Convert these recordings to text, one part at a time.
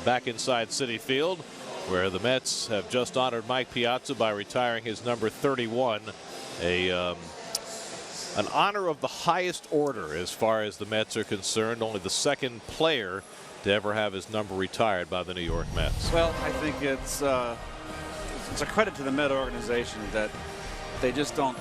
Back inside Citi Field, where the Mets have just honored Mike Piazza by retiring his number 31, an honor of the highest order as far as the Mets are concerned. Only the second player to ever have his number retired by the New York Mets. Well, I think it's a credit to the Met organization that they just don't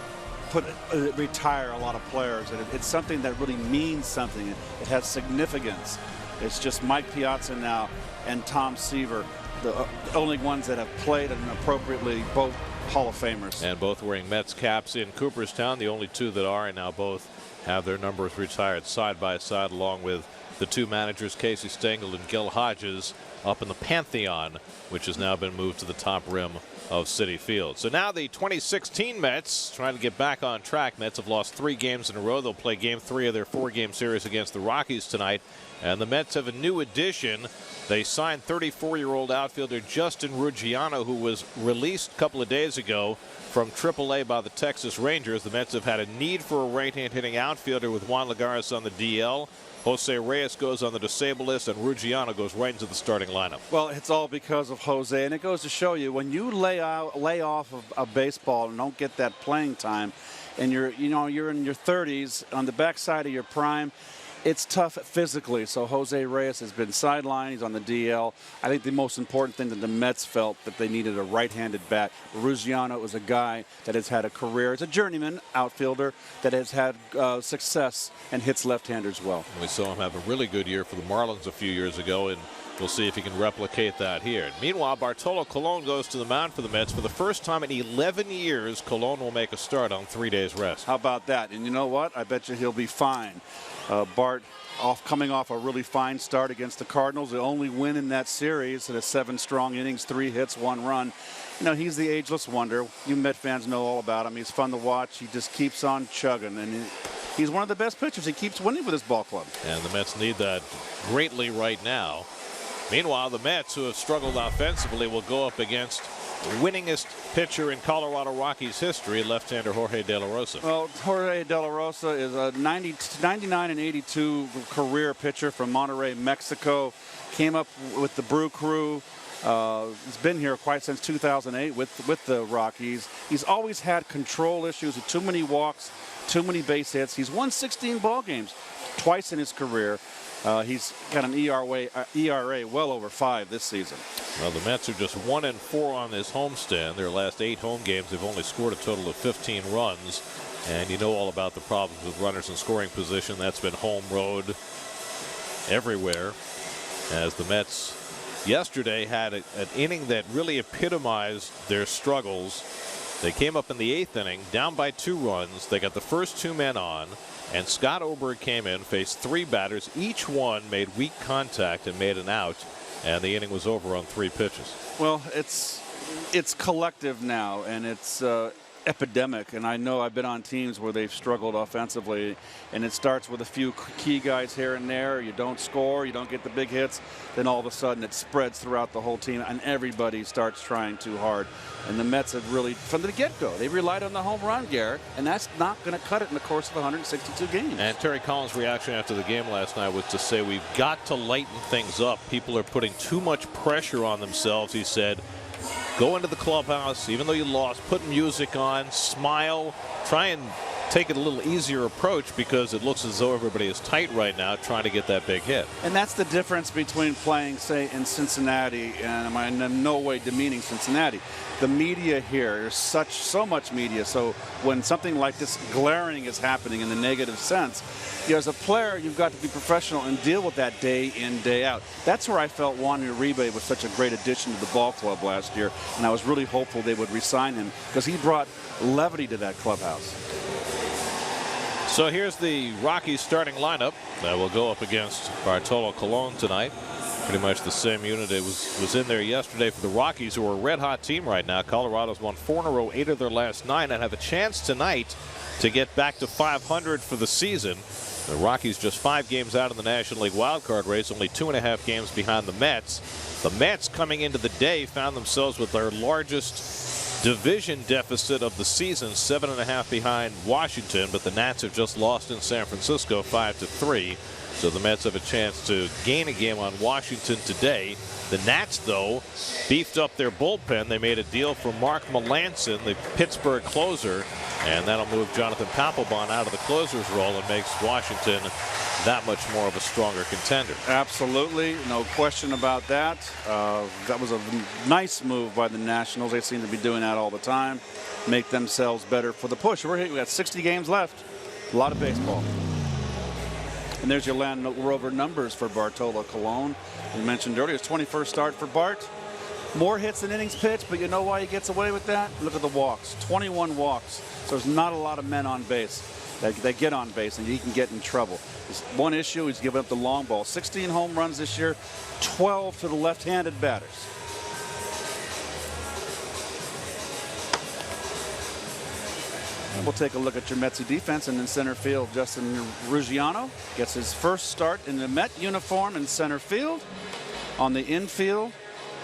retire a lot of players. It's something that really means something. It has significance. It's just Mike Piazza now and Tom Seaver, the only ones that have played and appropriately, both Hall of Famers. And both wearing Mets caps in Cooperstown, the only two that are, and now both have their numbers retired side by side, along with the two managers, Casey Stengel and Gil Hodges, up in the Pantheon, which has now been moved to the top rim of Citi Field. So now the 2016 Mets trying to get back on track. Mets have lost 3 games in a row. They'll play game 3 of their 4-game series against the Rockies tonight. And the Mets have a new addition. They signed 34-year-old outfielder Justin Ruggiano, who was released a couple of days ago from AAA by the Texas Rangers. The Mets have had a need for a right-hand hitting outfielder with Juan Lagares on the DL. Jose Reyes goes on the disabled list, and Ruggiano goes right into the starting lineup. Well, it's all because of Jose, and it goes to show you when you lay off of baseball and don't get that playing time, and you're in your 30s on the backside of your prime. It's tough physically. So Jose Reyes has been sidelined. He's on the DL. I think the most important thing that the Mets felt that they needed a right-handed bat. Ruggiano is a guy that has had a career as a journeyman outfielder that has had success and hits left-handers well. We saw him have a really good year for the Marlins a few years ago, and we'll see if he can replicate that here. Meanwhile, Bartolo Colon goes to the mound for the Mets. For the first time in 11 years, Colon will make a start on 3 days rest. How about that? And you know what? I bet you he'll be fine. Bart coming off a really fine start against the Cardinals, the only win in that series at 7 strong innings, 3 hits, 1 run. You know, he's the ageless wonder. You Met fans know all about him. He's fun to watch. He just keeps on chugging, and he's one of the best pitchers. He keeps winning with his ball club. And the Mets need that greatly right now. Meanwhile, the Mets, who have struggled offensively, will go up against the winningest pitcher in Colorado Rockies history, left-hander Jorge De La Rosa. Well, Jorge De La Rosa is a 99 and 82 career pitcher from Monterrey, Mexico. Came up with the Brew Crew. He's been here quite since 2008 with the Rockies. He's always had control issues, too many walks, too many base hits. He's won 16 ball games twice in his career. He's got an ERA well over 5 this season. Well, the Mets are just 1-4 on this homestand. Their last 8 home games, they've only scored a total of 15 runs. And you know all about the problems with runners in scoring position. That's been home, road, everywhere. As the Mets yesterday had an inning that really epitomized their struggles. They came up in the 8th inning, down by 2 runs. They got the first 2 men on. And Scott Oberg came in, faced 3 batters. Each one made weak contact and made an out. And the inning was over on 3 pitches. Well, it's collective now, and it's epidemic. And I know I've been on teams where they've struggled offensively, and it starts with a few key guys here and there. You don't score, you don't get the big hits, then all of a sudden it spreads throughout the whole team, and everybody starts trying too hard. And the Mets have really, from the get-go, they relied on the home run, Garrett, and that's not going to cut it in the course of 162 games. And Terry Collins' reaction after the game last night was to say, we've got to lighten things up. People are putting too much pressure on themselves, he said. Go into the clubhouse, even though you lost, put music on, smile, try and take it a little easier approach, because it looks as though everybody is tight right now trying to get that big hit. And that's the difference between playing, say, in Cincinnati, and I'm in no way demeaning Cincinnati. The media here, there's so much media, so when something like this glaring is happening in the negative sense, as a player, you've got to be professional and deal with that day in, day out. That's where I felt Juan Uribe was such a great addition to the ball club last year, and I was really hopeful they would re-sign him because he brought levity to that clubhouse. So here's the Rockies starting lineup that will go up against Bartolo Colon tonight. Pretty much the same unit it was in there yesterday for the Rockies, who are a red-hot team right now. Colorado's won 4 in a row, 8 of their last 9, and have a chance tonight to get back to 500 for the season. The Rockies just 5 games out of the National League wildcard race, only 2.5 games behind the Mets. The Mets, coming into the day, found themselves with their largest division deficit of the season, 7.5 behind Washington, but the Nats have just lost in San Francisco 5-3. So the Mets have a chance to gain a game on Washington today. The Nats, though, beefed up their bullpen. They made a deal for Mark Melanson, the Pittsburgh closer, and that'll move Jonathan Papelbon out of the closer's role and makes Washington that much more of a stronger contender. Absolutely, no question about that. That was a nice move by the Nationals. They seem to be doing that all the time. Make themselves better for the push. We got 60 games left. A lot of baseball. And there's your Land Rover numbers for Bartolo Colon. We mentioned earlier his 21st start for Bart. More hits than innings pitched, but you know why he gets away with that? Look at the walks. 21 walks. So there's not a lot of men on base. They get on base, and he can get in trouble. There's one issue, he's given up the long ball. 16 home runs this year, 12 to the left-handed batters. And we'll take a look at your Metsy defense, and in center field, Justin Ruggiano gets his first start in the Met uniform in center field. On the infield,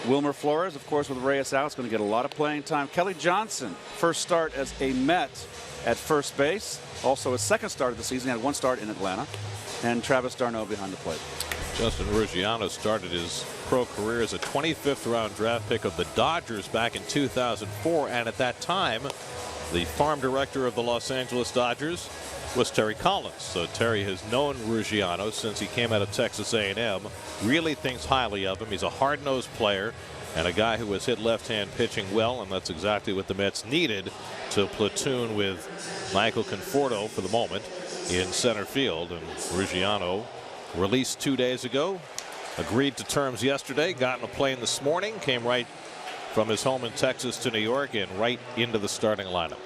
Wilmer Flores, of course, with Reyes out, is going to get a lot of playing time. Kelly Johnson, first start as a Met at first base. Also his second start of the season. He had one start in Atlanta. And Travis d'Arnaud behind the plate. Justin Ruggiano started his pro career as a 25th round draft pick of the Dodgers back in 2004. And at that time, the farm director of the Los Angeles Dodgers was Terry Collins. So Terry has known Ruggiano since he came out of Texas A&M. Really thinks highly of him. He's a hard-nosed player and a guy who has hit left-hand pitching well, and that's exactly what the Mets needed to platoon with Michael Conforto for the moment in center field. And Ruggiano, released 2 days ago, agreed to terms yesterday, got in a plane this morning, came right from his home in Texas to New York and right into the starting lineup.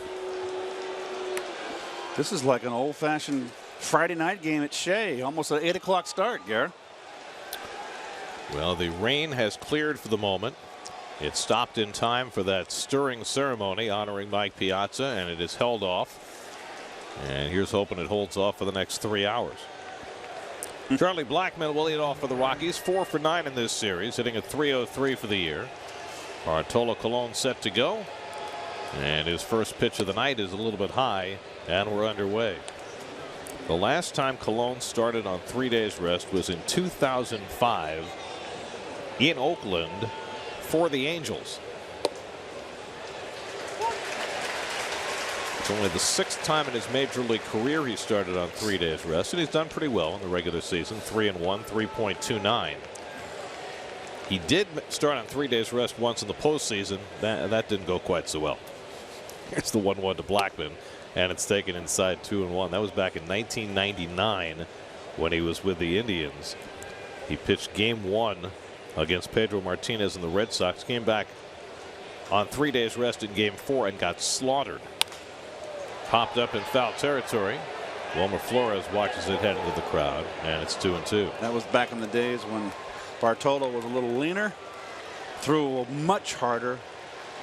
This is like an old-fashioned Friday night game at Shea, almost an 8 o'clock start, Garrett. Well, the rain has cleared for the moment. It stopped in time for that stirring ceremony honoring Mike Piazza, and it is held off. And here's hoping it holds off for the next 3 hours. Charlie Blackmon will lead off for the Rockies, 4 for 9 in this series, hitting a .303 for the year. Bartolo Colon set to go, and his first pitch of the night is a little bit high, and we're underway. The last time Colon started on 3 days rest was in 2005 in Oakland for the Angels. It's only the 6th time in his major league career he started on 3 days rest, and he's done pretty well in the regular season. 3-1, 3.29. He did start on 3 days rest once in the postseason. That didn't go quite so well. It's the 1-1 to Blackmon, and it's taken inside 2-1. That was back in 1999 when he was with the Indians. He pitched game 1 against Pedro Martinez and the Red Sox. Came back on 3 days rest in game 4 and got slaughtered. Popped up in foul territory. Wilmer Flores watches it head into the crowd, and it's 2-2. That was back in the days when Bartolo was a little leaner, threw much harder,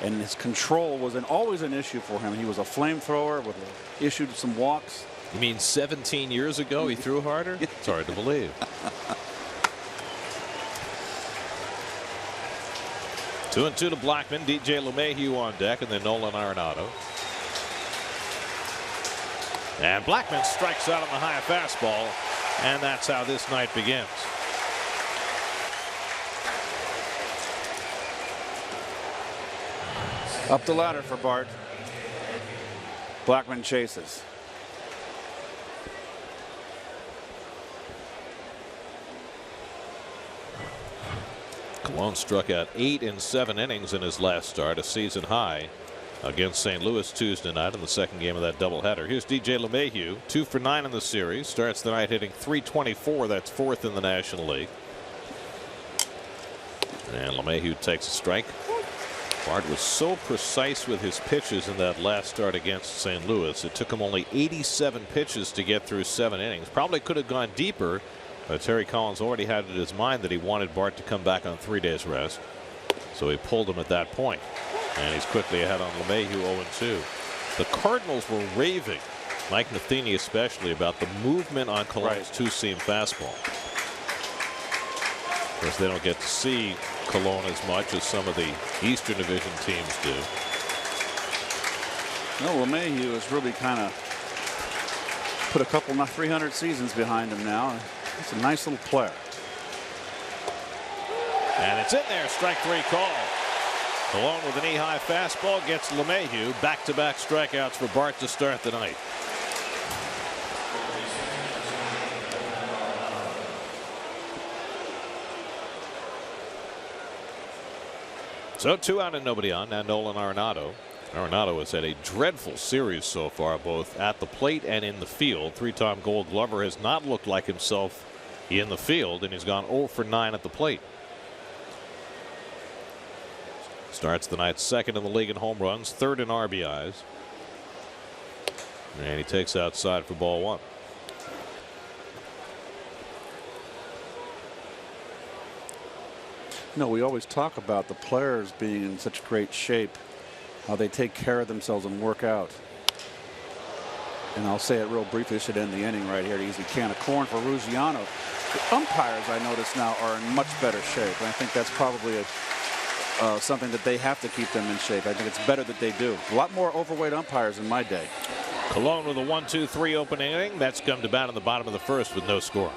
and his control was always an issue for him. He was a flamethrower, issued some walks. You mean 17 years ago he threw harder? It's hard to believe. 2-2 to Blackmon. DJ LeMahieu on deck, and then Nolan Arenado. And Blackmon strikes out on the high fastball, and that's how this night begins. Up the ladder for Bart. Blackmon chases. Colon struck out 8 in 7 innings in his last start, a season high against St. Louis Tuesday night in the second game of that doubleheader. Here's DJ LeMahieu, 2 for 9 in the series. Starts the night hitting .324. That's 4th in the National League. And LeMahieu takes a strike. Bart was so precise with his pitches in that last start against St. Louis. It took him only 87 pitches to get through 7 innings. Probably could have gone deeper, but Terry Collins already had it in his mind that he wanted Bart to come back on 3 days rest. So he pulled him at that point. And he's quickly ahead on LeMahieu, 0-2. The Cardinals were raving, Mike Matheny especially, about the movement on Colon's two-seam fastball. Of course, they don't get to see Colon as much as some of the Eastern Division teams do. No, LeMahieu has really kind of put a couple, not 300 seasons behind him now. It's a nice little player. And it's in there. Strike 3 call. Along with a knee-high fastball gets LeMahieu. Back-to-back strikeouts for Bart to start the night. So 2 out and nobody on. Now Nolan Arenado. Arenado has had a dreadful series so far, both at the plate and in the field. 3-time Gold Glover has not looked like himself in the field, and he's gone 0 for 9 at the plate. Starts the night second in the league in home runs, third in RBIs. And he takes outside for ball 1. No, we always talk about the players being in such great shape, how they take care of themselves and work out. And I'll say it real briefly. This should end the inning right here. An easy can of corn for Ruggiano. The umpires, I notice now, are in much better shape. And I think that's probably something that they have to keep them in shape. I think it's better that they do. A lot more overweight umpires in my day. Colon with a 1-2-3 opening inning. Mets come to bat in the bottom of the first with no score.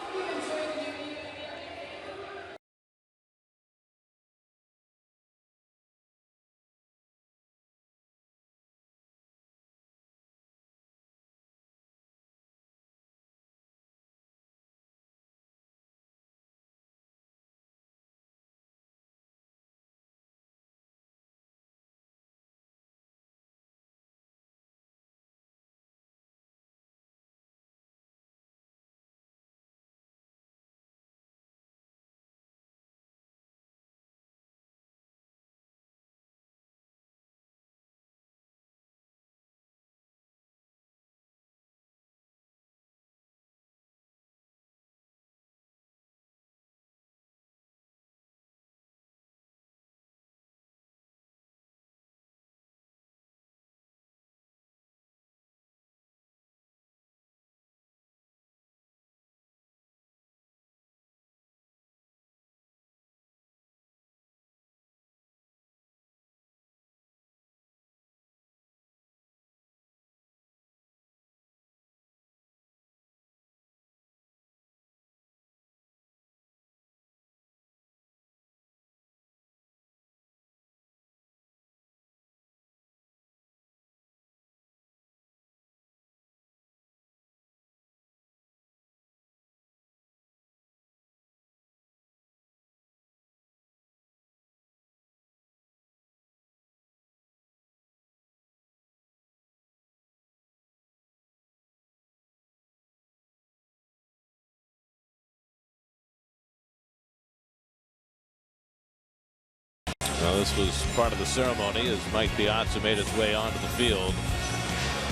Well, this was part of the ceremony as Mike Piazza made his way onto the field,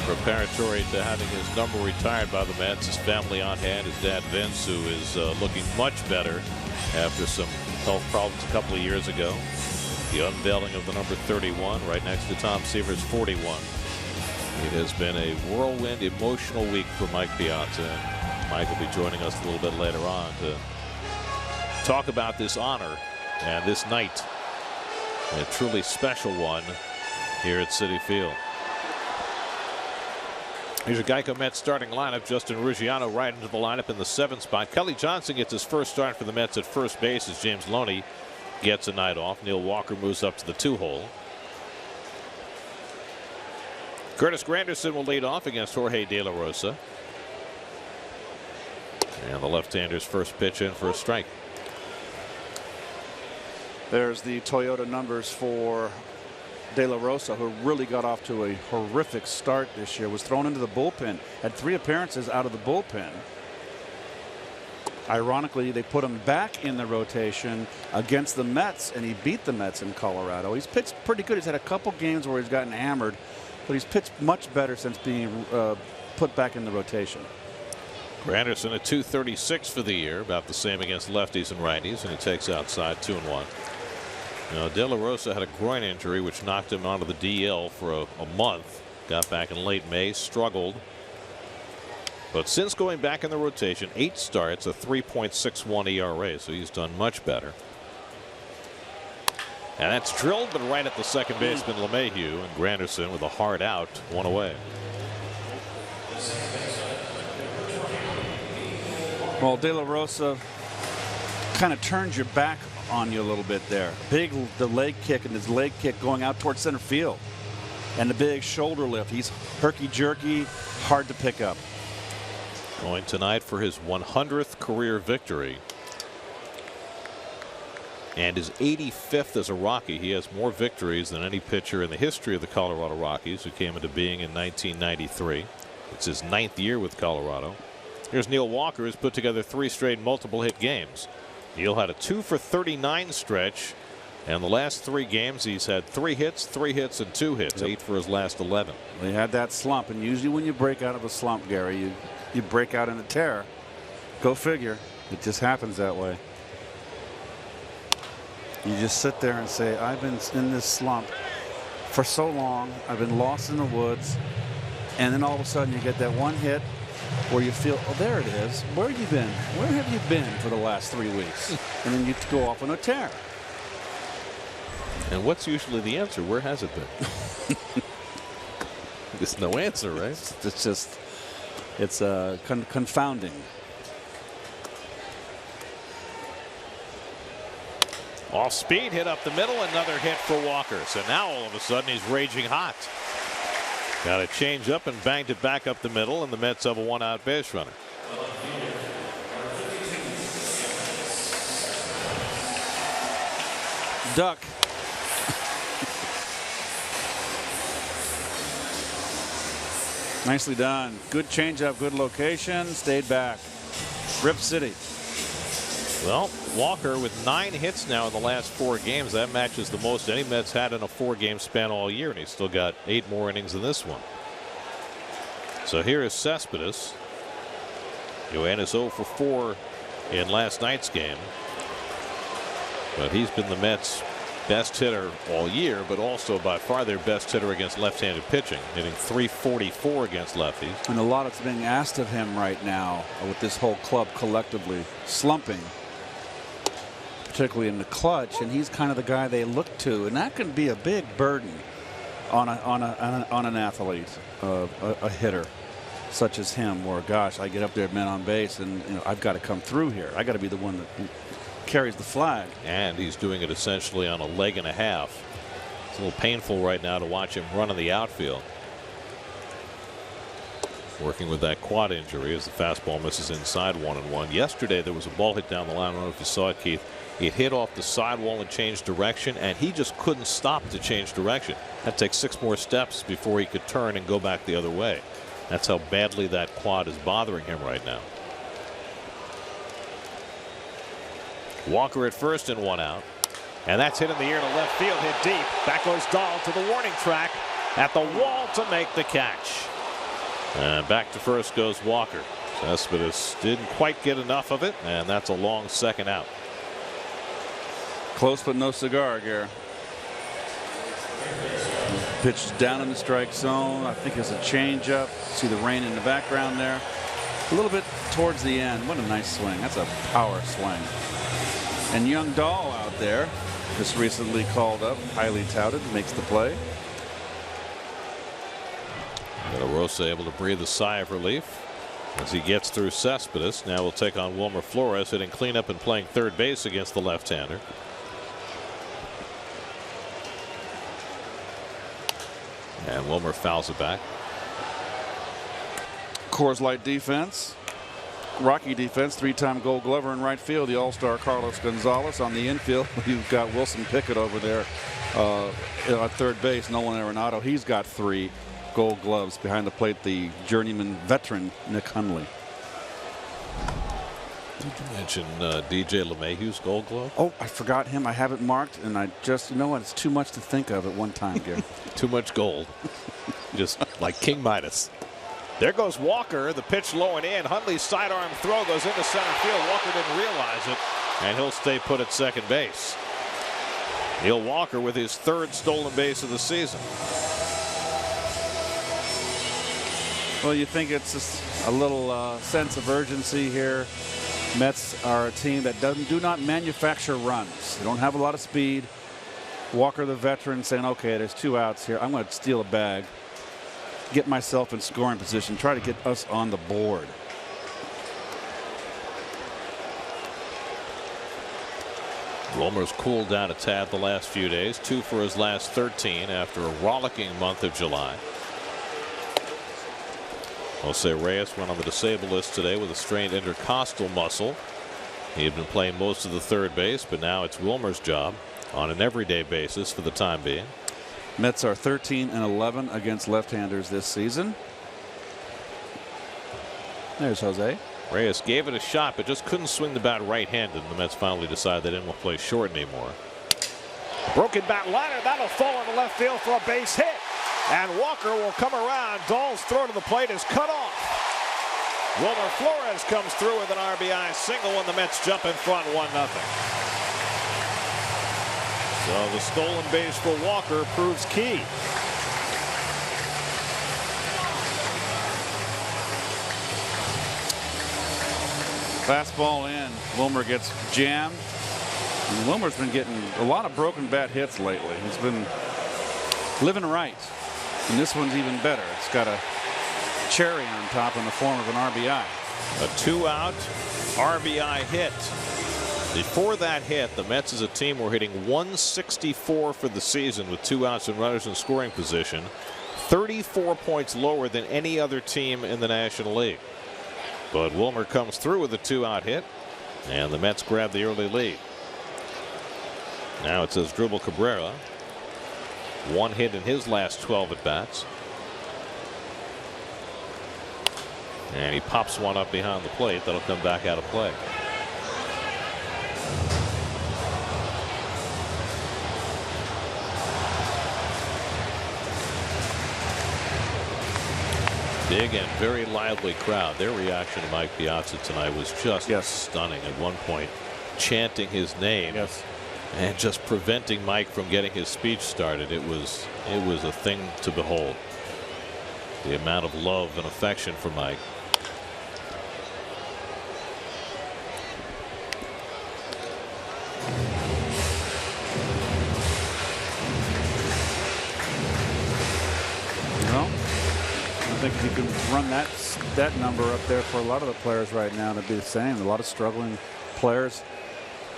preparatory to having his number retired by the Mets. His family on hand, his dad Vince, who is looking much better after some health problems a couple of years ago. The unveiling of the number 31 right next to Tom Seaver's 41. It has been a whirlwind, emotional week for Mike Piazza. And Mike will be joining us a little bit later on to talk about this honor and this night. A truly special one here at Citi Field. Here's a Geico Mets starting lineup. Justin Ruggiano right into the lineup in the 7th spot. Kelly Johnson gets his first start for the Mets at first base as James Loney gets a night off. Neil Walker moves up to the 2-hole. Curtis Granderson will lead off against Jorge De La Rosa. And the left-hander's first pitch in for a strike. There's the Toyota numbers for De La Rosa, who really got off to a horrific start this year. Was thrown into the bullpen, had 3 appearances out of the bullpen. Ironically, they put him back in the rotation against the Mets, and he beat the Mets in Colorado. He's pitched pretty good. He's had a couple games where he's gotten hammered, but he's pitched much better since being put back in the rotation. Granderson at 236 for the year, about the same against lefties and righties, and he takes outside 2-1. Now, De La Rosa had a groin injury which knocked him onto the DL for a month. Got back in late May, struggled. But since going back in the rotation, 8 starts, a 3.61 ERA, so he's done much better. And that's drilled, but right at the second baseman LeMahieu, and Granderson with a hard out, 1 away. Well, De La Rosa kind of turns your back on you a little bit there. Big the leg kick, and his leg kick going out towards center field. And the big shoulder lift. He's herky-jerky, hard to pick up. Going tonight for his 100th career victory. And his 85th as a Rocky. He has more victories than any pitcher in the history of the Colorado Rockies, who came into being in 1993. It's his 9th year with Colorado. Here's Neil Walker, who's put together 3 straight multiple hit games. Neil had a 2-for-39 stretch, and the last 3 games he's had 3 hits, and 2 hits. 8 for his last 11. He had that slump, and usually when you break out of a slump, Gary, you break out in a tear. Go figure. It just happens that way. You just sit there and say, I've been in this slump for so long. I've been lost in the woods. And then all of a sudden you get that one hit where you feel, oh, there it is. Where have you been? Where have you been for the last 3 weeks? And then you go off on a tear. And what's usually the answer? Where has it been? There's no answer, right? It's just, it's confounding. Off speed, hit up the middle, another hit for Walker. So now all of a sudden he's raging hot. Got a change up and banged it back up the middle, and the Mets have a 1-out base runner. Duck. Nicely done. Good changeup, good location. Stayed back. Rip City. Well, Walker with 9 hits now in the last 4 games. That matches the most any Mets had in a 4-game span all year, and he's still got 8 more innings in this one. So here is Cespedes. Johannes 0 for 4 in last night's game. But he's been the Mets' best hitter all year, but also by far their best hitter against left-handed pitching, hitting .344 against lefties. And a lot is being asked of him right now with this whole club collectively slumping, particularly in the clutch, and he's kind of the guy they look to, and that can be a big burden on an athlete, a hitter such as him, where gosh, I get up there, men on base, and I've got to come through here. I got to be the one that carries the flag. And he's doing it essentially on a leg and a half. It's a little painful right now to watch him run in the outfield. Working with that quad injury as the fastball misses inside 1-1. Yesterday there was a ball hit down the line. I don't know if you saw it, Keith. It hit off the sidewall and changed direction, and he just couldn't stop to change direction. That takes 6 more steps before he could turn and go back the other way. That's how badly that quad is bothering him right now. Walker at first and 1 out. And that's hit in the air to left field, hit deep. Back goes Dahl to the warning track at the wall to make the catch. And back to first goes Walker. Cespedes didn't quite get enough of it, and that's a long second out. Close but no cigar, Gary. Pitch down in the strike zone. I think it's a changeup. See the rain in the background there. A little bit towards the end. What a nice swing. That's a power swing. And young Dahl out there, just recently called up, highly touted, makes the play. De La Rosa able to breathe a sigh of relief as he gets through Cespedes. Now we'll take on Wilmer Flores, hitting cleanup and playing third base against the left-hander. And Wilmer fouls it back. Coors Light defense. Rocky defense. 3-time Gold Glover in right field. The All-Star Carlos Gonzalez on the infield. You've got Wilson Pickett over there at third base. Nolan Arenado. He's got 3 Gold Gloves. Behind the plate, the journeyman veteran Nick Hundley. Did you mention DJ LeMahieu's Gold Glove? Oh, I forgot him. I have it marked, and I just, what? It's too much to think of at one time, Gary. Too much gold. Just like King Midas. There goes Walker. The pitch low and in. Hundley's sidearm throw goes into center field. Walker didn't realize it, and he'll stay put at second base. Neil Walker with his 3rd stolen base of the season. Well, you think it's just a little sense of urgency here. Mets are a team that do not manufacture runs. They don't have a lot of speed. Walker, the veteran, saying, okay, there's 2 outs here. I'm going to steal a bag, get myself in scoring position, try to get us on the board. Wilmer's cooled down a tad the last few days. 2 for his last 13 after a rollicking month of July. Jose Reyes went on the disabled list today with a strained intercostal muscle. He had been playing most of the third base, but now it's Wilmer's job on an everyday basis for the time being. Mets are 13-11 against left-handers this season. There's Jose. Reyes gave it a shot, but just couldn't swing the bat right-handed, and the Mets finally decided they didn't want to play short anymore. Broken bat liner, that'll fall into left field for a base hit. And Walker will come around. Dahl's throw to the plate is cut off. Wilmer Flores comes through with an RBI single, and the Mets jump in front 1-0. So the stolen base for Walker proves key. Fastball in. Wilmer gets jammed. And Wilmer's been getting a lot of broken bat hits lately. He's been living right. And this one's even better. It's got a cherry on top in the form of an RBI. A 2-out RBI hit. Before that hit, the Mets as a team were hitting 164 for the season with 2 outs and runners in scoring position. 34 points lower than any other team in the National League. But Wilmer comes through with a 2-out hit, and the Mets grab the early lead. Now it says Dribble Cabrera. 1 hit in his last 12 at bats. And he pops one up behind the plate. That'll come back out of play. Big and very lively crowd. Their reaction to Mike Piazza tonight was just stunning. At one point, chanting his name. Yes. And just preventing Mike from getting his speech started. It was a thing to behold. The amount of love and affection for Mike. Well, I think you can run that number up there for a lot of the players right now to be the same. A lot of struggling players.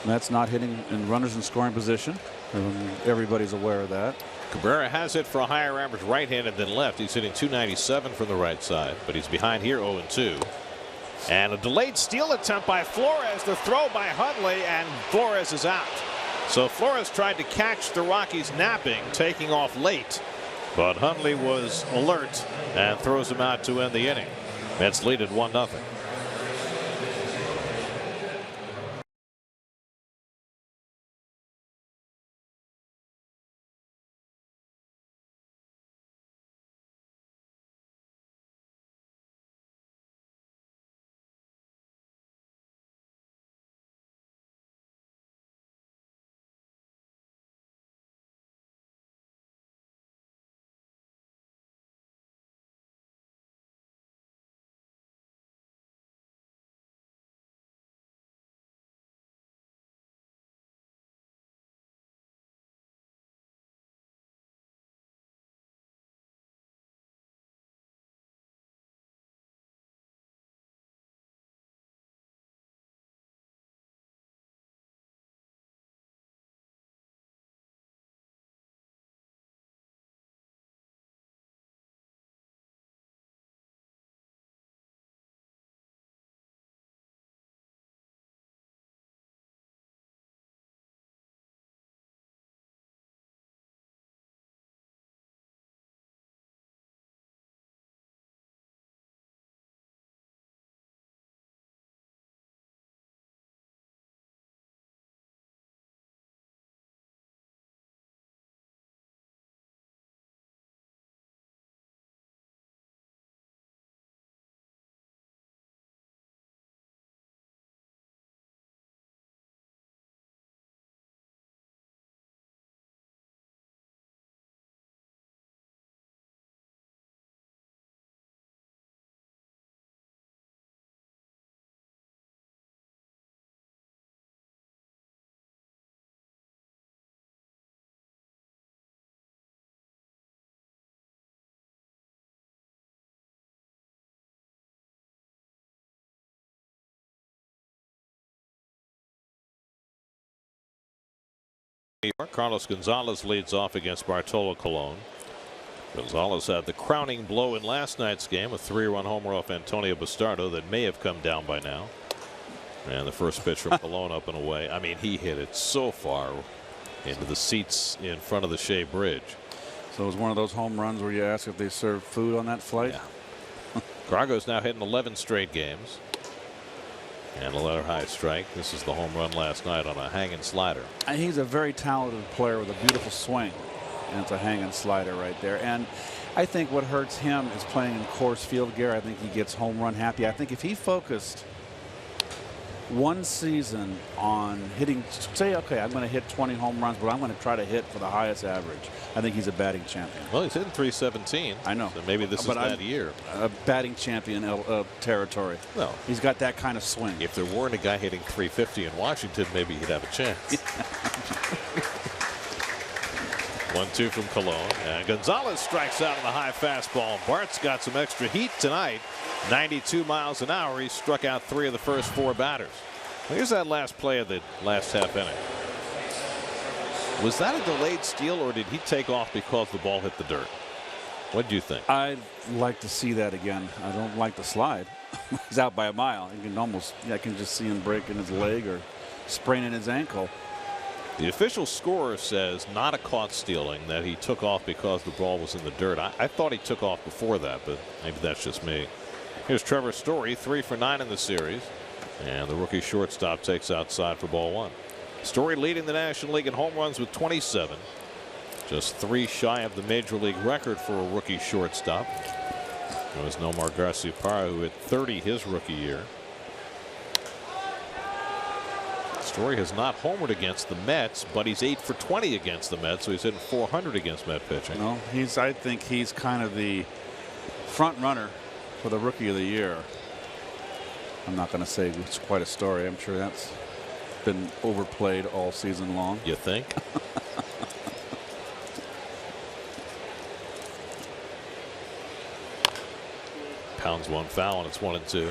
Mets not hitting in runners in scoring position. Everybody's aware of that. Cabrera has hit for a higher average right-handed than left. He's hitting .297 from the right side, but he's behind here 0-2. And a delayed steal attempt by Flores. The throw by Hundley, and Flores is out. So Flores tried to catch the Rockies napping, taking off late. But Hundley was alert and throws him out to end the inning. Mets lead at 1-0. New York. Carlos Gonzalez leads off against Bartolo Colon. Gonzalez had the crowning blow in last night's game, a 3-run homer off Antonio Bastardo that may have come down by now. And the first pitch from Colon up and away. I mean, he hit it so far into the seats in front of the Shea Bridge. So it was one of those home runs where you ask if they served food on that flight. Yeah. Gargo's now hitting 11 straight games. And another high strike. This is the home run last night on a hanging slider. And he's a very talented player with a beautiful swing. And it's a hanging slider right there. And I think what hurts him is playing in Coors Field, Gary. I think he gets home run happy. I think if he focused one season on hitting, say, okay, I'm going to hit 20 home runs, but I'm going to try to hit for the highest average, I think he's a batting champion. Well, he's hitting 317. I know. So maybe this is that year. A batting champion territory. No. He's got that kind of swing. If there weren't a guy hitting 350 in Washington, maybe he'd have a chance. 1-2 from Colon. And Gonzalez strikes out on a high fastball. Bart's got some extra heat tonight. 92 miles an hour. He struck out 3 of the first 4 batters. Here's that last play of the last half inning. Was that a delayed steal, or did he take off because the ball hit the dirt? What do you think? I'd like to see that again. I don't like the slide. He's out by a mile. You can almost, I can just see him breaking his leg or spraining his ankle. The official scorer says not a caught stealing, that he took off because the ball was in the dirt. I thought he took off before that, but maybe that's just me. Here's Trevor Story, 3 for 9 in the series. And the rookie shortstop takes outside for ball 1. Story leading the National League in home runs with 27. Just 3 shy of the major league record for a rookie shortstop. It was Nomar Garciaparra who hit 30 his rookie year. Story has not homered against the Mets, but he's 8 for 20 against the Mets, so he's hitting 400 against Met pitching. No, I think he's kind of the front runner for the Rookie of the Year. I'm not going to say it's quite a story. I'm sure that's been overplayed all season long. You think? Pounds one foul, and it's 1-2.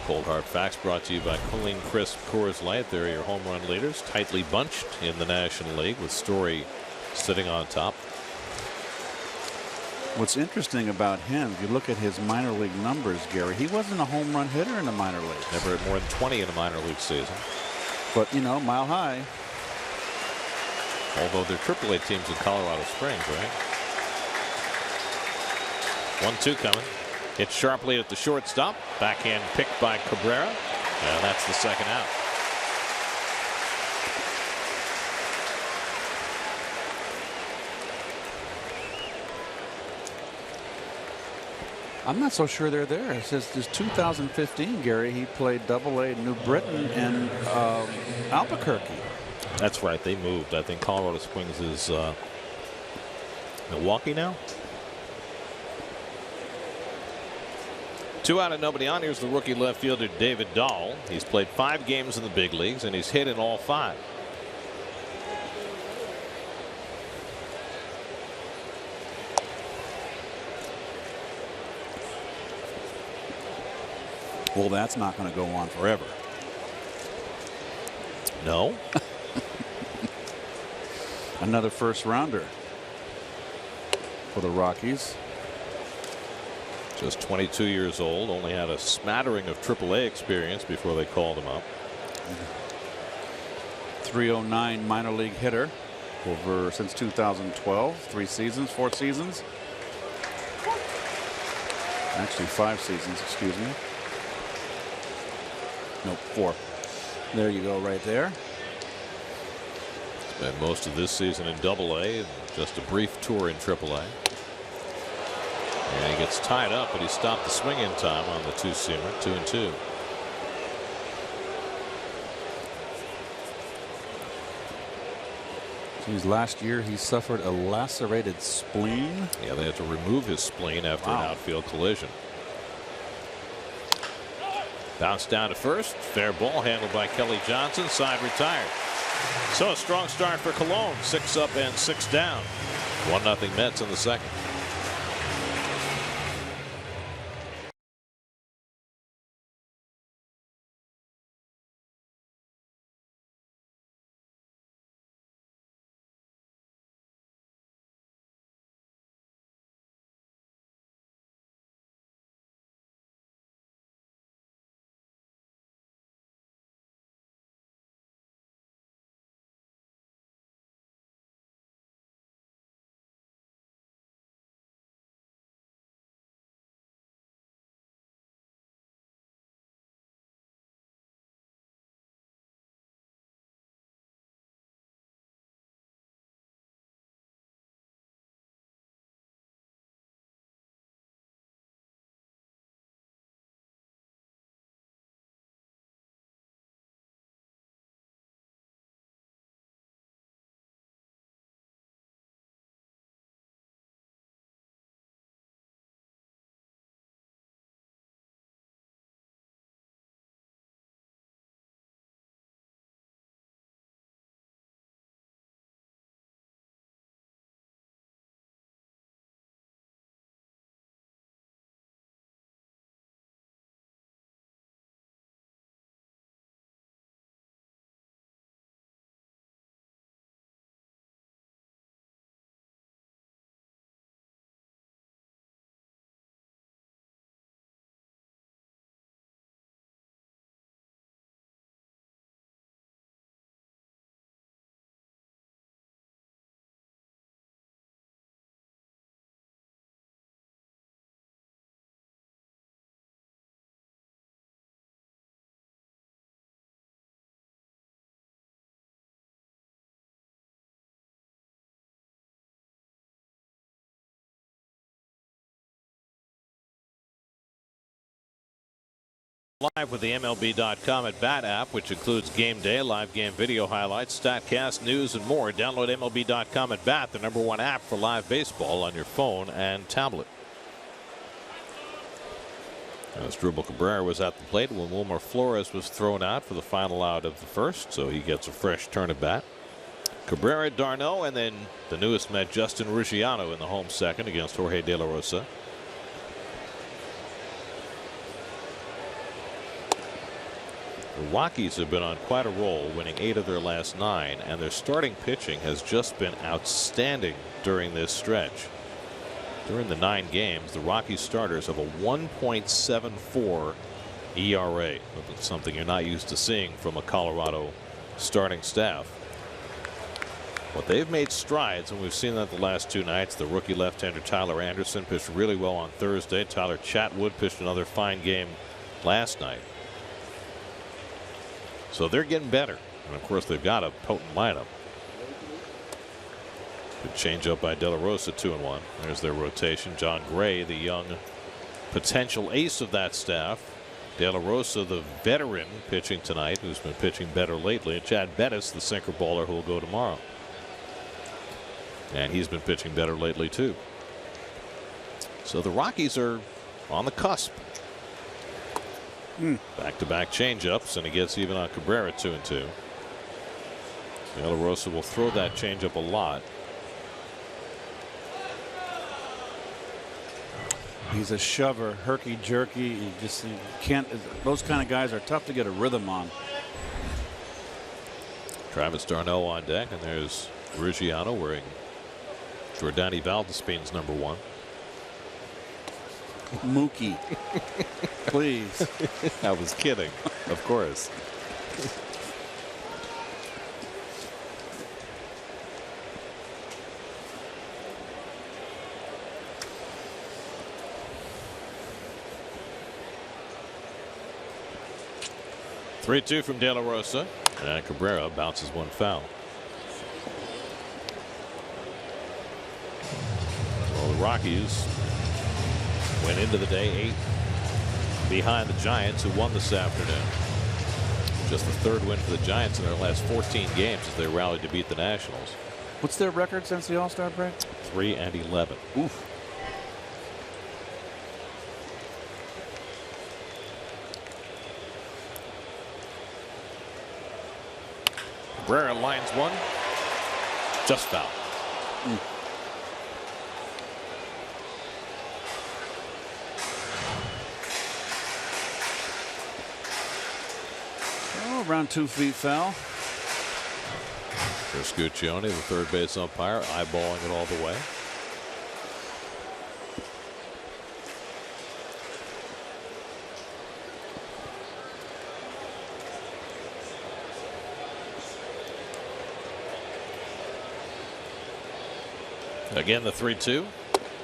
Cold Hard Facts brought to you by Cooling Crisp Coors Light. They're your home run leaders, tightly bunched in the National League, with Story sitting on top. What's interesting about him, if you look at his minor league numbers, Gary, he wasn't a home run hitter in the minor leagues. Never had more than 20 in a minor league season. But, you know, mile high. Although they're AAA teams in Colorado Springs, right? 1-2 coming. Hit sharply at the shortstop. Backhand picked by Cabrera. And that's the second out. I'm not so sure they're there. It says this 2015, Gary, he played Double-A New Britain and Albuquerque. That's right. They moved. I think Colorado Springs is Milwaukee now. 2 out and nobody on. Here's the rookie left fielder David Dahl. He's played 5 games in the big leagues and he's hit in all 5. Well, that's not going to go on forever. No. Another first rounder for the Rockies. Just 22 years old, only had a smattering of AAA experience before they called him up. 309 minor league hitter over since 2012. 3 seasons, 4 seasons. Actually 5 seasons, excuse me. No, 4. There you go, right there. Spent most of this season in Double-A and just a brief tour in Triple-A. And he gets tied up, but he stopped the swing in time on the 2-seamer. 2-2. Geez, last year he suffered a lacerated spleen. Yeah, they had to remove his spleen after an outfield collision. Bounced down to first. Fair ball handled by Kelly Johnson. Side retired. So a strong start for Colon. 6 up and 6 down. 1-0 Mets in the second. Live with the MLB.com at Bat app, which includes game day, live game video highlights, StatCast, news, and more. Download MLB.com at Bat, the #1 app for live baseball on your phone and tablet. As Dribble Cabrera was at the plate when Wilmer Flores was thrown out for the final out of the first, so he gets a fresh turn at bat. Cabrera, d'Arnaud, and then the newest Met, Justin Ruggiano, in the home second against Jorge De La Rosa. The Rockies have been on quite a roll, winning 8 of their last 9, and their starting pitching has just been outstanding during this stretch. During the 9 games, the Rockies starters have a 1.74 ERA. Something you're not used to seeing from a Colorado starting staff. But they've made strides, and we've seen that the last 2 nights. The rookie left-hander Tyler Anderson pitched really well on Thursday. Tyler Chatwood pitched another fine game last night. So they're getting better. And of course, they've got a potent lineup. Good changeup by De La Rosa, 2-1. There's their rotation. John Gray, the young potential ace of that staff. De La Rosa, the veteran, pitching tonight, who's been pitching better lately. And Chad Bettis, the sinker baller, who will go tomorrow. And he's been pitching better lately, too. So the Rockies are on the cusp. Back-to-back changeups, and he gets even on Cabrera, 2-2. De La Rosa will throw that changeup a lot. He's a shover, herky-jerky. You can't. Those kind of guys are tough to get a rhythm on. Travis d'Arnaud on deck, and there's Ruggiano wearing Jordani Valdespin's #1. Mookie. Please. I was kidding, of course. Three-2 from De La Rosa, and Cabrera bounces one foul. Well, the Rockies went into the day 8 behind the Giants, who won this afternoon. Just the 3rd win for the Giants in their last 14 games as they rallied to beat the Nationals. What's their record since the All-Star break? 3-11. Oof. Cabrera lines one. Just foul. Around 2 feet foul. Chris Guccione, the third base umpire, eyeballing it all the way. Again, the 3-2,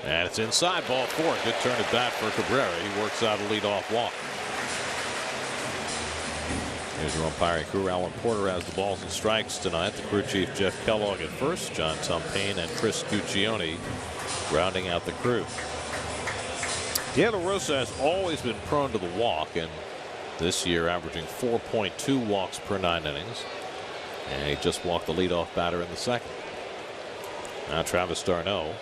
and it's inside, ball 4. Good turn at bat for Cabrera. He works out a leadoff walk. Here's your umpiring crew. Alan Porter has the balls and strikes tonight. The crew chief Jeff Kellogg at first, John Tumpane and Chris Guccione rounding out the crew. De La Rosa has always been prone to the walk, and this year averaging 4.2 walks per 9 innings. And he just walked the leadoff batter in the second. Now Travis d'Arnaud.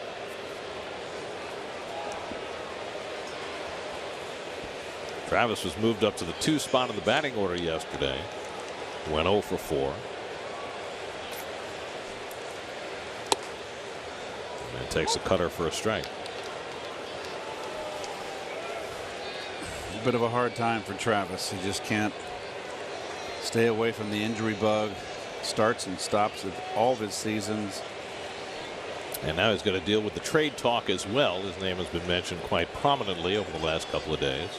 Travis was moved up to the 2 spot in the batting order yesterday. Went 0 for 4. And takes a cutter for a strike. A bit of a hard time for Travis. He just can't stay away from the injury bug. Starts and stops at all of his seasons. And now he's got to deal with the trade talk as well. His name has been mentioned quite prominently over the last couple of days.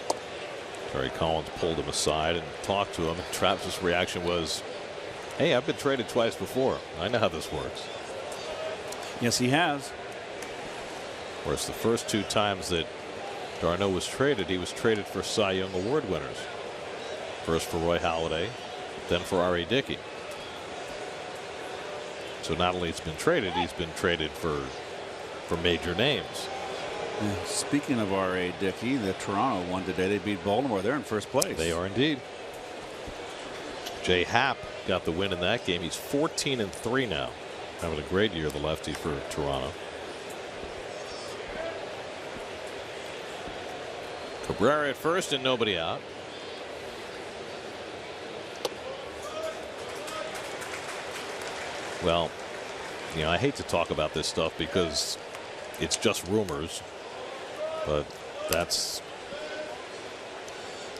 Terry Collins pulled him aside and talked to him. Travis's reaction was, hey, I've been traded twice before. I know how this works. Yes, he has. Of course, the first 2 times that d'Arnaud was traded, he was traded for Cy Young Award winners. First for Roy Halladay, then for R.A. Dickey. So not only has he been traded for major names. Yeah, speaking of RA, Dickey, the Toronto won today. They beat Baltimore. They're in first place. They are indeed. Jay Happ got the win in that game. He's 14-3 now. Having a great year, the lefty for Toronto. Cabrera at first and nobody out. Well, you know, I hate to talk about this stuff because it's just rumors, but that's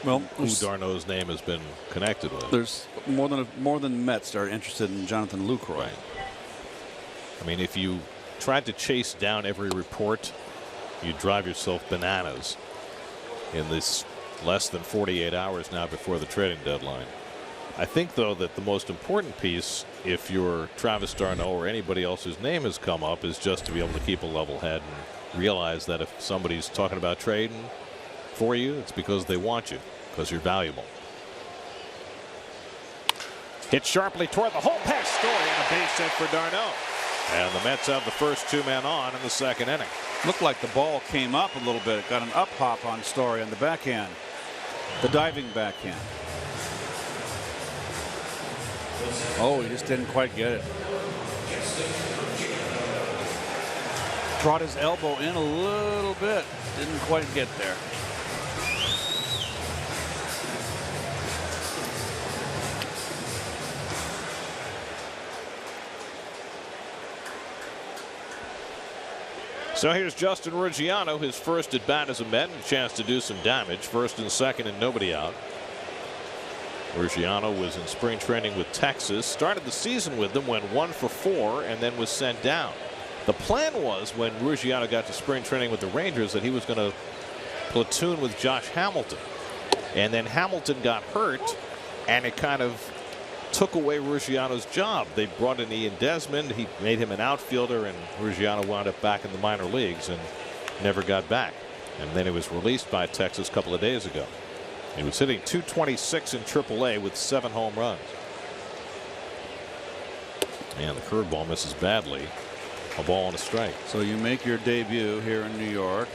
who Darno's name has been connected with. There's more than Mets are interested in Jonathan Lucroy. Right. I mean, if you tried to chase down every report, you'd drive yourself bananas in this less than 48 hours now before the trading deadline. I think, though, that the most important piece, if you're Travis d'Arnaud or anybody else whose name has come up, is just to be able to keep a level head and realize that if somebody's talking about trading for you, it's because they want you, because you're valuable. Hit sharply toward the hole, pass Story, and a base hit for d'Arnaud. And the Mets have the first two men on in the second inning. Looked like the ball came up a little bit. It got an up hop on Story on the backhand, the diving backhand. Oh, he just didn't quite get it. Brought his elbow in a little bit. Didn't quite get there. So here's Justin Ruggiano, his first at bat as a Met, and a chance to do some damage. First and second and nobody out. Ruggiano was in spring training with Texas, started the season with them, went 1 for 4, and then was sent down. The plan was, when Ruggiano got to spring training with the Rangers, that he was going to platoon with Josh Hamilton. And then Hamilton got hurt, and it kind of took away Ruggiano's job. They brought in Ian Desmond. He made him an outfielder, and Ruggiano wound up back in the minor leagues and never got back. And then he was released by Texas a couple of days ago. He was hitting .226 in AAA with 7 home runs. And the curveball misses badly. A ball and a strike. So you make your debut here in New York,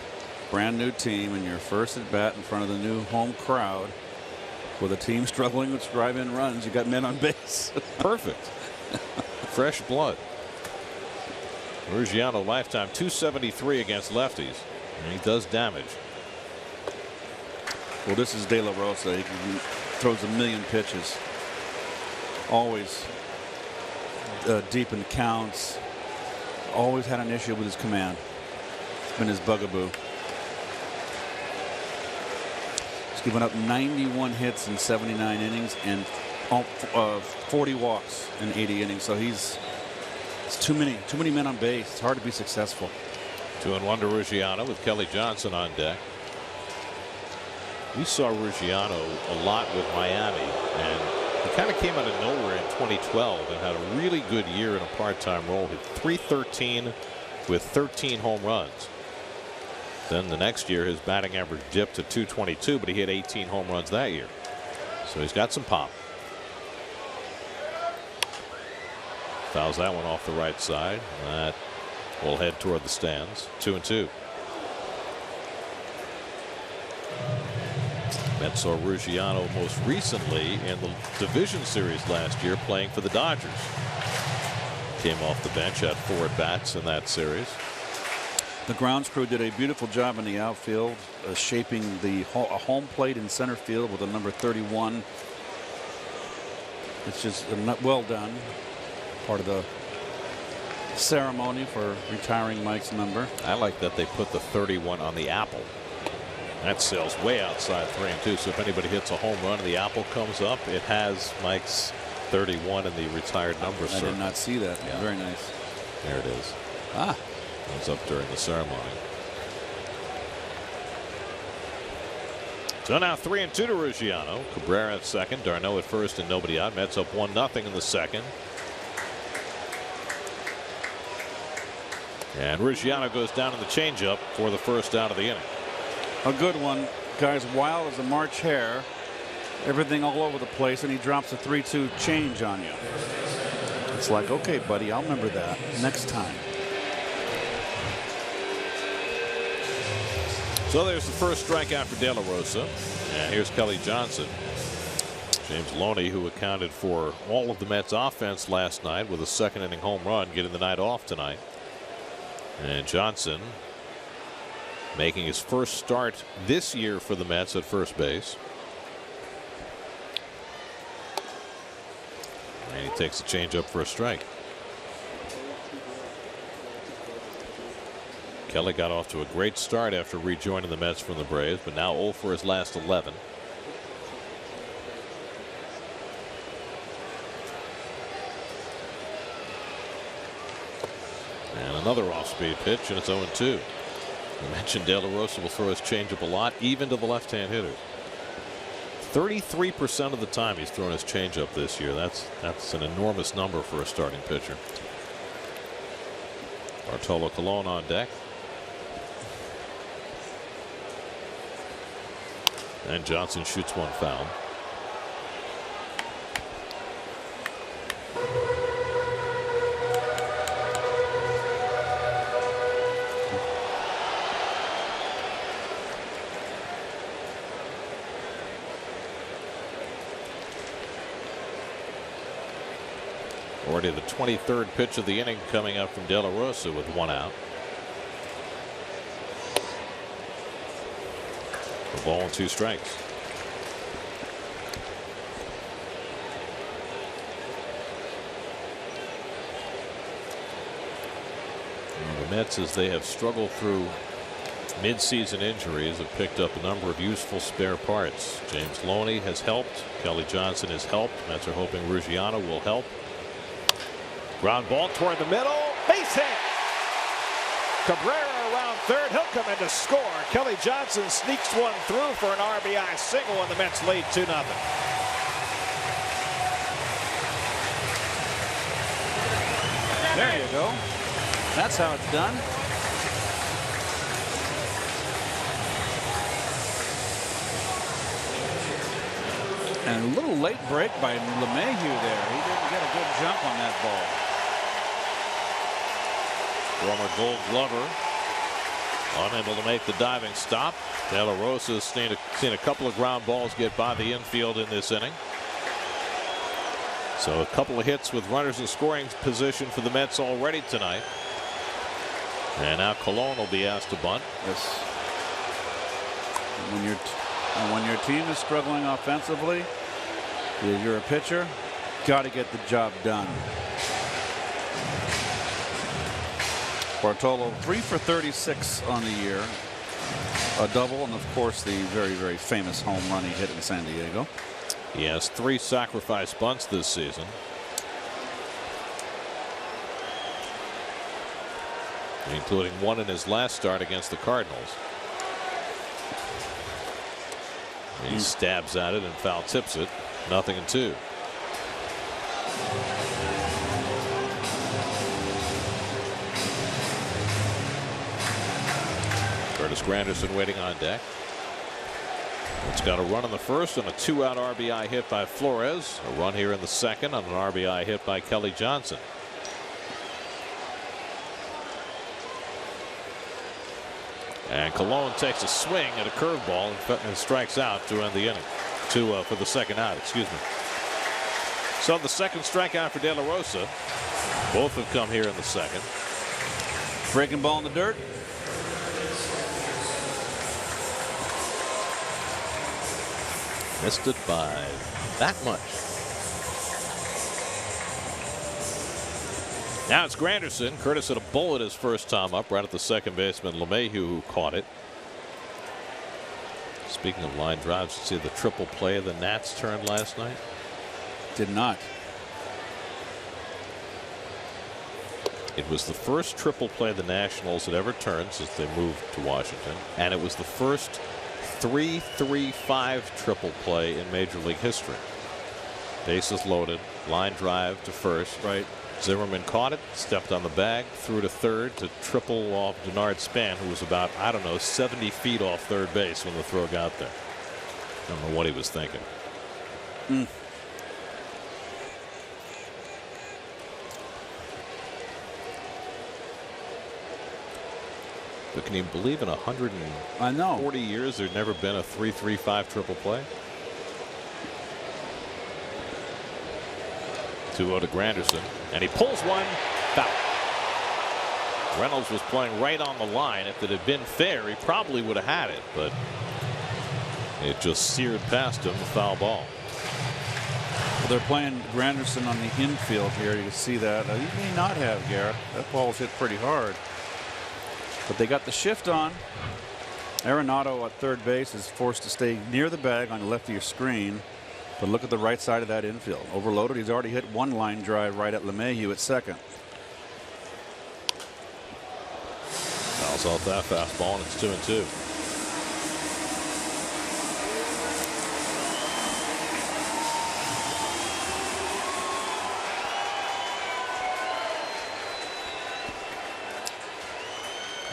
brand new team, and your first at bat in front of the new home crowd with a team struggling with drive-in runs. You got men on base. Perfect. Fresh blood. Ruggiano lifetime .273 against lefties, and he does damage. Well, this is De La Rosa. He throws a million pitches. Always deep in counts. Always had an issue with his command. It's been his bugaboo. He's given up 91 hits in 79 innings and 40 walks in 80 innings. So it's too many men on base. It's hard to be successful. 2-1 to Ruggiano with Kelly Johnson on deck. We saw Ruggiano a lot with Miami, and he kind of came out of nowhere in 2012 and had a really good year in a part-time role. Hit .313 with 13 home runs. Then the next year his batting average dipped to .222, but he hit 18 home runs that year. So he's got some pop. Fouls that one off the right side. That will head toward the stands. 2-2. Mets saw Ruggiano most recently in the division series last year playing for the Dodgers. Came off the bench, had 4 at-bats in that series. The grounds crew did a beautiful job in the outfield, shaping a home plate in center field with a number 31. It's just well done. Part of the ceremony for retiring Mike's number. I like that they put the 31 on the apple. That sails way outside 3 and 2. So if anybody hits a home run and the apple comes up, it has Mike's 31 in the retired number. I did not see that. Yeah. Very nice. There it is. Ah. It was up during the ceremony. So now 3 and 2 to Ruggiano. Cabrera at second, d'Arnaud at first, and nobody out. Mets up 1-0 in the second. And Ruggiano goes down in the changeup for the first out of the inning. A good one. Guy's wild as a March hare. Everything all over the place, and he drops a 3-2 change on you. It's like, okay, buddy, I'll remember that next time. So there's the first strikeout for De La Rosa. And here's Kelly Johnson. James Loney, who accounted for all of the Mets offense last night with a second inning home run, getting the night off tonight. And Johnson making his first start this year for the Mets at first base. And he takes a changeup for a strike. Kelly got off to a great start after rejoining the Mets from the Braves, but now 0 for his last 11. And another off-speed pitch, and it's 0-2. I mentioned De La Rosa will throw his changeup a lot, even to the left-hand hitters. 33% of the time he's thrown his changeup this year. That's an enormous number for a starting pitcher. Bartolo Colon on deck. And Johnson shoots one foul. Already the 23rd pitch of the inning coming up from De La Rosa with one out. A ball and 2 strikes. And the Mets, as they have struggled through mid-season injuries, have picked up a number of useful spare parts. James Loney has helped. Kelly Johnson has helped. Mets are hoping Ruggiano will help. Ground ball toward the middle. Base hit. Cabrera around third. He'll come in to score. Kelly Johnson sneaks one through for an RBI single, and the Mets lead 2-0. There you go. That's how it's done. And a little late break by LeMahieu there. He didn't get a good jump on that ball. Former Gold Glover unable to make the diving stop. De La Rosa has seen a couple of ground balls get by the infield in this inning. So a couple of hits with runners in scoring position for the Mets already tonight. And now Colon will be asked to bunt. Yes. When your team is struggling offensively, you're a pitcher, got to get the job done. Bartolo 3 for 36 on the year, a double, and of course the very, very famous home run he hit in San Diego. He has 3 sacrifice bunts this season. Including one in his last start against the Cardinals. He stabs at it and foul tips it. 0-2. Curtis Granderson waiting on deck. It's got a run in the first and a 2-out RBI hit by Flores. A run here in the second on an RBI hit by Kelly Johnson. And Colon takes a swing at a curveball and strikes out to end the inning. For the second out, excuse me. So the second strikeout for De La Rosa. Both have come here in the second. Breaking ball in the dirt. Missed it by that much. Now it's Granderson. Curtis hit a bullet his first time up right at the second baseman LeMahieu, who caught it. Speaking of line drives, you see the triple play the Nats turned last night? Did not. It was the first triple play the Nationals had ever turned since they moved to Washington, and it was the first 3-3-5 triple play in Major League history. Bases loaded, line drive to first. Right. Zimmerman caught it, stepped on the bag, threw to third to triple off Denard Span, who was about, I don't know, 70 feet off third base when the throw got there. I don't know what he was thinking. But can you believe in 140 years there's never been a 3-3-5 triple play? 2-0 to Granderson, and he pulls one. Foul. Reynolds was playing right on the line. If it had been fair, he probably would have had it, but it just seared past him. A foul ball. Well, they're playing Granderson on the infield here. You can see that. He may not have, Garrett. That ball was hit pretty hard. But they got the shift on. Arenado at third base is forced to stay near the bag on the left of your screen. But look at the right side of that infield. Overloaded. He's already hit one line drive right at LeMahieu at second. Fouls off that fastball, and it's 2-2.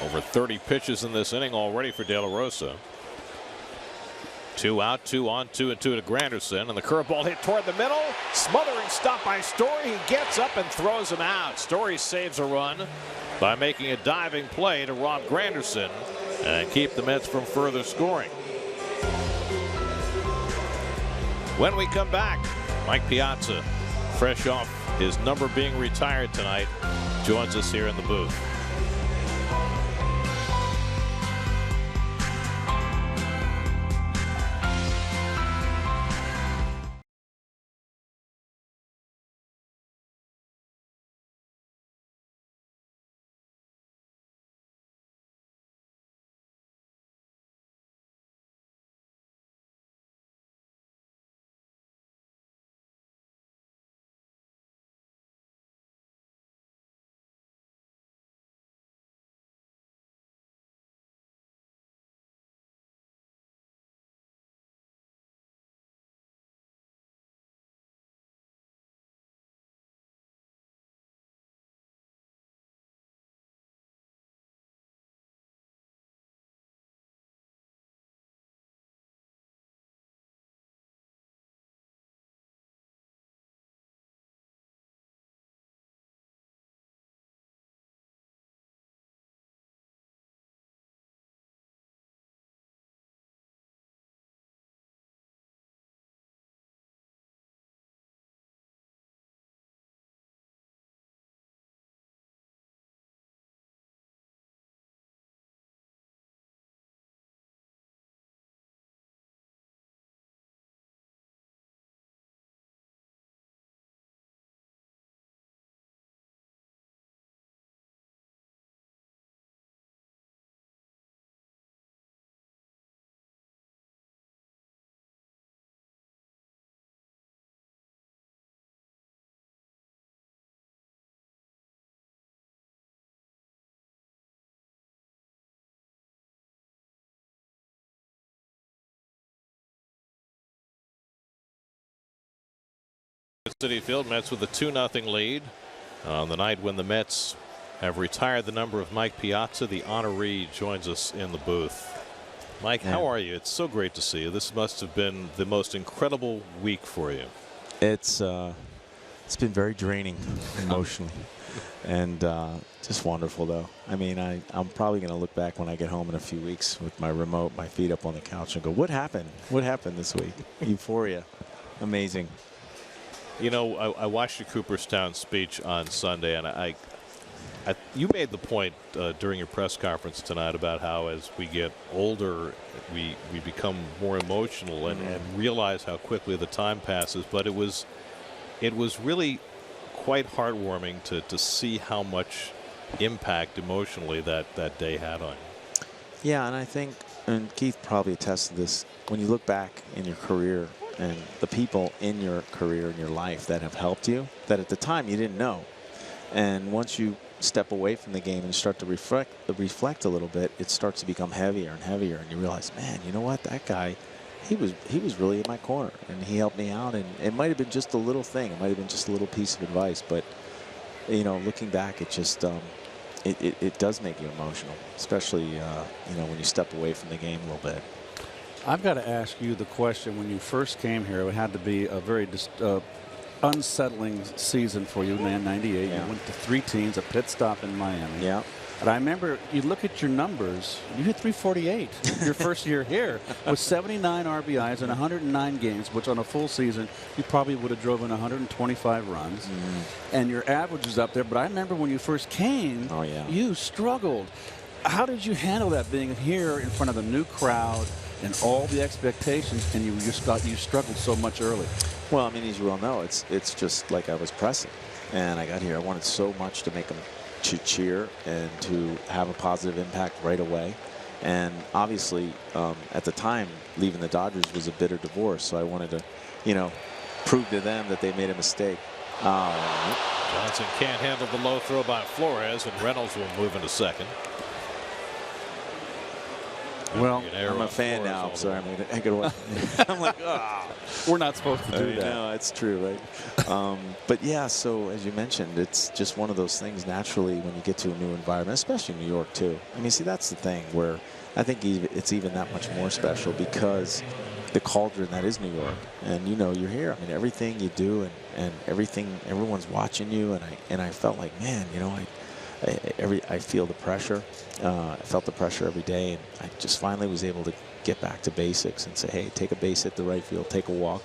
Over 30 pitches in this inning already for De La Rosa. 2 out, 2 on, 2-2 to Granderson, and the curveball hit toward the middle. Smothering stop by Story. He gets up and throws him out. Story saves a run by making a diving play to rob Granderson and keep the Mets from further scoring. When we come back, Mike Piazza, fresh off his number being retired tonight, joins us here in the booth. City Field, Mets with a 2-0 lead on the night when the Mets have retired the number of Mike Piazza. The honoree joins us in the booth. Mike, how are you? It's so great to see you. This must have been the most incredible week for you. It's been very draining emotionally, and just wonderful though. I mean, I'm probably going to look back when I get home in a few weeks with my remote, my feet up on the couch, and go, "What happened? What happened this week?" Euphoria, amazing. You know, I watched your Cooperstown speech on Sunday, and you made the point during your press conference tonight about how as we get older, we become more emotional and realize how quickly the time passes. But it was really quite heartwarming to see how much impact emotionally that day had on you. Yeah, and I think, and Keith probably attests to this, when you look back in your career and the people in your career and your life that have helped you, that at the time you didn't know, and once you step away from the game and start to reflect a little bit, it starts to become heavier and heavier, and you realize, man, you know what, that guy, he was really in my corner, and he helped me out, and it might have been just a little thing, it might have been just a little piece of advice, but you know, looking back, it just it does make you emotional, especially you know, when you step away from the game a little bit. I've got to ask you the question. When you first came here, it had to be a very unsettling season for you, man. '98. Yeah. You went to 3 teams, a pit stop in Miami. Yeah. And I remember you look at your numbers, you hit 348 your first year here with 79 RBIs in 109 games, which on a full season, you probably would have driven 125 runs. And your average is up there. But I remember when you first came, you struggled. How did you handle that, being here in front of the new crowd and all the expectations, and you struggled so much early? Well, I mean, as you well know, it's just like I was pressing. And I got here, I wanted so much to make them to cheer and to have a positive impact right away. And obviously, at the time, leaving the Dodgers was a bitter divorce. So I wanted to, prove to them that they made a mistake. Johnson can't handle the low throw by Flores, and Reynolds will move into second. Well, I'm a fan now. I'm sorry. I'm like, we're not supposed to do that. No, it's true, right? But yeah, so as you mentioned, it's just one of those things naturally when you get to a new environment, especially New York too. I mean, see, that's the thing where I think it's even that much more special because the cauldron that is New York, and you're here. I mean, everything you do and everything, everyone's watching you, and I felt like, man, I feel the pressure. I felt the pressure every day, and I just finally was able to get back to basics and say, hey, take a base hit the right field, take a walk,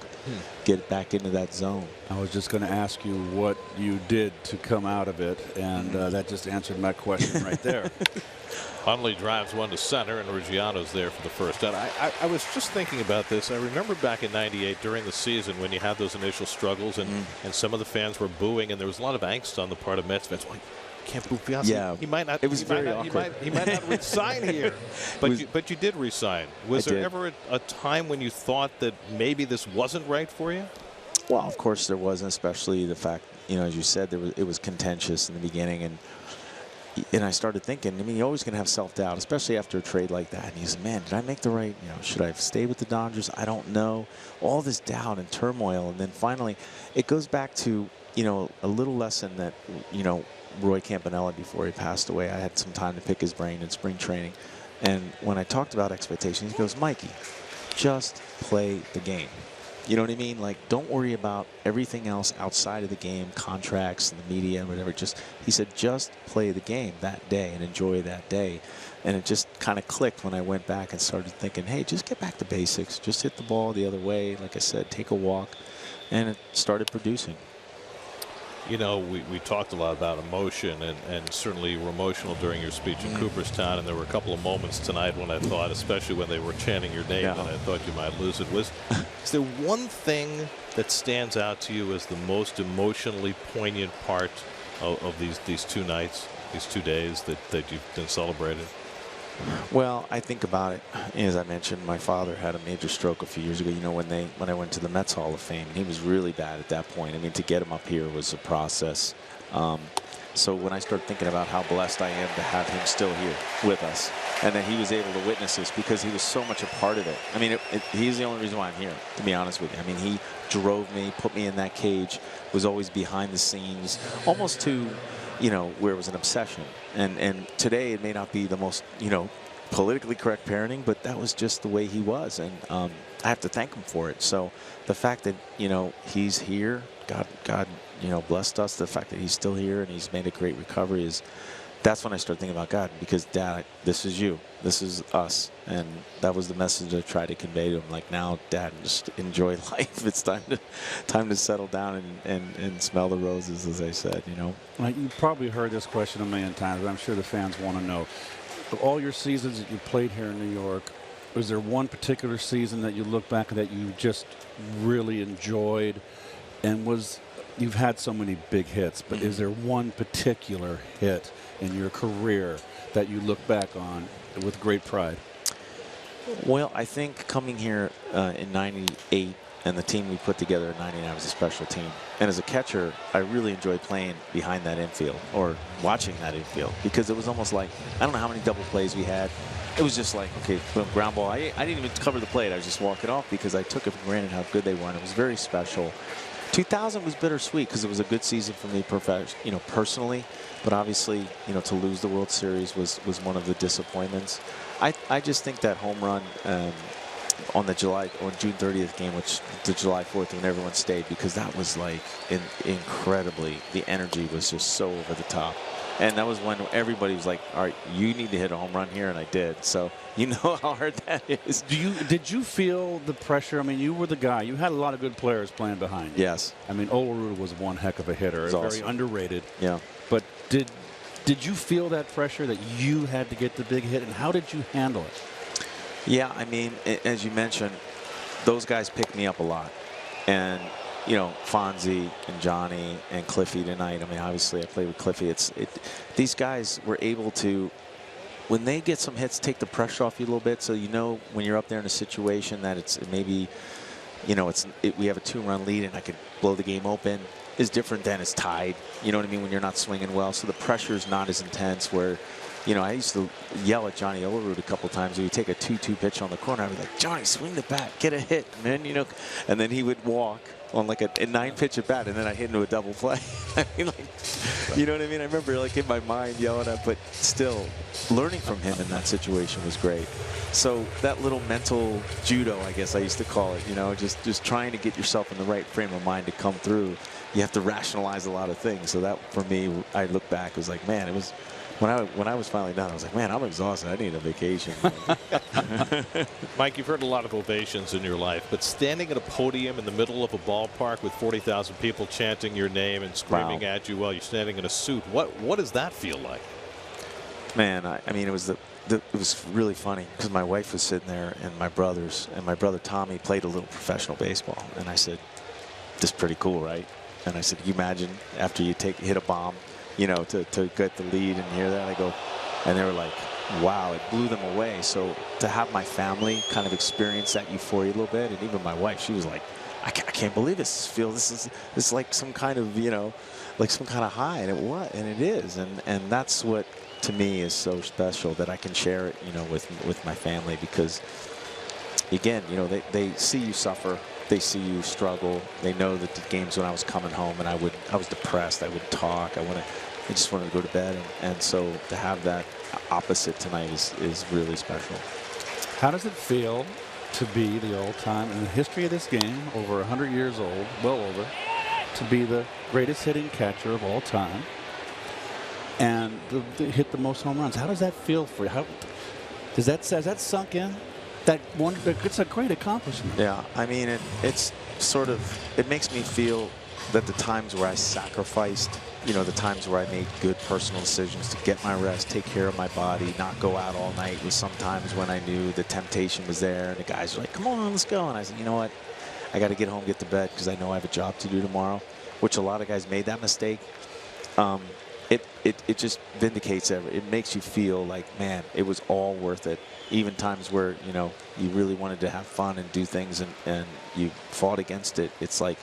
get back into that zone. I was just going to ask you what you did to come out of it, and that just answered my question right there. Hundley drives one to center, and Ruggiano's there for the first out. I was just thinking about this. I remember back in '98 during the season when you had those initial struggles, and some of the fans were booing, and there was a lot of angst on the part of Mets fans. Like, can't boo Piazza. Yeah, he might not. It was very awkward. He might not resign here, but you did resign. Was there ever a time when you thought that maybe this wasn't right for you? Well, of course there was, especially the fact, as you said, it was contentious in the beginning, and I started thinking, I mean, you're always going to have self-doubt, especially after a trade like that. And you said, man, did I make the right, should I have stayed with the Dodgers? I don't know. All this doubt and turmoil, and then finally, it goes back to, a little lesson that, Roy Campanella, before he passed away, I had some time to pick his brain in spring training. And when I talked about expectations, he goes, Mikey, just play the game. You know what I mean? Like, don't worry about everything else outside of the game, contracts and the media and whatever. He said, just play the game that day and enjoy that day. And it just kind of clicked when I went back and started thinking, hey, just get back to basics. Just hit the ball the other way. Like I said, take a walk. And it started producing. We talked a lot about emotion, and certainly you were emotional during your speech in Cooperstown, and there were a couple of moments tonight when I thought, especially when they were chanting your name, and I thought you might lose it. Is there one thing that stands out to you as the most emotionally poignant part of these 2 nights, these 2 days that you've been celebrated? Well, I think about it. As I mentioned, my father had a major stroke a few years ago. When I went to the Mets Hall of Fame, he was really bad at that point. I mean, to get him up here was a process. So when I started thinking about how blessed I am to have him still here with us, and that he was able to witness this because he was so much a part of it. I mean, he's the only reason why I'm here, to be honest with you. I mean, he drove me, put me in that cage, was always behind the scenes, almost to where it was an obsession. And today it may not be the most, politically correct parenting, but that was just the way he was. And I have to thank him for it. So the fact that, he's here, God, blessed us. The fact that he's still here and he's made a great recovery that's when I started thinking about God, because Dad, this is you, this is us. And that was the message I tried to convey to him. Like, now, Dad, just enjoy life. It's time to settle down and smell the roses, as I said, Like, you've probably heard this question a million times, but I'm sure the fans want to know. Of all your seasons that you played here in New York, was there one particular season that you look back that you just really enjoyed? And you've had so many big hits, but is there one particular hit in your career that you look back on with great pride? Well, I think coming here in '98 and the team we put together in '99 was a special team. And as a catcher, I really enjoyed playing behind that infield or watching that infield, because it was almost like, I don't know how many double plays we had. It was just like, okay, boom, ground ball. I didn't even cover the plate. I was just walking off because I took it for granted how good they were. And it was very special. 2000 was bittersweet because it was a good season for me, personally, but obviously, to lose the World Series was one of the disappointments. I just think that home run, on June 30th game, which the July 4th when everyone stayed, because that was like incredibly, the energy was just so over the top. And that was when everybody was like, all right, you need to hit a home run here, and I did. So you know how hard that is. Did you feel the pressure? I mean, you were the guy. You had a lot of good players playing behind you. Yes. I mean, Olerud was one heck of a hitter. Very awesome. Underrated. Yeah. But did you feel that pressure that you had to get the big hit, and how did you handle it? Yeah, I mean, as you mentioned, those guys picked me up a lot. And, you know, Fonzie and Johnny and Cliffy tonight. I mean, obviously I played with Cliffy. These guys were able to, when they get some hits, take the pressure off you a little bit. So you know when you're up there in a situation that it's maybe, you know, we have a 2-run lead and I could blow the game open, is different than it's tied. You know what I mean? When you're not swinging well. So the pressure is not as intense where, you know, I used to yell at Johnny Olerud a couple times. He would take a 2-2 pitch on the corner. I'd be like, Johnny, swing the bat, get a hit, man. You know, and then he would walk on like a 9-pitch at bat, and then I hit into a double play. I mean, like, you know what I mean? I remember like in my mind yelling at, but still learning from him in that situation was great. So that little mental judo, I guess I used to call it, you know, just trying to get yourself in the right frame of mind to come through. You have to rationalize a lot of things. So that for me, I look back, it was like, man, it was. When I was finally done, I was like, man, I'm exhausted. I need a vacation. Mike, you've heard a lot of ovations in your life, but standing at a podium in the middle of a ballpark with 40,000 people chanting your name and screaming at you while you're standing in a suit, what does that feel like? Man, I mean, it was really funny because my wife was sitting there and my brother Tommy played a little professional baseball, and I said, "This is pretty cool, right?" And I said, "Can you imagine after you hit a bomb, you know, to get the lead and hear that?" I go, and they were like, wow, it blew them away. So to have my family kind of experience that euphoria a little bit, and even my wife, she was like, I can't believe this. This is like some kind of, you know, like some kind of high, and it is, and that's what to me is so special, that I can share it, you know, with my family, because again, you know, they see you suffer. They see you struggle. They know that the games when I was coming home and I was depressed, I would talk. I just wanted to go to bed. And so to have that opposite tonight is really special. How does it feel to be the all-time, in the history of this game, over 100 years old, well over, to be the greatest hitting catcher of all time and to hit the most home runs? How does that feel for you? Has that sunk in? It's a great accomplishment. Yeah, I mean, it makes me feel that the times where I sacrificed, you know, the times where I made good personal decisions to get my rest, take care of my body, not go out all night, was sometimes when I knew the temptation was there and the guys were like, come on, let's go. And I said, you know what, I got to get home, get to bed, because I know I have a job to do tomorrow, which a lot of guys made that mistake. It just vindicates it makes you feel like, man, it was all worth it. Even times where, you know, you really wanted to have fun and do things and you fought against it. It's like,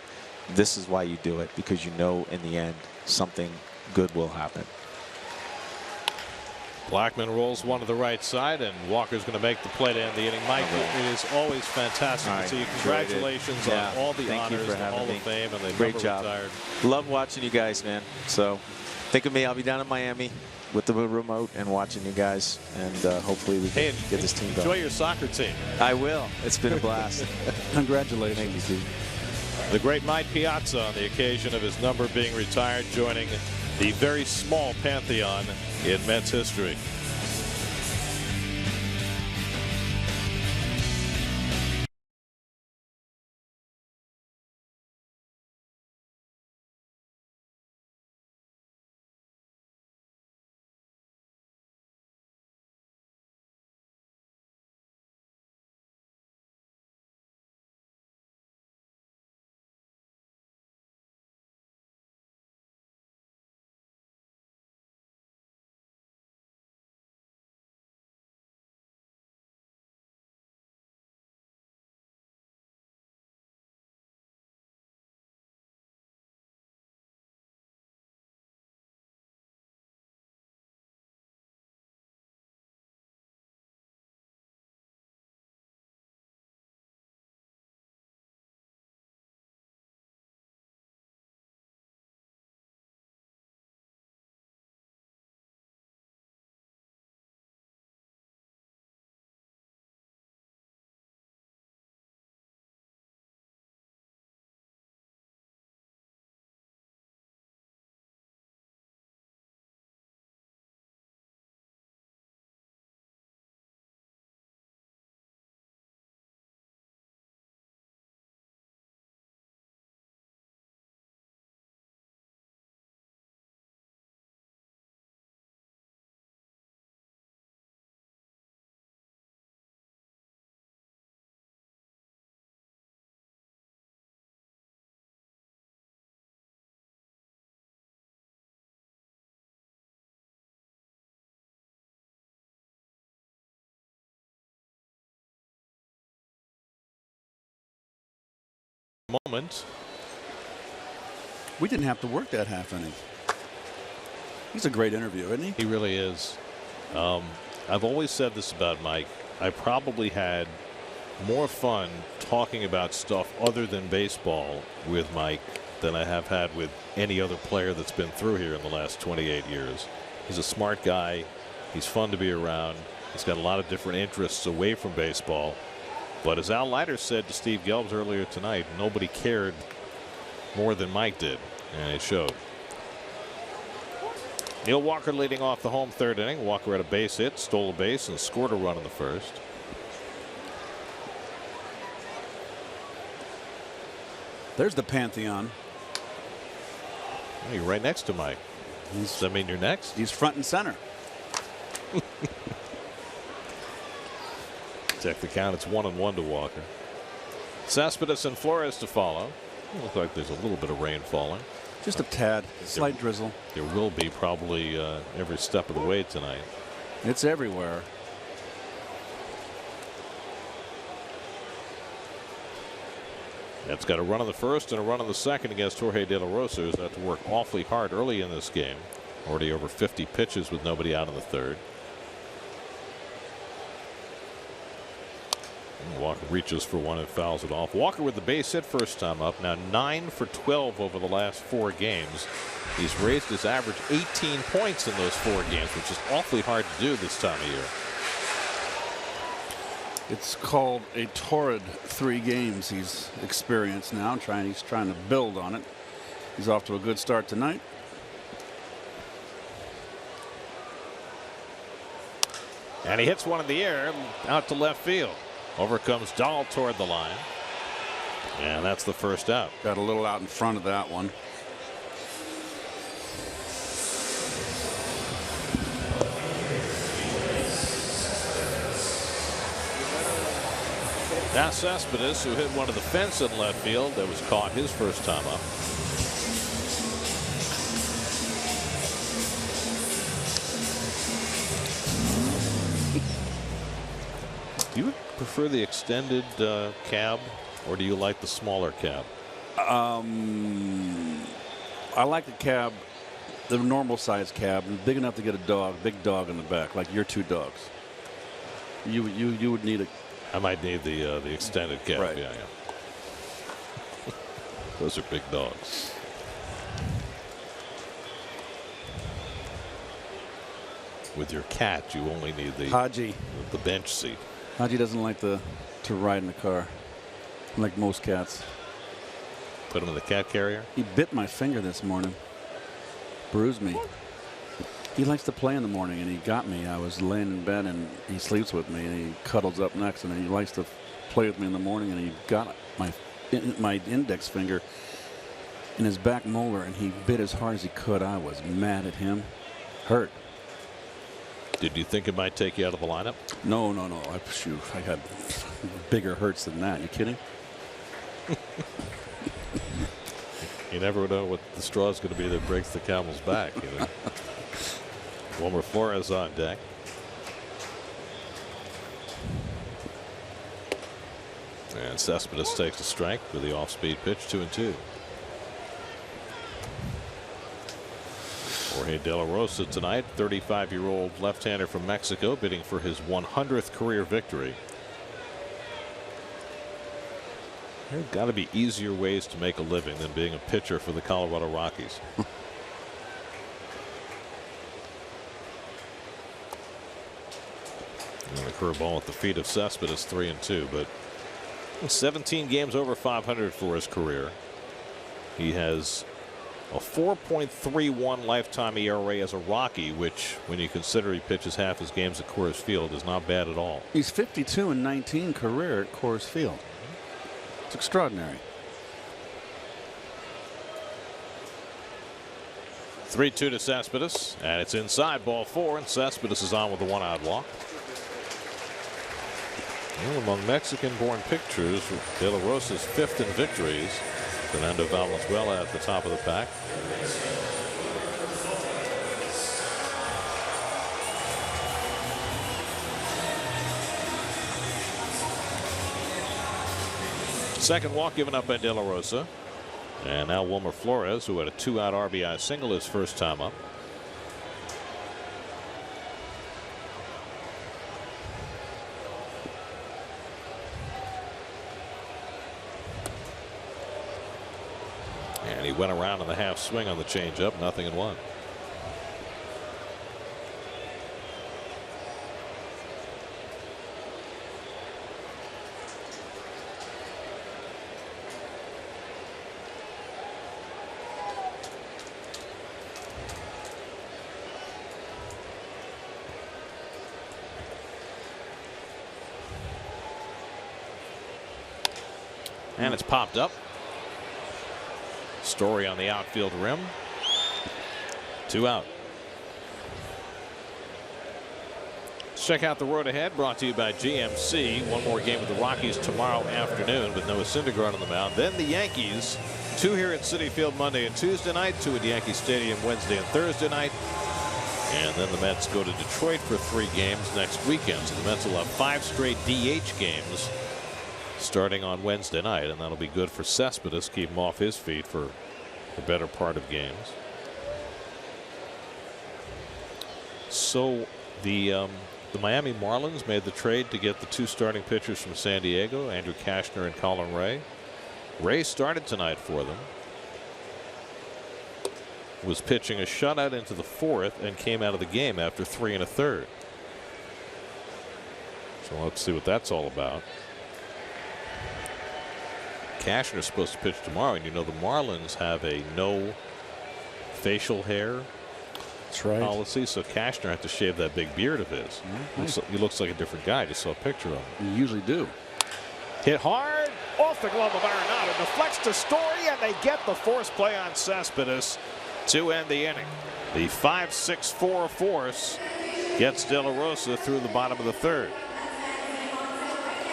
this is why you do it, because you know in the end something good will happen. Blackman rolls one to the right side, and Walker's going to make the play to end the inning. Mike, it is always fantastic to see you. Congratulations on all the honors, the Hall of Fame, and the great job. Retired. Love watching you guys, man. So think of me. I'll be down in Miami with the remote and watching you guys, and hopefully we can get this team going. Enjoy your soccer team. I will. It's been a blast. Congratulations. Thank you, Steve. The great Mike Piazza, on the occasion of his number being retired, joining the very small pantheon in Mets history. moment. We didn't have to work that half inning. He's a great interview, isn't he? He really is. I've always said this about Mike. I probably had more fun talking about stuff other than baseball with Mike than I have had with any other player that's been through here in the last 28 years. He's a smart guy. He's fun to be around. He's got a lot of different interests away from baseball. But as Al Leiter said to Steve Gelbs earlier tonight, nobody cared more than Mike did, and it showed. Neil Walker leading off the home third inning. Walker had a base hit, stole a base, and scored a run in the first. There's the Pantheon. Well, you're right next to Mike. Does that mean you're next? He's front and center. Check the count. It's 1-1 to Walker. Cespedes and Flores to follow. Looks like there's a little bit of rain falling. Just a tad, slight drizzle. There will be probably every step of the way tonight. It's everywhere. That's got a run on the first and a run on the second against Jorge De La Rosa, who's had to work awfully hard early in this game. Already over 50 pitches with nobody out in the third. And Walker reaches for one and fouls it off. Walker with the base hit first time up. Now 9 for 12 over the last 4 games. He's raised his average 18 points in those 4 games, which is awfully hard to do this time of year. It's called a torrid 3 games he's experienced now. He's trying to build on it. He's off to a good start tonight. And he hits one in the air out to left field. Over comes Dahl toward the line. And that's the first out. Got a little out in front of that one. Now Cespedes, who hit one of the fence in left field, that was caught his first time up. Do you prefer the extended cab, or do you like the smaller cab? I like the cab, the normal size cab, big enough to get a dog, big dog in the back, like your 2 dogs. You would need a. I might need the extended cab. Right. Yeah. Those are big dogs. With your cat, you only need the bench seat. Haji doesn't like to ride in the car, like most cats. Put him in the cat carrier? He bit my finger this morning. Bruised me. He likes to play in the morning, and he got me. I was laying in bed, and he sleeps with me, and he cuddles up next, and he likes to play with me in the morning, and he got my index finger in his back molar, and he bit as hard as he could. I was mad at him. Hurt. Did you think it might take you out of the lineup? No. Shoot, I had bigger hurts than that. You kidding? You never know what the straw is going to be that breaks the camel's back. You know? Wilmer Flores on deck. And Cespedes takes a strike with the off-speed pitch, 2-2. Jorge De La Rosa tonight, 35-year-old left-hander from Mexico, bidding for his 100th career victory. There's got to be easier ways to make a living than being a pitcher for the Colorado Rockies. And the curveball at the feet of Cespedes, 3-2, but 17 games over 500 for his career. He has a 4.31 lifetime ERA as a Rocky, which, when you consider he pitches half his games at Coors Field, is not bad at all. He's 52-19 career at Coors Field. It's extraordinary. 3-2 to Cespedes, and it's inside, ball 4, and Cespedes is on with the 1-out walk. Well, among Mexican-born pitchers, De La Rosa's 5th in victories. Fernando Valenzuela at the top of the pack. Second walk given up by De La Rosa. And now Wilmer Flores, who had a 2-out RBI single his first time up. And he went around in the half swing on the changeup, 0-1. And it's popped up. Story on the outfield rim. 2 out. Let's check out the road ahead, brought to you by GMC. One more game with the Rockies tomorrow afternoon with Noah Syndergaard on the mound. Then the Yankees. 2 here at Citi Field Monday and Tuesday night. 2 at Yankee Stadium Wednesday and Thursday night. And then the Mets go to Detroit for 3 games next weekend. So the Mets will have 5 straight DH games starting on Wednesday night, and that'll be good for Cespedes, keep him off his feet for the better part of games. So the Miami Marlins made the trade to get the 2 starting pitchers from San Diego, Andrew Cashner and Colin Ray. Ray started tonight for them. Was pitching a shutout into the 4th and came out of the game after 3 1/3. So let's see what that's all about. Cashner is supposed to pitch tomorrow, and you know the Marlins have a no facial hair policy, so Cashner had to shave that big beard of his. He looks like a different guy. I just saw a picture of him. You usually do. Hit hard off the glove of Arenado. Deflects to Story, and they get the force play on Cespedes to end the inning. The 5-6-4 force gets De La Rosa through the bottom of the 3rd.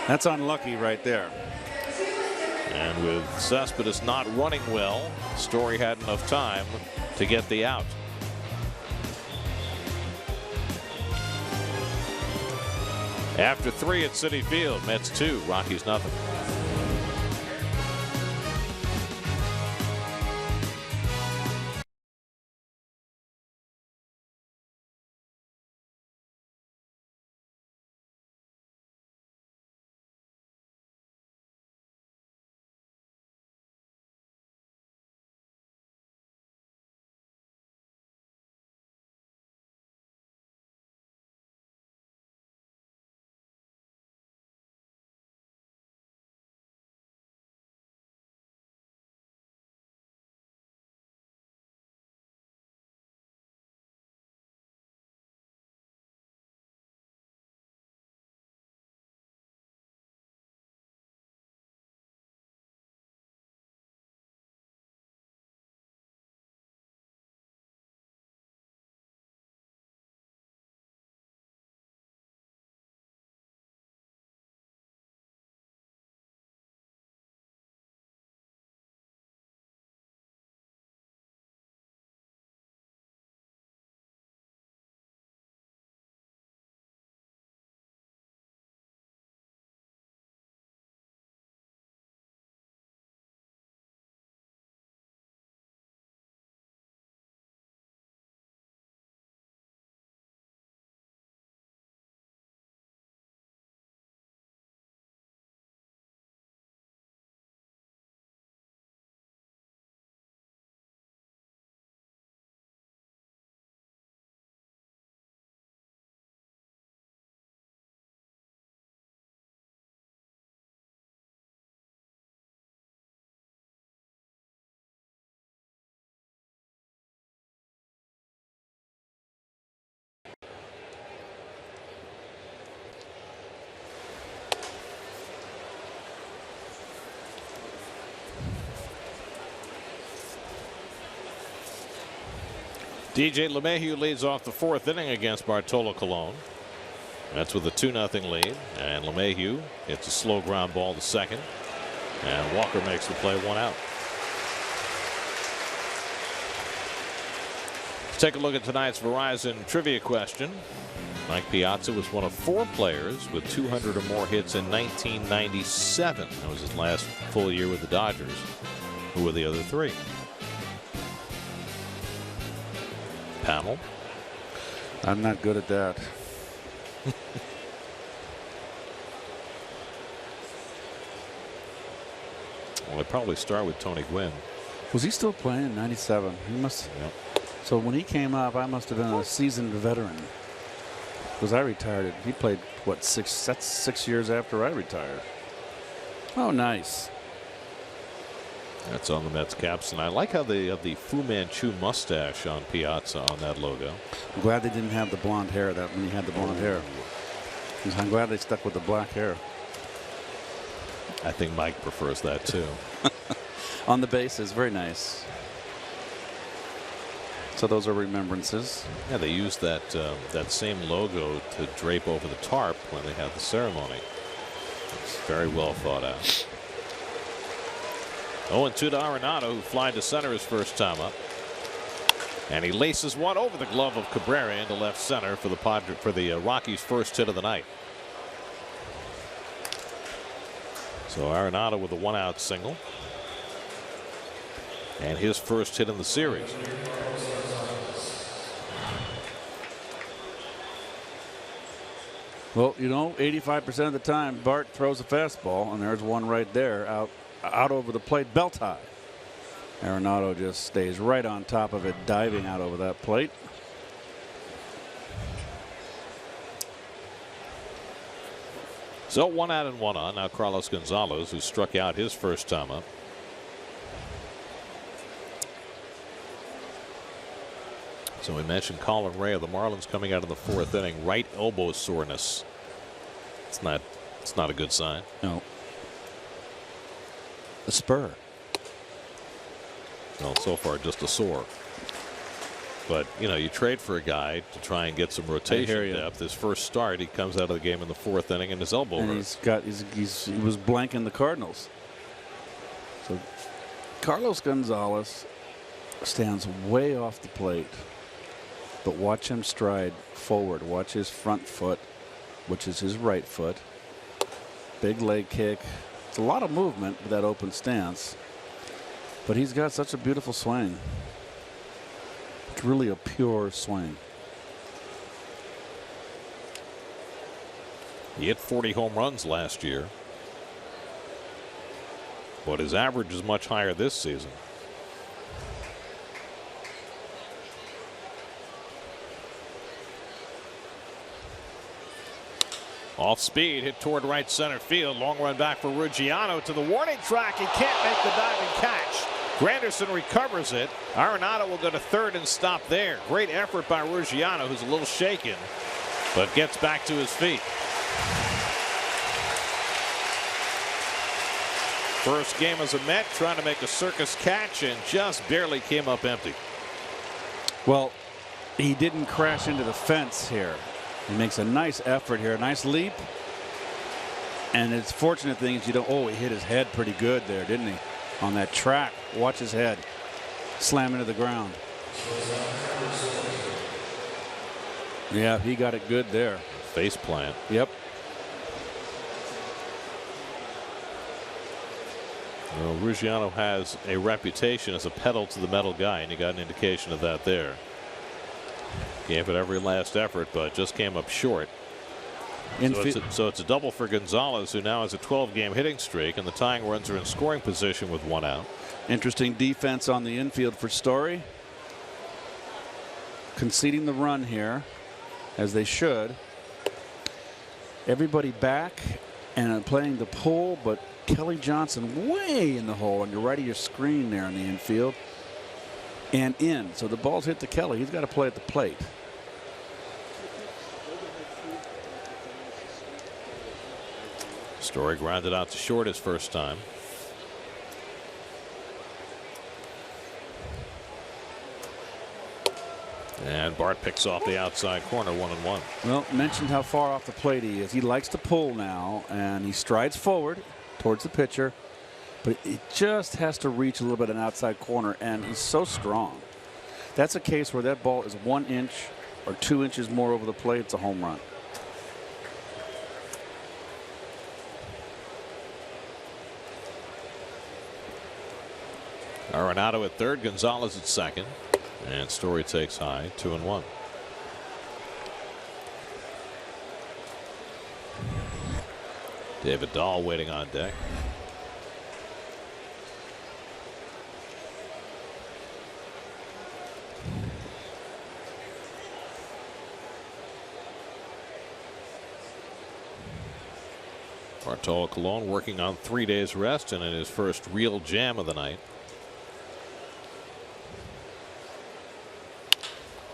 That's unlucky right there. And with Cespedes not running well, Story had enough time to get the out. After 3 at Citi Field, Mets 2, Rockies nothing. DJ LeMahieu leads off the 4th inning against Bartolo Colon. That's with a 2-0 lead, and LeMahieu hits a slow ground ball to second, and Walker makes the play, 1 out. Let's take a look at tonight's Verizon trivia question. Mike Piazza was one of 4 players with 200 or more hits in 1997. That was his last full year with the Dodgers. Who were the other 3? Panel. I'm not good at that. Well, I'd probably start with Tony Gwynn. Was he still playing in '97? He must. Yep. So when he came up, I must have been a seasoned veteran. Because I retired. He played, what, 6? That's 6 years after I retired. Oh, nice. That's on the Mets caps, and I like how they have the Fu Manchu mustache on Piazza on that logo. I'm glad they didn't have the blonde hair when he had the blonde hair. I'm glad they stuck with the black hair. I think Mike prefers that too. On the bases, very nice. So those are remembrances. Yeah, they used that that same logo to drape over the tarp when they had the ceremony. It's very well thought out. 0-2 to Arenado, who flied to center his first time up. And he laces one over the glove of Cabrera into left center for the Rockies' first hit of the night. So Arenado with a 1-out single. And his first hit in the series. Well, you know, 85% of the time, Bart throws a fastball, and there's one right there out over the plate, belt high. Arenado just stays right on top of it, diving out over that plate. So 1 out and 1 on. Now Carlos Gonzalez, who struck out his first time up. So we mentioned Colin Ray of the Marlins coming out of the 4th inning, right elbow soreness. It's not a good sign. No. A spur. Well, so far just a sore. But you know, you trade for a guy to try and get some rotation depth. His first start, he comes out of the game in the 4th inning and his elbow hurts. He was blanking the Cardinals. So Carlos Gonzalez stands way off the plate. But watch him stride forward. Watch his front foot, which is his right foot. Big leg kick. It's a lot of movement with that open stance. But he's got such a beautiful swing. It's really a pure swing. He hit 40 home runs last year. But his average is much higher this season. Off speed, hit toward right center field. Long run back for Ruggiano to the warning track. He can't make the diving catch. Granderson recovers it. Arenado will go to third and stop there. Great effort by Ruggiano, who's a little shaken, but gets back to his feet. First game as a Met, trying to make a circus catch and just barely came up empty. Well, he didn't crash into the fence here. He makes a nice effort here, a nice leap. And it's fortunate thing is you don't. Oh, he hit his head pretty good there, didn't he? On that track. Watch his head slam into the ground. Yeah, he got it good there. Face plant. Yep. Well, Ruggiano has a reputation as a pedal to the metal guy, and you got an indication of that there. Gave it every last effort, but just came up short. So it's a double for Gonzalez, who now has a 12-game hitting streak, and the tying runs are in scoring position with 1 out. Interesting defense on the infield for Story. Conceding the run here, as they should. Everybody back and playing the pull, but Kelly Johnson way in the hole on your right of your screen there in the infield. And in. So the ball's hit to Kelly. He's got to play at the plate. Story grounded out to short his first time. And Bart picks off the outside corner, 1-1. Well, mentioned how far off the plate he is. He likes to pull now, and he strides forward towards the pitcher. But he just has to reach a little bit an outside corner, and he's so strong. That's a case where that ball is 1 inch or 2 inches more over the plate, it's a home run. Arenado at third, Gonzalez at second, and Story takes high, 2-1. David Dahl waiting on deck. Bartolo Colon working on 3 days rest and in his first real jam of the night.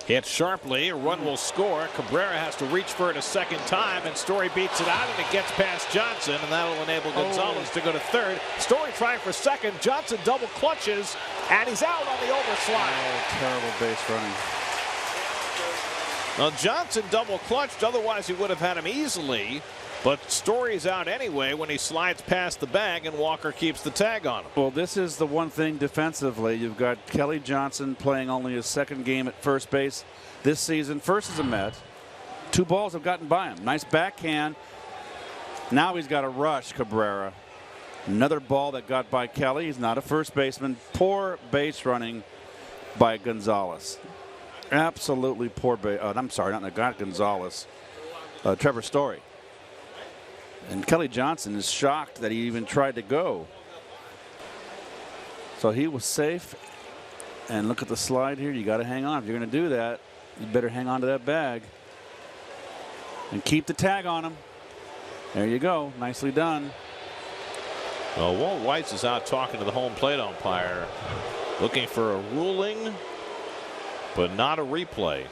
Hit sharply, a run will score. Cabrera has to reach for it a second time, and Story beats it out, and it gets past Johnson, and that'll enable Gonzalez to go to third. Story trying for second. Johnson double clutches, and he's out on the overslide. Oh, terrible base running. Well, Johnson double clutched, otherwise he would have had him easily. But Story's out anyway when he slides past the bag, and Walker keeps the tag on him. Well, this is the one thing defensively. You've got Kelly Johnson playing only his second game at first base this season. First as a Met. 2 balls have gotten by him. Nice backhand. Now he's got to rush Cabrera. Another ball that got by Kelly. He's not a first baseman. Poor base running by Gonzalez. Absolutely poor base. I'm sorry, not Gonzalez. Trevor Story. And Kelly Johnson is shocked that he even tried to go. So he was safe. And look at the slide here. You got to hang on. If you're going to do that, you better hang on to that bag. And keep the tag on him. There you go. Nicely done. Well, Walt Weiss is out talking to the home plate umpire, looking for a ruling, but not a replay.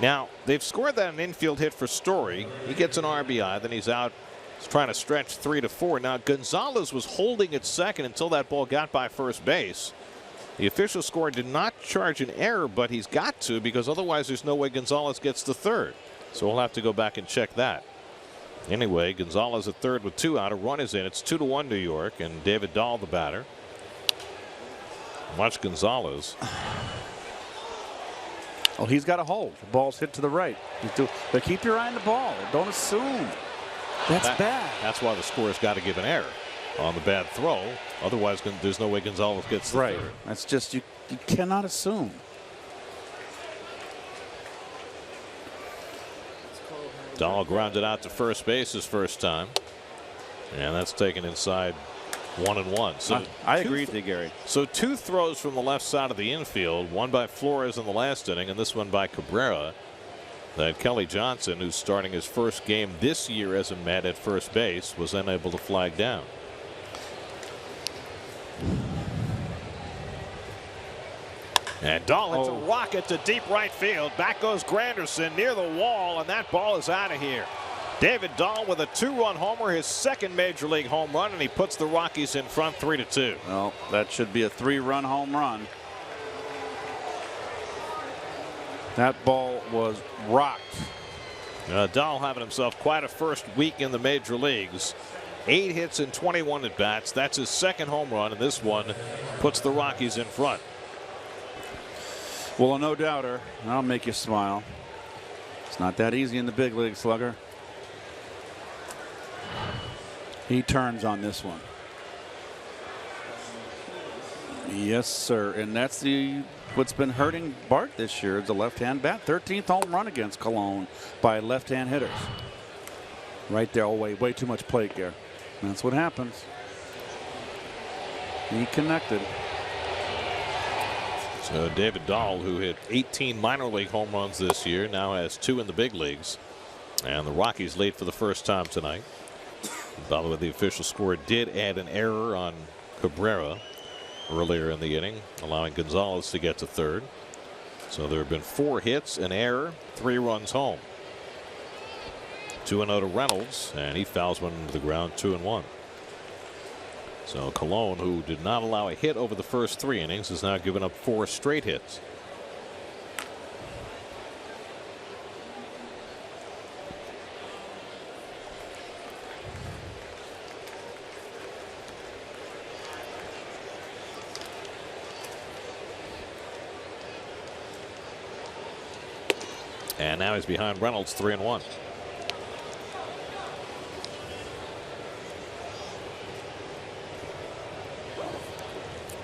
Now, they've scored that an infield hit for Story. He gets an RBI, then he's out. He's trying to stretch 3 to 4. Now, Gonzalez was holding at second until that ball got by first base. The official score did not charge an error, but he's got to, because otherwise there's no way Gonzalez gets to third. So we'll have to go back and check that. Anyway, Gonzalez at third with 2 out. A run is in. It's 2-1 New York, and David Dahl the batter. Watch Gonzalez. Oh, he's got a hold. The ball's hit to the right. But keep your eye on the ball. Don't assume. That's bad. That's why the scorer's got to give an error on the bad throw. Otherwise, there's no way Gonzalez gets the third. That's just, you cannot assume. Dahl grounded out to first base his first time. And that's taken inside 1-1. So I agree with you, Gary. So 2 throws from the left side of the infield, one by Flores in the last inning, and this one by Cabrera. That Kelly Johnson, who's starting his first game this year as a Met at first base, was unable to flag down. And Dahl hits a rocket to deep right field. Back goes Granderson near the wall, and that ball is out of here. David Dahl with a 2-run homer, his second major league home run, and he puts the Rockies in front 3-2. Well, that should be a 3-run home run. That ball was rocked. Dahl having himself quite a first week in the major leagues. 8 hits and 21 at bats. That's his second home run, and this one puts the Rockies in front. Well, no doubter. I'll make you smile. It's not that easy in the big league, Slugger. He turns on this one. Yes, sir. And that's what's been hurting Bart this year is the left-hand bat. 13th home run against Cologne by left-hand hitters. Right there. Oh, way too much plate there. That's what happens. He connected. So David Dahl, who hit 18 minor league home runs this year, now has 2 in the big leagues. And the Rockies late for the first time tonight. By the way, the official score did add an error on Cabrera earlier in the inning, allowing Gonzalez to get to third. So there have been 4 hits, an error, 3 runs home. 2-0 to Reynolds, and he fouls one into the ground, 2-1. So Colon, who did not allow a hit over the first 3 innings, has now given up 4 straight hits. And now he's behind Reynolds, 3-1.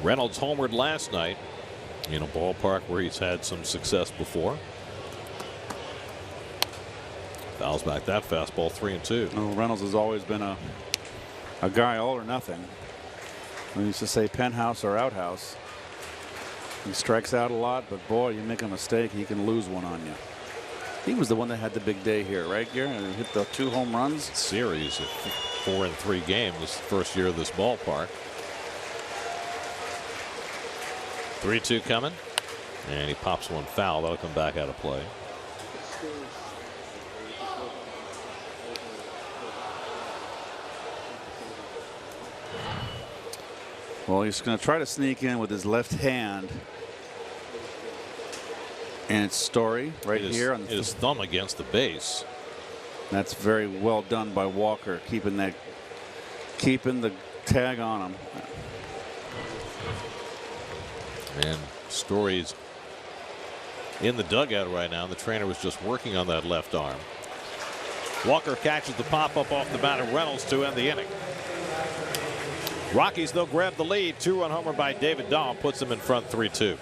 Reynolds homered last night in a ballpark where he's had some success before. Fouls back that fastball, 3-2. Oh, Reynolds has always been a guy all or nothing. We used to say penthouse or outhouse. He strikes out a lot, but boy, you make a mistake, he can lose one on you. He was the one that had the big day here, right, Gary? And hit the 2 home runs. Series of 4 in 3 games. This first year of this ballpark. 3-2 coming, and he pops one foul. That'll come back out of play. Well, he's going to try to sneak in with his left hand. And it's Story right here on his thumb against the base. That's very well done by Walker, keeping the tag on him. And Story's in the dugout right now. The trainer was just working on that left arm. Walker catches the pop up off the bat of Reynolds to end the inning. Rockies, they'll grab the lead. 2-run homer by David Dahl puts them in front 3-2.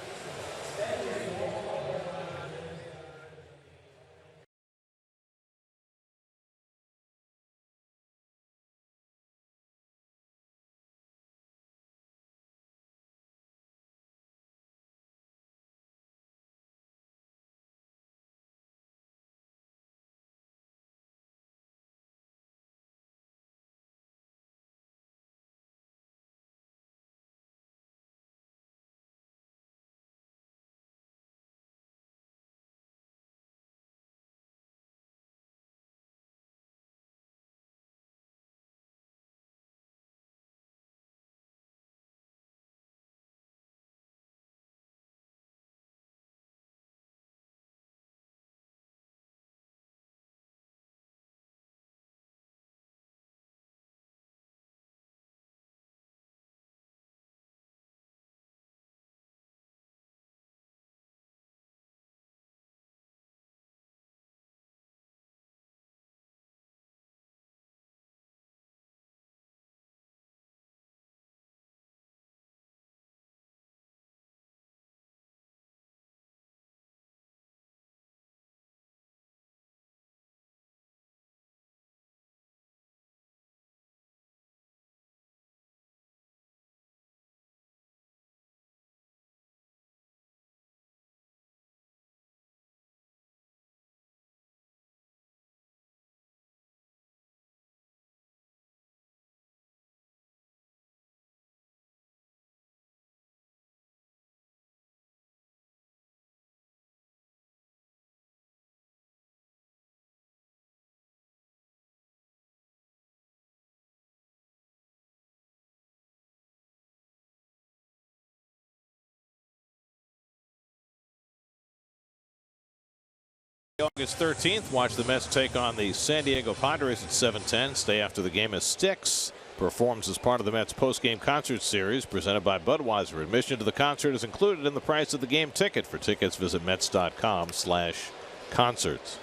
August 13th, watch the Mets take on the San Diego Padres at 7:10. Stay after the game as Styx performs as part of the Mets post-game concert series presented by Budweiser. Admission to the concert is included in the price of the game ticket. For tickets, visit Mets.com/concerts.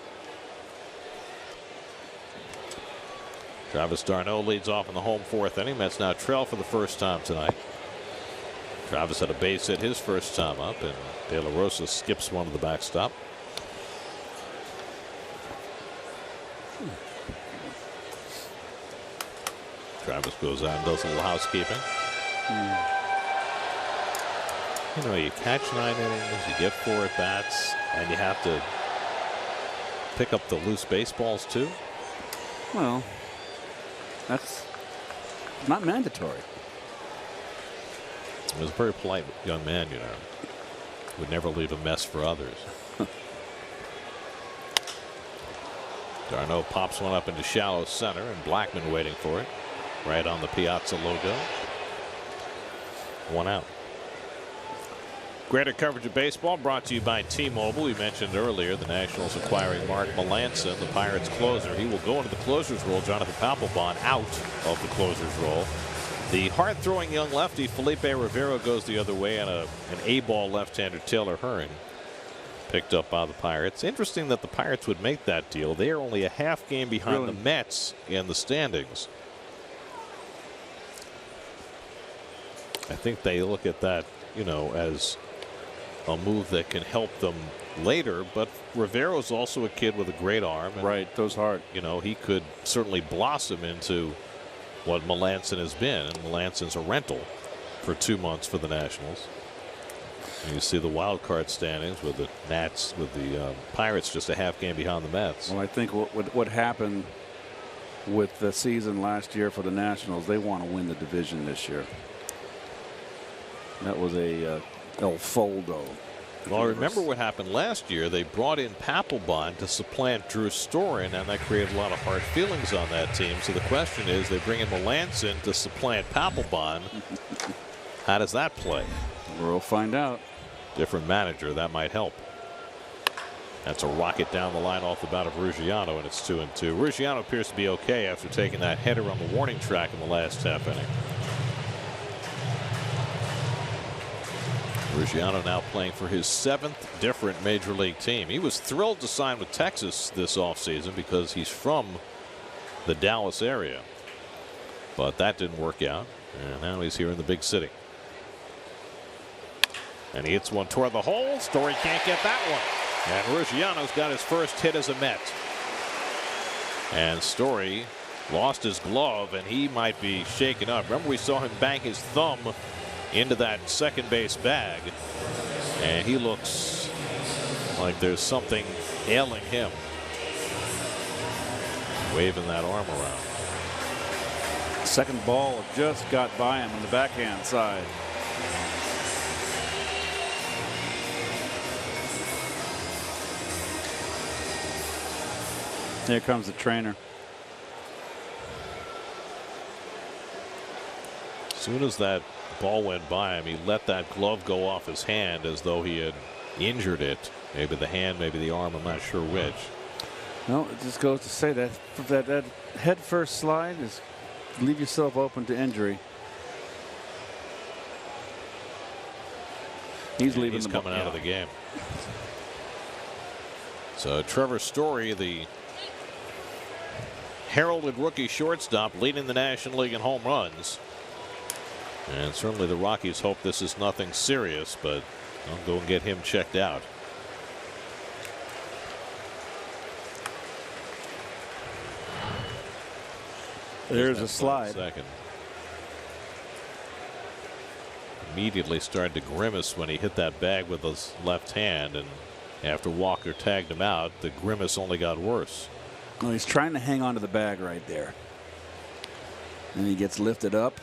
Travis d'Arnaud leads off in the home 4th inning. Mets now trail for the first time tonight. Travis had a base hit his first time up, and De La Rosa skips one to the backstop. Travis goes out and does a little housekeeping. You know, you catch 9 innings, you get 4 at bats, and you have to pick up the loose baseballs too. Well, that's not mandatory. He was a very polite young man, you know. Would never leave a mess for others. d'Arnaud pops one up into shallow center, and Blackman waiting for it. Right on the Piazza logo. 1 out. Greater coverage of baseball brought to you by T-Mobile. We mentioned earlier the Nationals acquiring Mark Melancon, the Pirates closer. He will go into the closer's role. Jonathan Papelbon out of the closer's role. The hard-throwing young lefty Felipe Rivero goes the other way, and an A-ball left-hander Taylor Hearn picked up by the Pirates. Interesting that the Pirates would make that deal. They are only a half game behind Really? the Mets in the standings. I think they look at that, you know, as a move that can help them later. But Rivero's also a kid with a great arm. And, Right, those hard. you know, he could certainly blossom into what Melanson has been. And Melanson's a rental for 2 months for the Nationals. And you see the wild card standings with the Nats, with the Pirates just a half game behind the Mets. Well, I think what happened with the season last year for the Nationals, they want to win the division this year. That was a El Foldo. Well, remember what happened last year. They brought in Papelbon to supplant Drew Storen, and that created a lot of hard feelings on that team. So the question is, they bring in Melanson to supplant Papelbon. How does that play? We'll find out. Different manager, that might help. That's a rocket down the line off the bat of Ruggiano, and it's 2-2. Ruggiano appears to be okay after taking that header on the warning track in the last half inning. Ruggiano now playing for his 7th different major league team. He was thrilled to sign with Texas this offseason because he's from the Dallas area. But that didn't work out, and now he's here in the big city. And he hits one toward the hole. Story can't get that one. And Ruggiano's got his first hit as a Met. And Story lost his glove, and he might be shaken up. Remember, we saw him bang his thumb into that second base bag, and he looks like there's something ailing him. Waving that arm around. Second ball just got by him on the backhand side. Here comes the trainer. As soon as that ball went by him, he let that glove go off his hand as though he had injured it. Maybe the hand, maybe the arm, I'm not sure which. No, it just goes to say that that head first slide is leave yourself open to injury. He's leaving. He's coming out of the game. So Trevor Story, the heralded rookie shortstop, leading the National League in home runs. And certainly the Rockies hope this is nothing serious, but I'll go and get him checked out. There's a slide. Second. Immediately started to grimace when he hit that bag with his left hand, and after Walker tagged him out, the grimace only got worse. Well, he's trying to hang on to the bag right there. And he gets lifted up.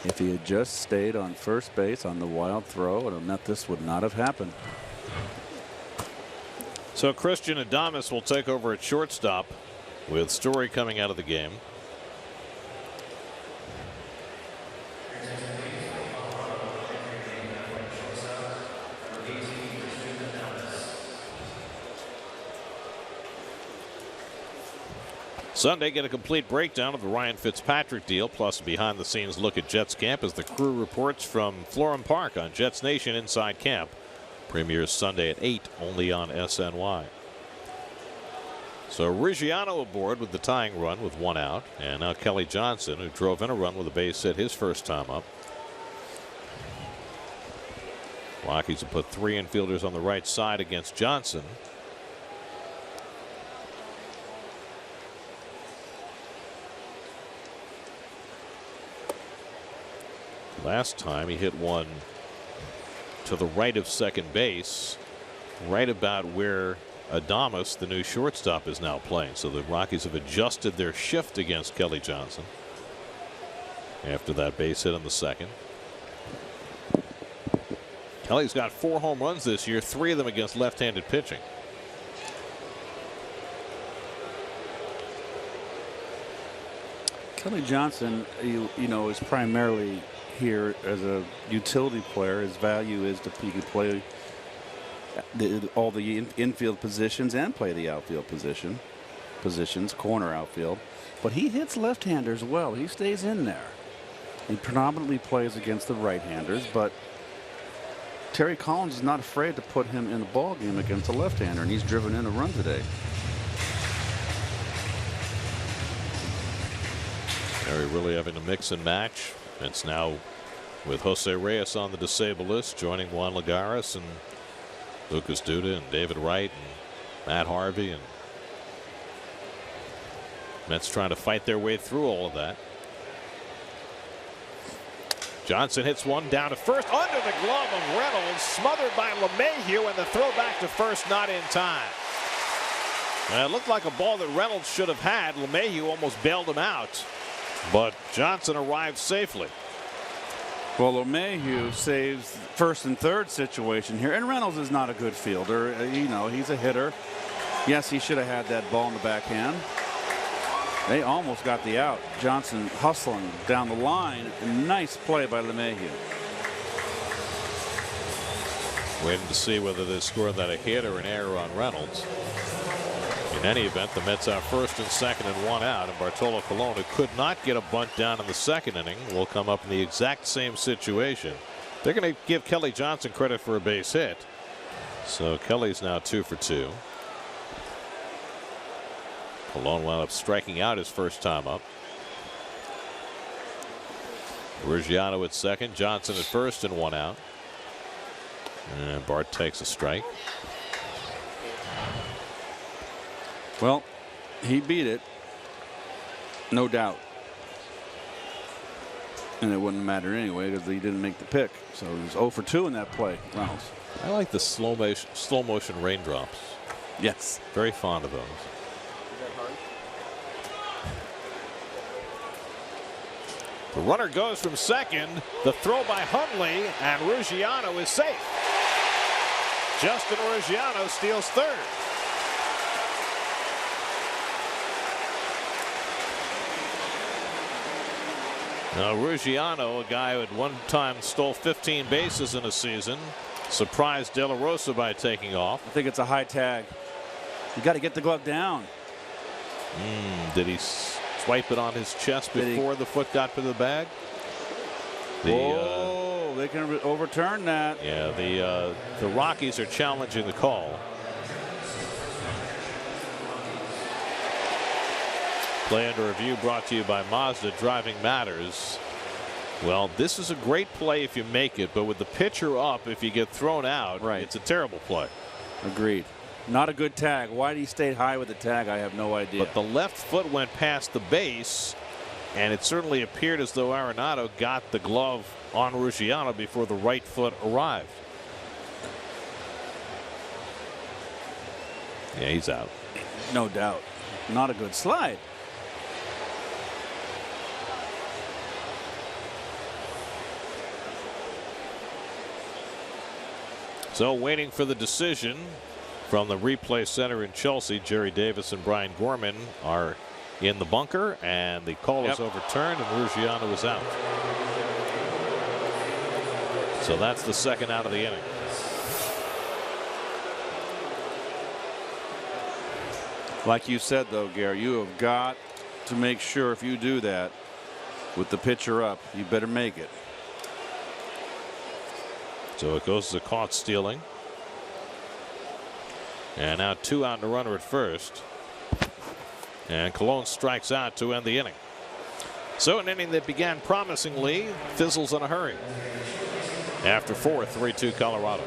If he had just stayed on first base on the wild throw, this would not have happened. So Christian Adames will take over at shortstop with Story coming out of the game. Sunday, get a complete breakdown of the Ryan Fitzpatrick deal, plus a behind-the-scenes look at Jets camp as the crew reports from Florham Park on Jets Nation Inside Camp. Premieres Sunday at 8, only on SNY. So Ruggiano aboard with the tying run with 1 out, and now Kelly Johnson, who drove in a run with a base hit his first time up. Rockies have put 3 infielders on the right side against Johnson. Last time he hit one to the right of second base, right about where Adames, the new shortstop, is now playing. So the Rockies have adjusted their shift against Kelly Johnson after that base hit in the second. Kelly's got 4 home runs this year, 3 of them against left-handed pitching. Kelly Johnson, you know, is primarily here as a utility player. His value is that he can play all the infield positions and play the outfield position. positions, corner, outfield. But he hits left-handers well. He stays in there. He predominantly plays against the right-handers, but Terry Collins is not afraid to put him in a ball game against a left-hander, and he's driven in a run today. Terry really having to mix and match. It's now with Jose Reyes on the disabled list, joining Juan Lagares and Lucas Duda and David Wright and Matt Harvey, and Mets trying to fight their way through all of that. Johnson hits one down to first under the glove of Reynolds, smothered by LeMahieu, and the throw back to first not in time. It looked like a ball that Reynolds should have had. LeMahieu almost bailed him out, but Johnson arrived safely. Well, LeMahieu saves first and third situation here, and Reynolds is not a good fielder. He's a hitter. Yes, he should have had that ball in the backhand. They almost got the out. Johnson hustling down the line. Nice play by LeMahieu. Waiting to see whether they score that a hit or an error on Reynolds. In any event, the Mets are first and second and one out, and Bartolo Colon, who could not get a bunt down in the second inning, will come up in the exact same situation. They're going to give Kelly Johnson credit for a base hit. So Kelly's now 2 for 2. Colon wound up striking out his first time up. Ruggiano at second, Johnson at first, and one out. And Bart takes a strike. Well, he beat it, no doubt. And it wouldn't matter anyway because he didn't make the pick. So he was 0 for 2 in that play, Reynolds. I like the slow motion raindrops. Yes. Very fond of those. The runner goes from second. The throw by Hundley, and Ruggiano is safe. Justin Ruggiano steals third. Now Ruggiano, a guy who at one time stole 15 bases in a season, surprised De La Rosa by taking off. I think it's a high tag. You got to get the glove down. Did he swipe it on his chest before the foot got to the bag? They can overturn that. Yeah, the Rockies are challenging the call. Play under review brought to you by Mazda. Driving matters. Well, this is a great play if you make it, but with the pitcher up, if you get thrown out, it's a terrible play. Agreed. Not a good tag. Why did he stay high with the tag? I have no idea. But the left foot went past the base, and it certainly appeared as though Arenado got the glove on Ruggiano before the right foot arrived. Yeah, he's out. No doubt. Not a good slide. So waiting for the decision from the replay center in Chelsea. Jerry Davis and Brian Gorman are in the bunker, and the call is overturned, and Ruggiano is out. So that's the second out of the inning. Like you said, though, Gary, you have got to make sure if you do that with the pitcher up, you better make it. So it goes to caught stealing. And now 2 out and a runner at first. And Colon strikes out to end the inning. So an inning that began promisingly fizzles in a hurry. After 4, 3-2 Colorado.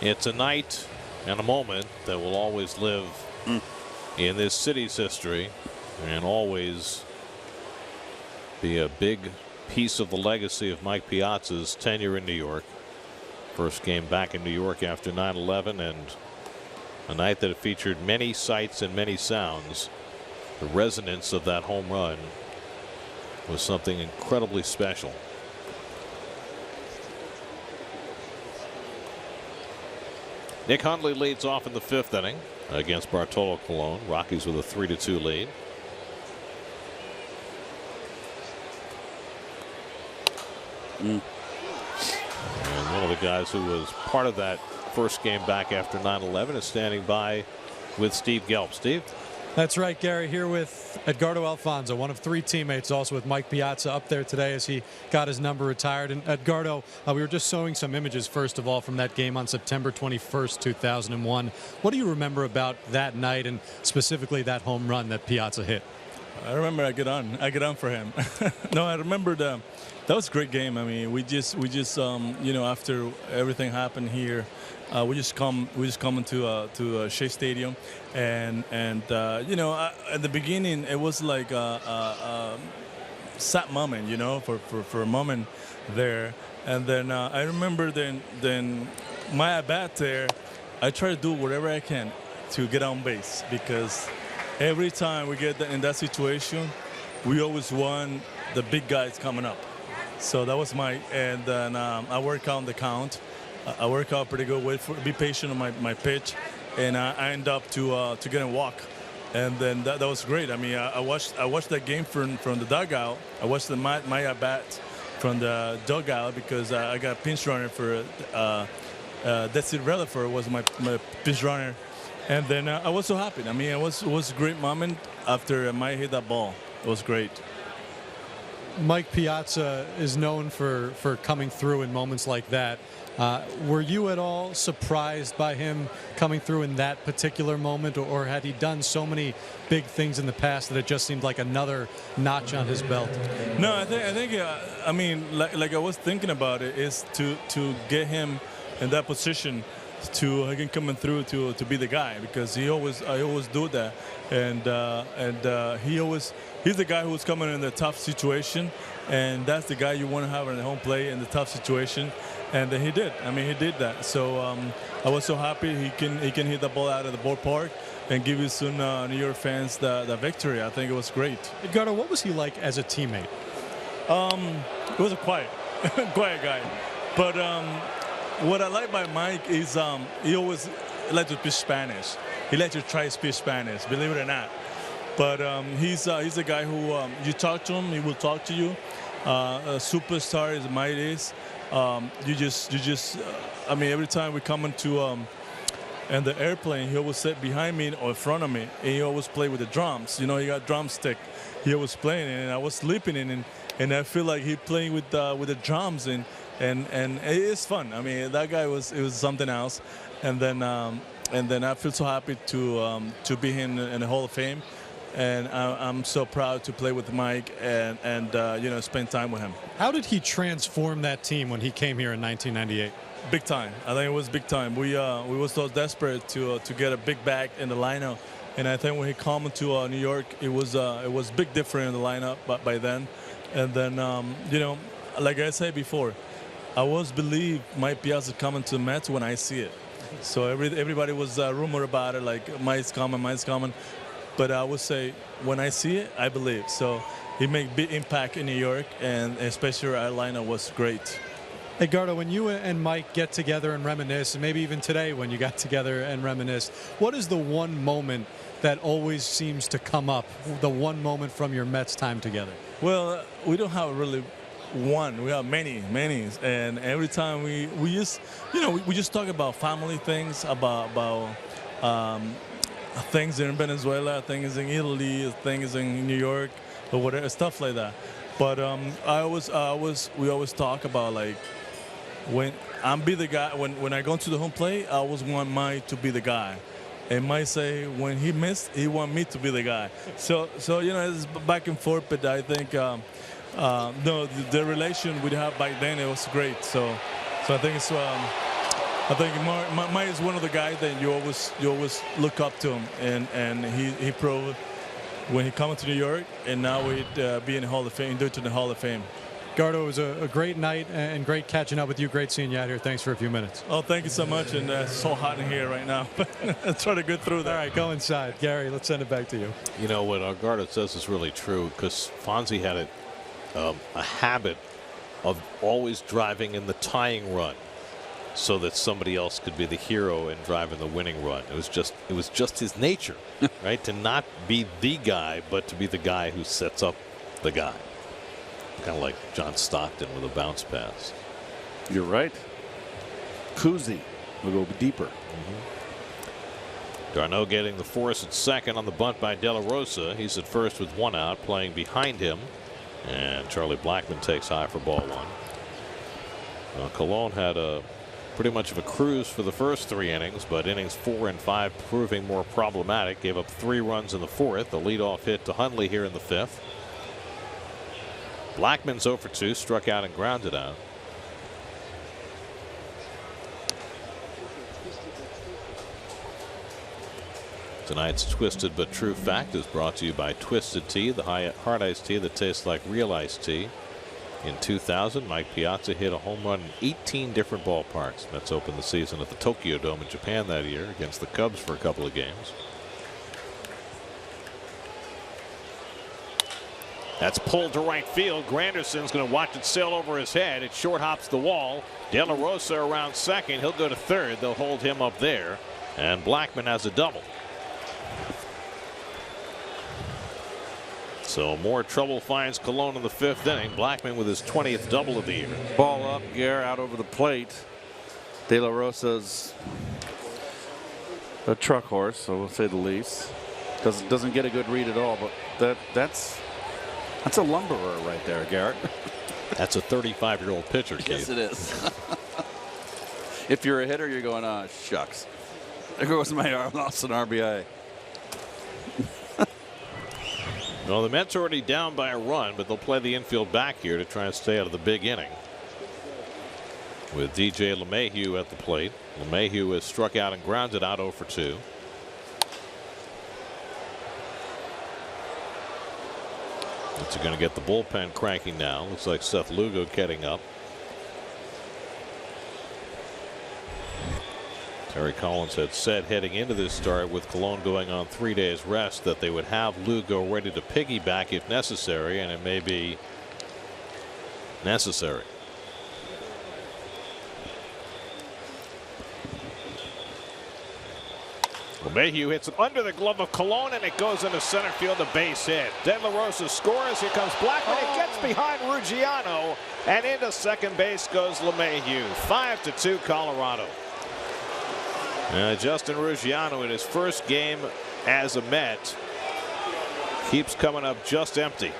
It's a night and a moment that will always live in this city's history and always be a big piece of the legacy of Mike Piazza's tenure in New York. First game back in New York after 9/11, and a night that featured many sights and many sounds. The resonance of that home run was something incredibly special. Nick Hundley leads off in the 5th inning against Bartolo Colon. Rockies with a 3-2 lead. And one of the guys who was part of that first game back after 9/11 is standing by with Steve Gelb. Steve? That's right, Gary, here with Edgardo Alfonzo, one of 3 teammates, also with Mike Piazza up there today as he got his number retired. And Edgardo, we were just showing some images, first of all, from that game on September 21st, 2001. What do you remember about that night and specifically that home run that Piazza hit? I remember I get on for him. No, I remember that was a great game. I mean, we just you know, after everything happened here, we just come to Shea Stadium, and you know, at the beginning it was like a sad moment, you know, for a moment there, and then I remember then my at bat there, I try to do whatever I can to get on base, because every time we get in that situation, we always want the big guys coming up. So that was and then I work on the count. I work out pretty good, be patient on my pitch, and I end up to get a walk. And then that was great. I mean, I watched that game from the dugout. I watched my at bat from the dugout because I got a pinch runner for Desi Relaford was my pinch runner. And then I was so happy. I mean, it was a great moment after Mike hit that ball. It was great. Mike Piazza is known for coming through in moments like that. Were you at all surprised by him coming through in that particular moment, or had he done so many big things in the past that it just seemed like another notch on his belt? No, I think I mean, like I was thinking about it, is to get him in that position, to again coming through to be the guy, because I always do that, and he's the guy who's coming in the tough situation, and that's the guy you want to have in the home plate in the tough situation, and he did. I mean, he did that. So I was so happy he can hit the ball out of the ballpark and give his New York fans the victory. I think it was great. Edgardo, what was he like as a teammate? He was a quiet guy, but. What I like by Mike is he always likes to speak Spanish. He likes to try to speak Spanish, believe it or not. But he's a guy who you talk to him, he will talk to you. A superstar as Mike is. You just I mean, every time we come into and the airplane, he always sit behind me or in front of me, and he always play with the drums. You know, he got drumstick. He was playing, and I was sleeping in, and I feel like he playing with the drums, and it is fun. I mean, that guy was something else, and then I feel so happy to be in the Hall of Fame, and I'm so proud to play with Mike and you know, spend time with him. How did he transform that team when he came here in 1998? Big time. I think it was big time. We were so desperate to get a big back in the lineup, and I think when he came to New York, it was big different in the lineup by then, and then you know, like I said before, I always believe Mike Piazza coming to the Mets when I see it. So everybody was rumor about it, like Mike's coming. But I would say when I see it, I believe. So he made big impact in New York, and especially our lineup was great. Edgardo, when you and Mike get together and reminisce, and maybe even today when you got together and reminisce, what is the one moment that always seems to come up, the one moment from your Mets time together? Well, we don't have really one. We have many, and every time we just, you know, we just talk about family things, about things in Venezuela, things in Italy, things in New York, or whatever, stuff like that. But we always talk about, like, when I'm be the guy, when I go to the home plate, I always want Mike to be the guy. And Mike say when he missed, he want me to be the guy. So you know, it's back and forth, but I think no, the relation we have back then, it was great. So I think it's I think Mike is one of the guys that you always look up to him, and he proved when he come to New York, and now he'd be in the Hall of Fame, due to the Hall of Fame. Gardo, it was a great night and great catching up with you. Great seeing you out here. Thanks for a few minutes. Oh, thank you so much. And it's so hot in here right now. Let's try to get through that. All right, go inside. Gary, let's send it back to you. You know, what Gardo says is really true, because Fonzie had a habit of always driving in the tying run so that somebody else could be the hero and drive in the winning run. It was just his nature, right? To not be the guy, but to be the guy who sets up the guy. Kind of like John Stockton with a bounce pass. You're right. Kuzi will go deeper. Darno getting the force at second on the bunt by De La Rosa. He's at first with one out, playing behind him. And Charlie Blackmon takes high for ball one. Colon had pretty much of a cruise for the first 3 innings, but innings 4 and 5 proving more problematic. Gave up 3 runs in the 4th. A leadoff hit to Hundley here in the 5th. Blackmon's 0 for 2, struck out and grounded out. Tonight's Twisted But True Fact is brought to you by Twisted Tea, the hard iced tea that tastes like real iced tea. In 2000, Mike Piazza hit a home run in 18 different ballparks. Mets opened the season at the Tokyo Dome in Japan that year against the Cubs for a couple of games. That's pulled to right field. Granderson's going to watch it sail over his head. It short hops the wall. De La Rosa around second. He'll go to third. They'll hold him up there. And Blackmon has a double. So more trouble finds Colon in the 5th inning. Blackmon with his 20th double of the year. Ball up, Gare out over the plate. De La Rosa's a truck horse, so we'll say the least. Doesn't get a good read at all, but that's a lumberer right there, Garrett. That's a 35-year-old pitcher, Keith. Yes, it is. If you're a hitter, you're going, oh, shucks. There goes my arm, lost an RBI. Well, the Mets are already down by a run, but they'll play the infield back here to try and stay out of the big inning. With DJ LeMahieu at the plate. LeMahieu has struck out and grounded out 0 for 2. It's going to get the bullpen cranking now. Looks like Seth Lugo getting up. Terry Collins had said heading into this start, with Colon going on 3 days rest, that they would have Lugo ready to piggyback if necessary, and it may be necessary. LeMahieu hits it under the glove of Colon, and it goes into center field, a base hit. De La Rosa scores. Here comes Blackmon. It gets behind Ruggiano, and into second base goes LeMahieu. 5-2 Colorado. Justin Ruggiano in his first game as a Met keeps coming up just empty.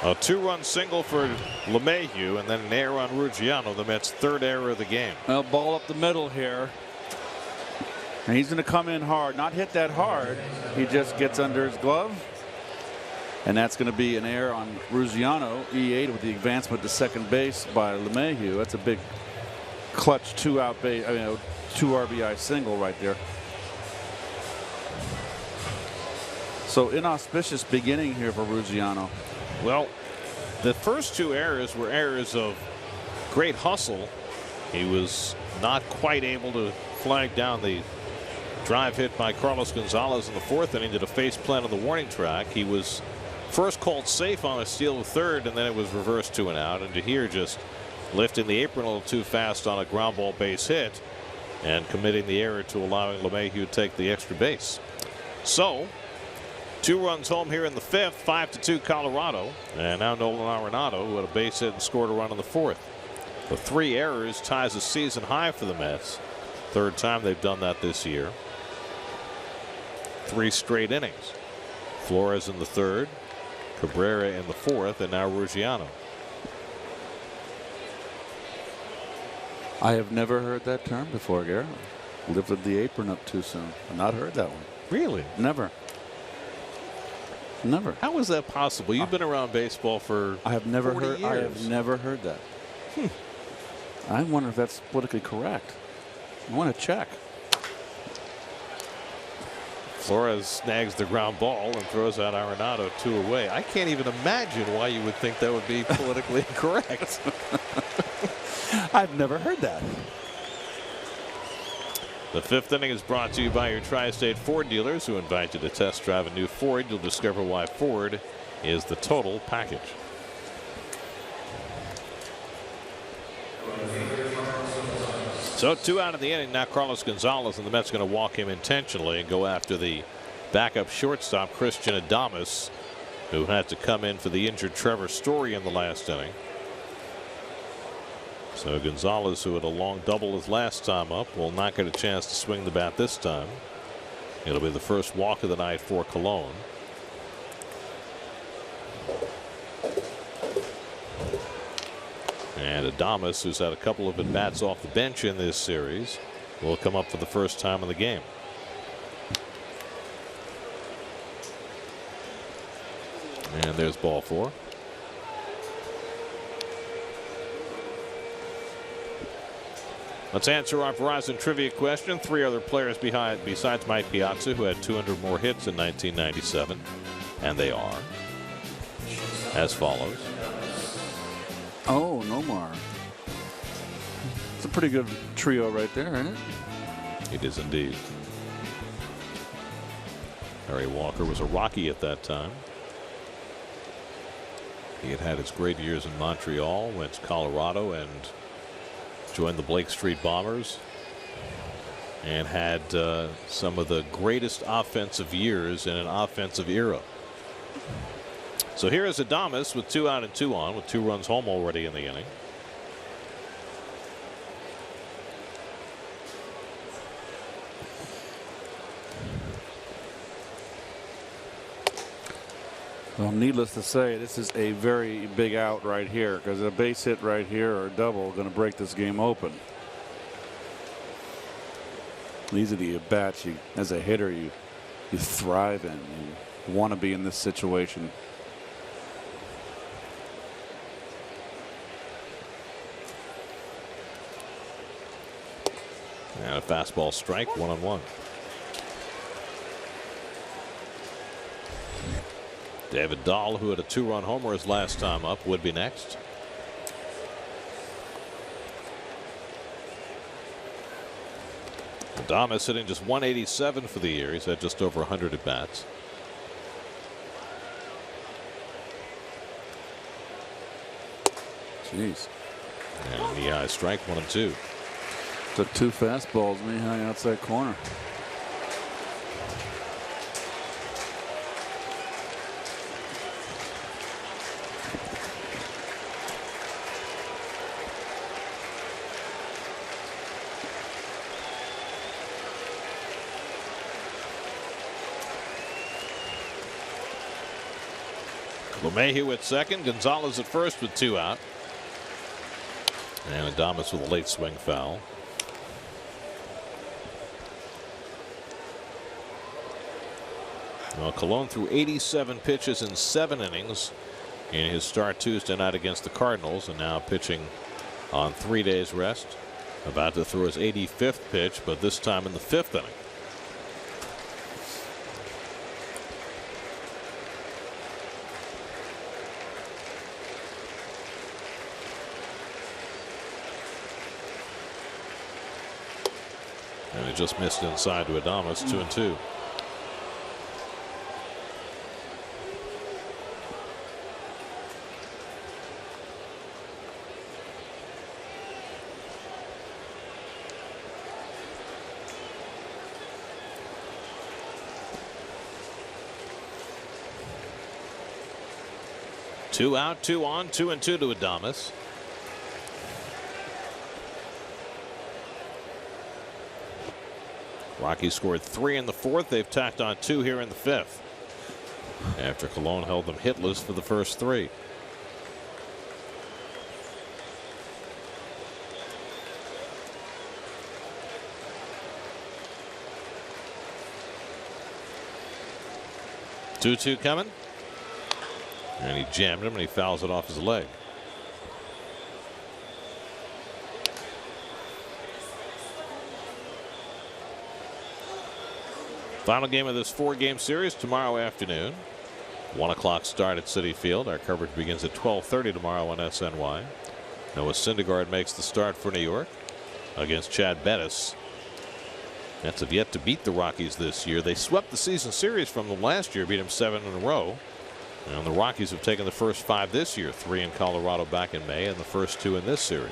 A 2-run single for LeMahieu, and then an error on Ruggiano, the Mets' 3rd error of the game. Well, ball up the middle here. And he's going to come in hard, not hit that hard. He just gets under his glove. And that's going to be an error on Ruggiano, E8 with the advancement to second base by LeMahieu. That's a big clutch 2 RBI single right there. So inauspicious beginning here for Ruggiano. Well, the first 2 errors were errors of great hustle. He was not quite able to flag down the drive hit by Carlos Gonzalez in the 4th inning, did a face plant on the warning track. He was first called safe on a steal of third, and then it was reversed to an out. And Dahir just lifting the apron a little too fast on a ground ball base hit and committing the error to allowing LeMahieu to take the extra base. So 2 runs home here in the 5th, 5-2 Colorado. And now Nolan Arenado, who had a base hit and scored a run in the 4th. The 3 errors ties a season high for the Mets. 3rd time they've done that this year. 3 straight innings. Flores in the 3rd, Cabrera in the 4th, and now Ruggiano. I have never heard that term before, Gary. Lifted the apron up too soon. I've not heard that one. Really? Never. Never. How is that possible? You've been around baseball for I have never 40 heard. years. I have never heard that. I wonder if that's politically correct. I want to check. Flores snags the ground ball and throws out Arenado 2 away. I can't even imagine why you would think that would be politically incorrect. I've never heard that. The 5th inning is brought to you by your Tri-State Ford dealers, who invite you to test drive a new Ford. You'll discover why Ford is the total package. So 2 out of the inning. Now Carlos Gonzalez, and the Mets going to walk him intentionally and go after the backup shortstop Christian Adames, who had to come in for the injured Trevor Story in the last inning. So Gonzalez, who had a long double his last time up, will not get a chance to swing the bat this time. It'll be the first walk of the night for Colon. And Adames, who's had a couple of at-bats off the bench in this series, will come up for the first time in the game. And there's ball 4. Let's answer our Verizon trivia question. 3 other players besides Mike Piazza who had 200 more hits in 1997. And they are as follows. Oh, Nomar. It's a pretty good trio right there, isn't it? It is indeed. Harry Walker was a Rocky at that time. He had had his great years in Montreal, went to Colorado and joined the Blake Street Bombers, and had some of the greatest offensive years in an offensive era. So here is Adames with 2 out and 2 on, with 2 runs home already in the inning. Well, needless to say, this is a very big out right here, because a base hit right here or a double are going to break this game open. These are the at-bats you, as a hitter, you thrive in. You want to be in this situation. And a fastball strike, 1-1. David Dahl, who had a 2-run homer his last time up, would be next. Adames hitting just 187 for the year. He's had just over 100 at bats. Jeez. And the eye strike, 1-2. Took 2 fastballs and he hung outside corner. LeMahieu at second, Gonzalez at first with 2 out. And Adames with a late swing foul. Well, Colon threw 87 pitches in 7 innings in his start Tuesday night against the Cardinals, and now pitching on 3 days rest. About to throw his 85th pitch, but this time in the 5th inning. And it just missed inside to Adames, 2-2. Two out, 2 on, 2-2 to Adames. Rockies scored 3 in the 4th. They've tacked on 2 here in the 5th. After Colon held them hitless for the first 3. Two coming. And he jammed him and he fouls it off his leg. Final game of this 4-game series tomorrow afternoon. 1 o'clock start at Citi Field. Our coverage begins at 12:30 tomorrow on SNY. Noah Syndergaard makes the start for New York against Chad Bettis. Nets have yet to beat the Rockies this year. They swept the season series from them last year, beat them 7 in a row. And the Rockies have taken the first 5 this year, 3 in Colorado back in May, and the first 2 in this series.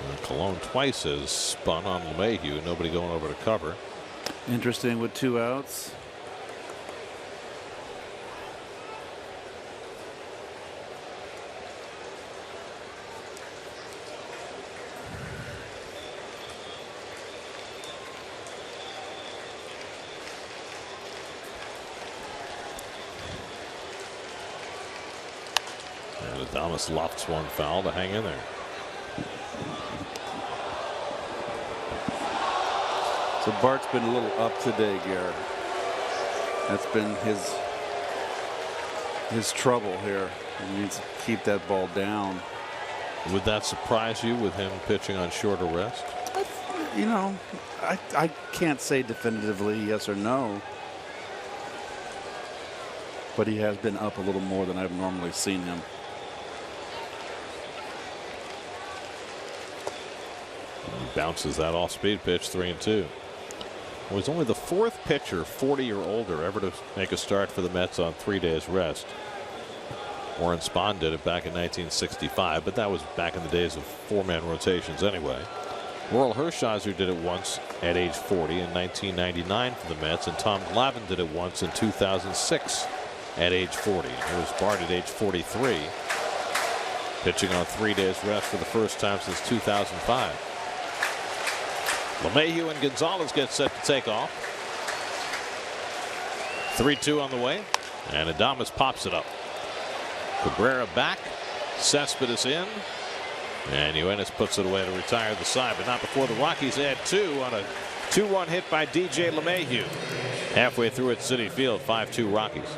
And Colon twice has spun on LeMahieu. Nobody going over to cover. Interesting with 2 outs. Thomas lofts one foul to hang in there. So Bart's been a little up today, Garrett. That's been his trouble here. He needs to keep that ball down. Would that surprise you with him pitching on shorter rest? You know, I can't say definitively yes or no. But he has been up a little more than I've normally seen him. Bounces that off-speed pitch, 3-2. Was only the 4th pitcher 40 or older ever to make a start for the Mets on 3 days rest. Warren Spahn did it back in 1965, but that was back in the days of 4-man rotations anyway. Worrell Hershiser did it once at age 40 in 1999 for the Mets, and Tom Glavine did it once in 2006 at age 40. Here's Bart at age 43, pitching on 3 days rest for the first time since 2005. LeMahieu and Gonzalez get set to take off. 3-2 on the way, and Adames pops it up. Cabrera back, Cespedes in, and Yuenis puts it away to retire the side, but not before the Rockies add 2 on a 2-run hit by DJ LeMahieu. Halfway through at Citi Field, 5-2 Rockies.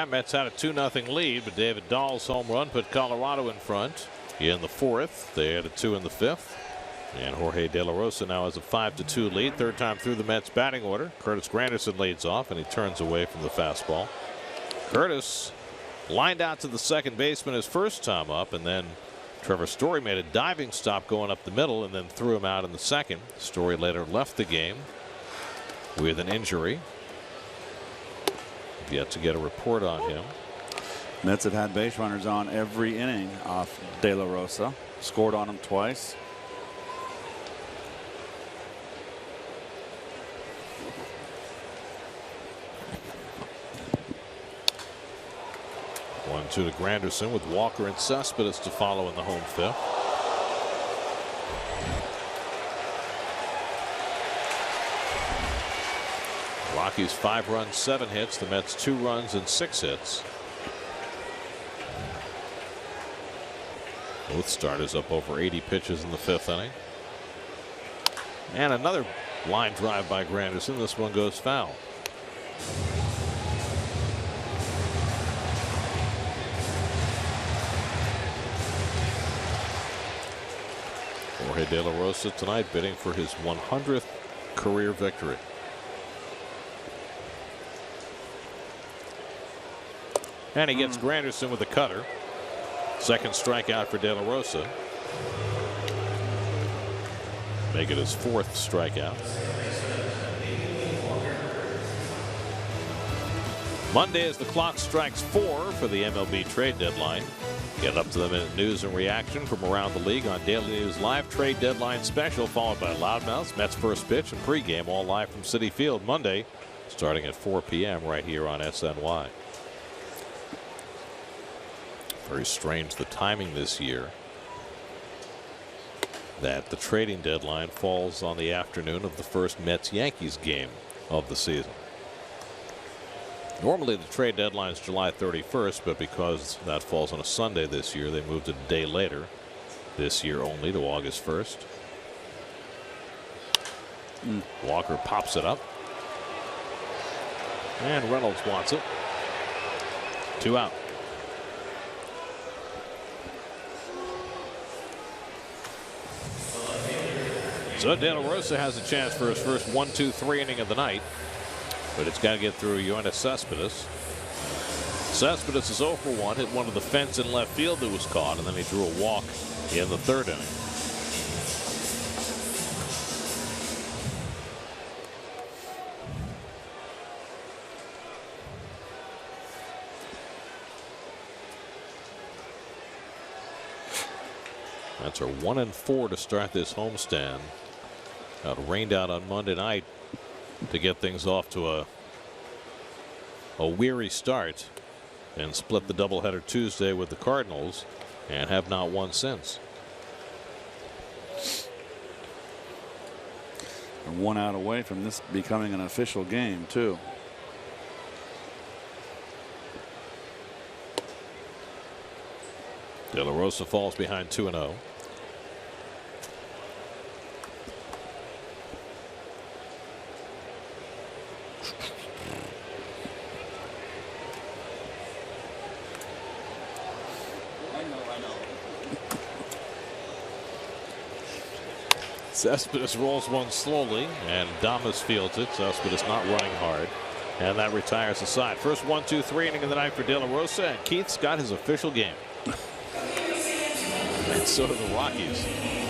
Mets had a 2-0 lead, but David Dahl's home run put Colorado in front in the 4th. They had a 2 in the 5th. And Jorge De La Rosa now has a 5-2 lead. Third time through the Mets batting order. Curtis Granderson leads off, and he turns away from the fastball. Curtis lined out to the second baseman his first time up, and then Trevor Story made a diving stop going up the middle and then threw him out in the second. Story later left the game with an injury. Yet to get a report on him. Mets have had base runners on every inning off De La Rosa. Scored on him twice. One two to Granderson with Walker and Cespedes to follow in the home fifth. Rockies 5 runs, 7 hits. The Mets 2 runs and 6 hits. Both starters up over 80 pitches in the 5th inning. And another line drive by Granderson. This one goes foul. Jorge De La Rosa tonight bidding for his 100th career victory. And he gets Granderson with a cutter. Second strikeout for De La Rosa. Make it his 4th strikeout. Monday as the clock strikes 4 for the MLB trade deadline. Get up to the minute news and reaction from around the league on Daily News Live Trade Deadline Special, followed by Loudmouths, Mets first pitch, and pregame, all live from Citi Field Monday, starting at 4 p.m. right here on SNY. Very strange the timing this year, that the trading deadline falls on the afternoon of the first Mets-Yankees game of the season. Normally the trade deadline is July 31st, but because that falls on a Sunday this year, they moved it a day later this year only to August 1st. Walker pops it up. And Reynolds wants it. 2 out. So De La Rosa has a chance for his first 1-2-3 inning of the night, but it's got to get through Yoenis Cespedes. Cespedes is 0 for 1, hit one of the fence in left field that was caught, and then he drew a walk in the 3rd inning. Mets are 1-4 to start this homestand. Got rained out on Monday night to get things off to a weary start, and split the doubleheader Tuesday with the Cardinals, and have not won since. And 1 out away from this becoming an official game too. De La Rosa falls behind 2-0. Cespedes rolls one slowly, and Damas fields it. Cespedes not running hard, and that retires the side. First 1-2-3 inning of the night for De La Rosa, and Keith's got his official game. And so do the Rockies.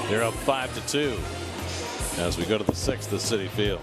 They're up 5-2 as we go to the 6th at Citi Field.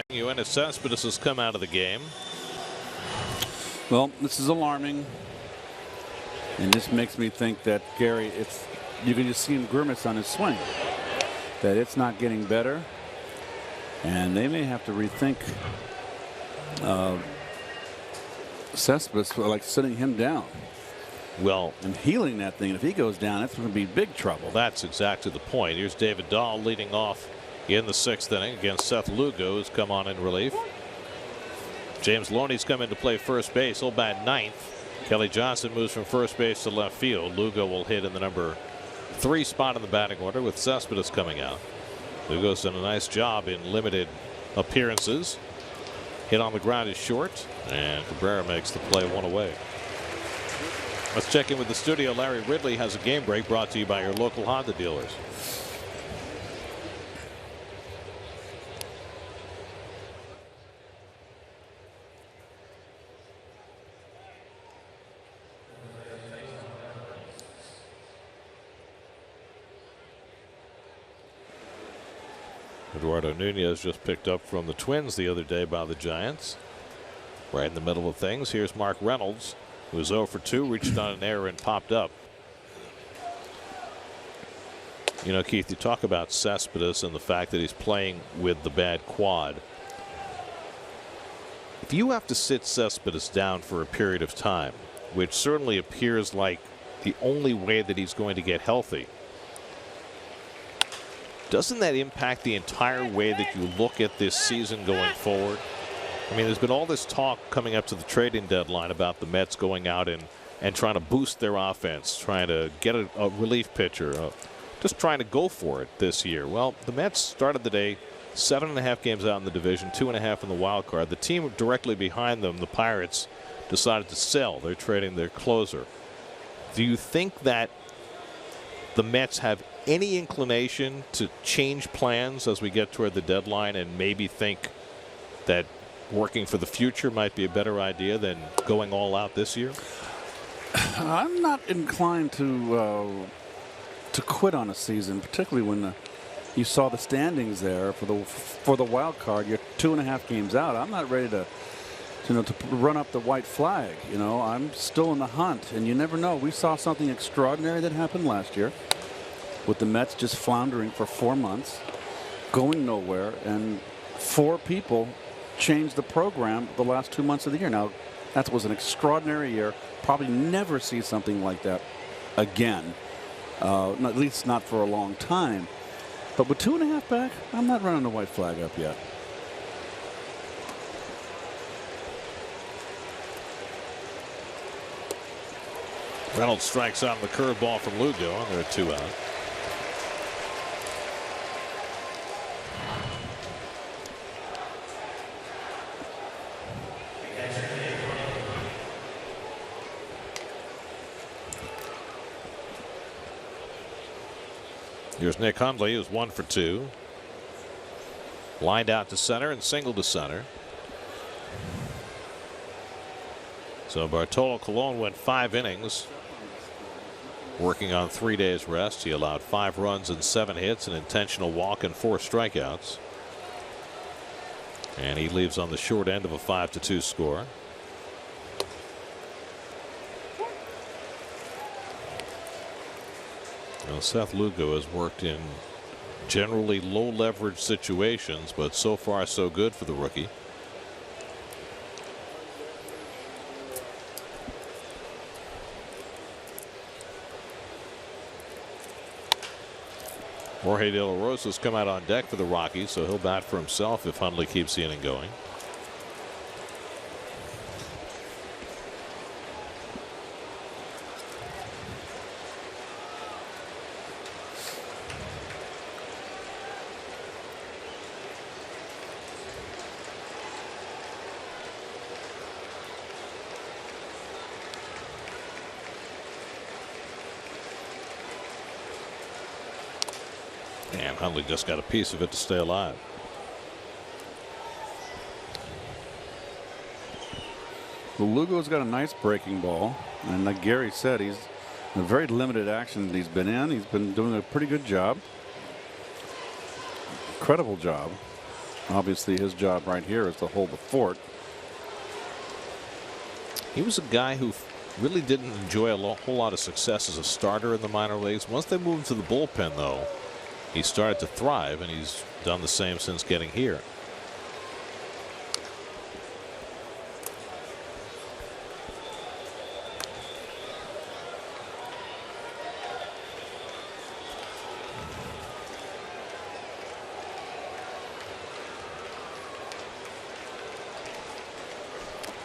Yoenis Cespedes has come out of the game. Well, this is alarming. And this makes me think that Gary, you can just see him grimace on his swing. That it's not getting better. And they may have to rethink Cespedes, like sitting him down. Well, and healing that thing. If he goes down, that's going to be big trouble. That's exactly the point. Here's David Dahl leading off in the 6th inning against Seth Lugo, who's come on in relief. James Loney's come in to play first base. He'll bat 9th. Kelly Johnson moves from first base to left field. Lugo will hit in the number 3 spot in the batting order with Cespedes coming out. Lugo's done a nice job in limited appearances. Hit on the ground is short, and Cabrera makes the play 1 away. Let's check in with the studio. Larry Ridley has a game break brought to you by your local Honda dealers. Eduardo Nunez just picked up from the Twins the other day by the Giants. Right in the middle of things. Here's Mark Reynolds, who was 0 for 2, reached on an error and popped up. You know, Keith, you talk about Cespedes and the fact that he's playing with the bad quad. If you have to sit Cespedes down for a period of time, which certainly appears like the only way that he's going to get healthy, doesn't that impact the entire way that you look at this season going forward? I mean, there's been all this talk coming up to the trading deadline about the Mets going out and trying to boost their offense, trying to get a relief pitcher, just trying to go for it this year. Well, the Mets started the day 7.5 games out in the division, 2.5 in the wild card. The team directly behind them, the Pirates, decided to sell. They're trading their closer. Do you think that the Mets have any inclination to change plans as we get toward the deadline and maybe think that working for the future might be a better idea than going all out this year? I'm not inclined to quit on a season, particularly when you saw the standings there for the wild card. You're 2.5 games out. I'm not ready to run up the white flag. You know, I'm still in the hunt, and you never know. We saw something extraordinary that happened last year with the Mets just floundering for 4 months, going nowhere, and 4 people changed the program the last 2 months of the year. Now, that was an extraordinary year. Probably never see something like that again, at least not for a long time. But with 2.5 back, I'm not running the white flag up yet. Reynolds strikes out on the curveball from Lugo, and there are 2 out. Here's Nick Hundley, who's 1 for 2. Lined out to center and singled to center. So Bartolo Colon went 5 innings, working on 3 days rest. He allowed 5 runs and 7 hits, an intentional walk and 4 strikeouts. And he leaves on the short end of a 5-2 score. Well, Seth Lugo has worked in generally low leverage situations, but so far so good for the rookie. Jorge De La Rosa's come out on deck for the Rockies, so he'll bat for himself if Hundley keeps the inning going. And Hundley just got a piece of it to stay alive. Well, Lugo's got a nice breaking ball, and like Gary said, he's in a very limited action that he's been in. He's been doing a pretty good job. Incredible job. Obviously, his job right here is to hold the fort. He was a guy who really didn't enjoy a whole lot of success as a starter in the minor leagues. Once they moved to the bullpen, though, he started to thrive, and he's done the same since getting here.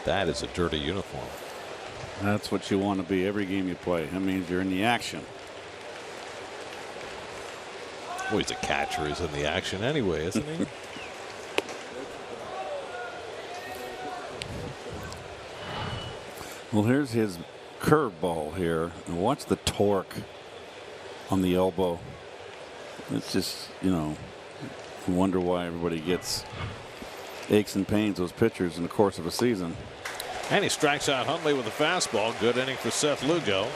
That is a dirty uniform. That's what you want to be every game you play. That means you're in the action. Well, he's a catcher. He's in the action anyway, isn't he? Well, here's his curveball here. And watch the torque on the elbow. It's just, you know, you wonder why everybody gets aches and pains, those pitchers, in the course of a season. And he strikes out Hundley with a fastball. Good inning for Seth Lugo.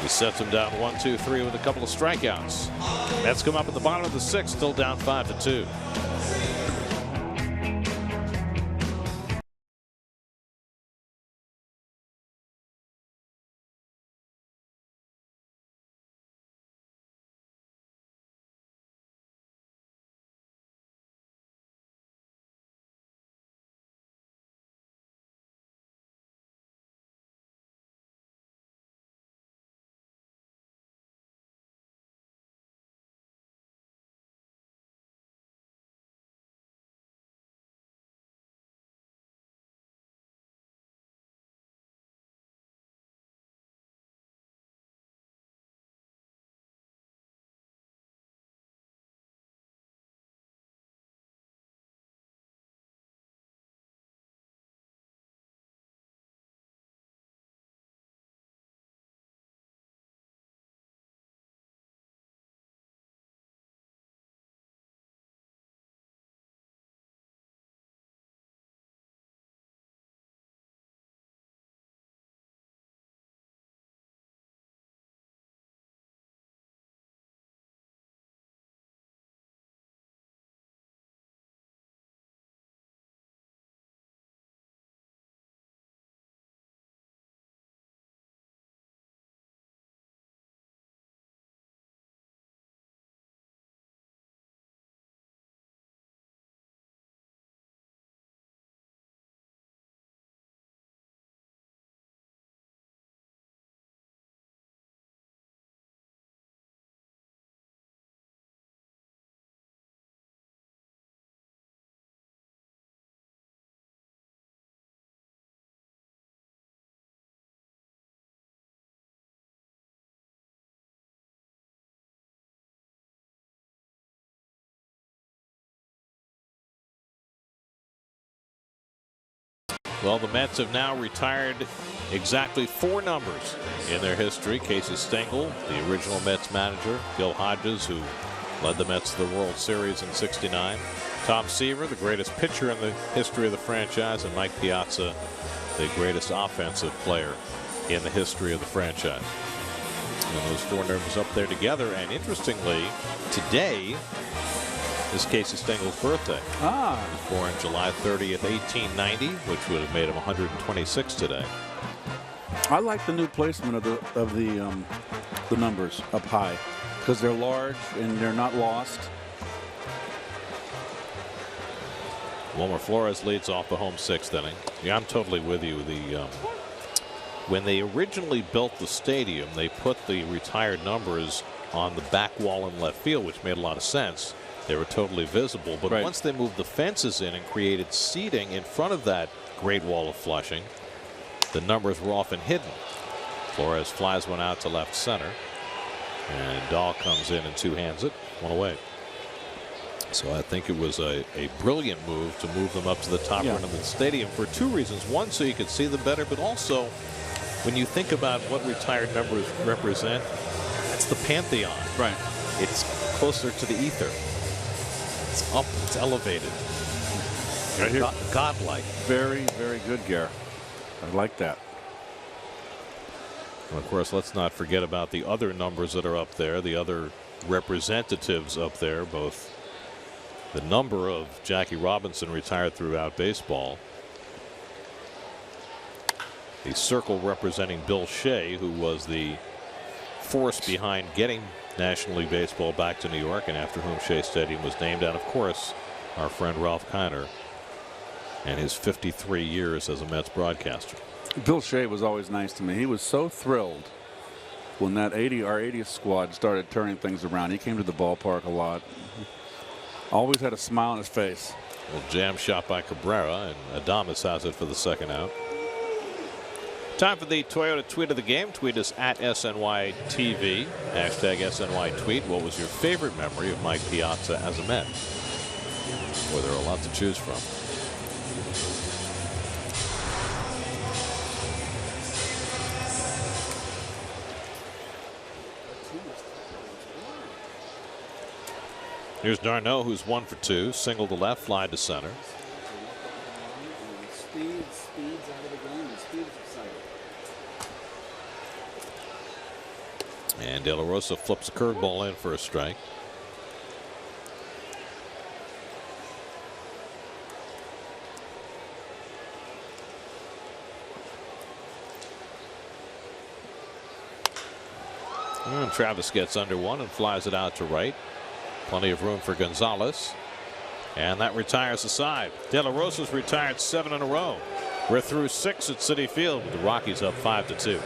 He sets him down 1-2-3 with a couple of strikeouts. Mets come up at the bottom of the sixth, still down 5-2. Well, the Mets have now retired exactly 4 numbers in their history. Casey Stengel, the original Mets manager, Gil Hodges, who led the Mets to the World Series in '69, Tom Seaver, the greatest pitcher in the history of the franchise, and Mike Piazza, the greatest offensive player in the history of the franchise. And those 4 numbers up there together. And interestingly, today is Casey Stengel's birthday. He was born July 30th, 1890, which would have made him 126 today. I like the new placement of the numbers up high because they're large and they're not lost. Wilmer Flores leads off the home 6th inning. Yeah, I'm totally with you. When they originally built the stadium, they put the retired numbers on the back wall in left field, which made a lot of sense. They were totally visible, but once they moved the fences in and created seating in front of that Great Wall of Flushing, the numbers were often hidden. Flores flies one out to left center, and Dahl comes in and two-hands it, 1 away. So I think it was a brilliant move to move them up to the top end of the stadium for 2 reasons. One, so you could see them better, but also when you think about what retired numbers represent, it's the pantheon. Right. It's closer to the ether. It's up, it's elevated. Right here. Godlike. Very, very good, Gare. I like that. And of course, let's not forget about the other numbers that are up there, the other representatives up there, both the number of Jackie Robinson retired throughout baseball. The circle representing Bill Shea, who was the force behind getting National League Baseball back to New York, and after whom Shea Stadium was named. And of course, our friend Ralph Kiner and his 53 years as a Mets broadcaster. Bill Shea was always nice to me. He was so thrilled when that our 80th squad started turning things around. He came to the ballpark a lot. Always had a smile on his face. Well, jam shot by Cabrera, and Adames has it for the second out. Time for the Toyota tweet of the game. Tweet us at SNYTV. Hashtag SNYTweet. What was your favorite memory of Mike Piazza as a Met? Boy, there are a lot to choose from. Here's Darno, who's 1 for 2. Single to left, fly to center. And De La Rosa flips a curveball in for a strike. And Travis gets under one and flies it out to right. Plenty of room for Gonzalez. And that retires the side. De La Rosa's retired 7 in a row. We're through 6 at Citi Field with the Rockies up 5-2.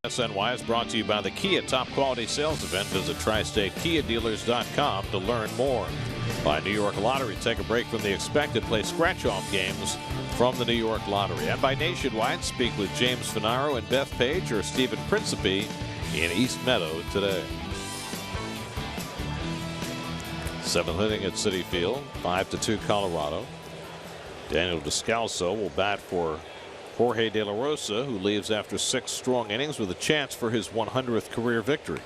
SNY is brought to you by the Kia Top Quality Sales Event. Visit TriStateKiaDealers.com to learn more. By New York Lottery, take a break from the expected. Play scratch-off games from the New York Lottery. And by Nationwide, speak with James Finaro and Beth Page or Stephen Principe in East Meadow today. 7th inning at Citi Field, 5-2 Colorado. Daniel Descalso will bat for Jorge De La Rosa, who leaves after 6 strong innings with a chance for his 100th career victory.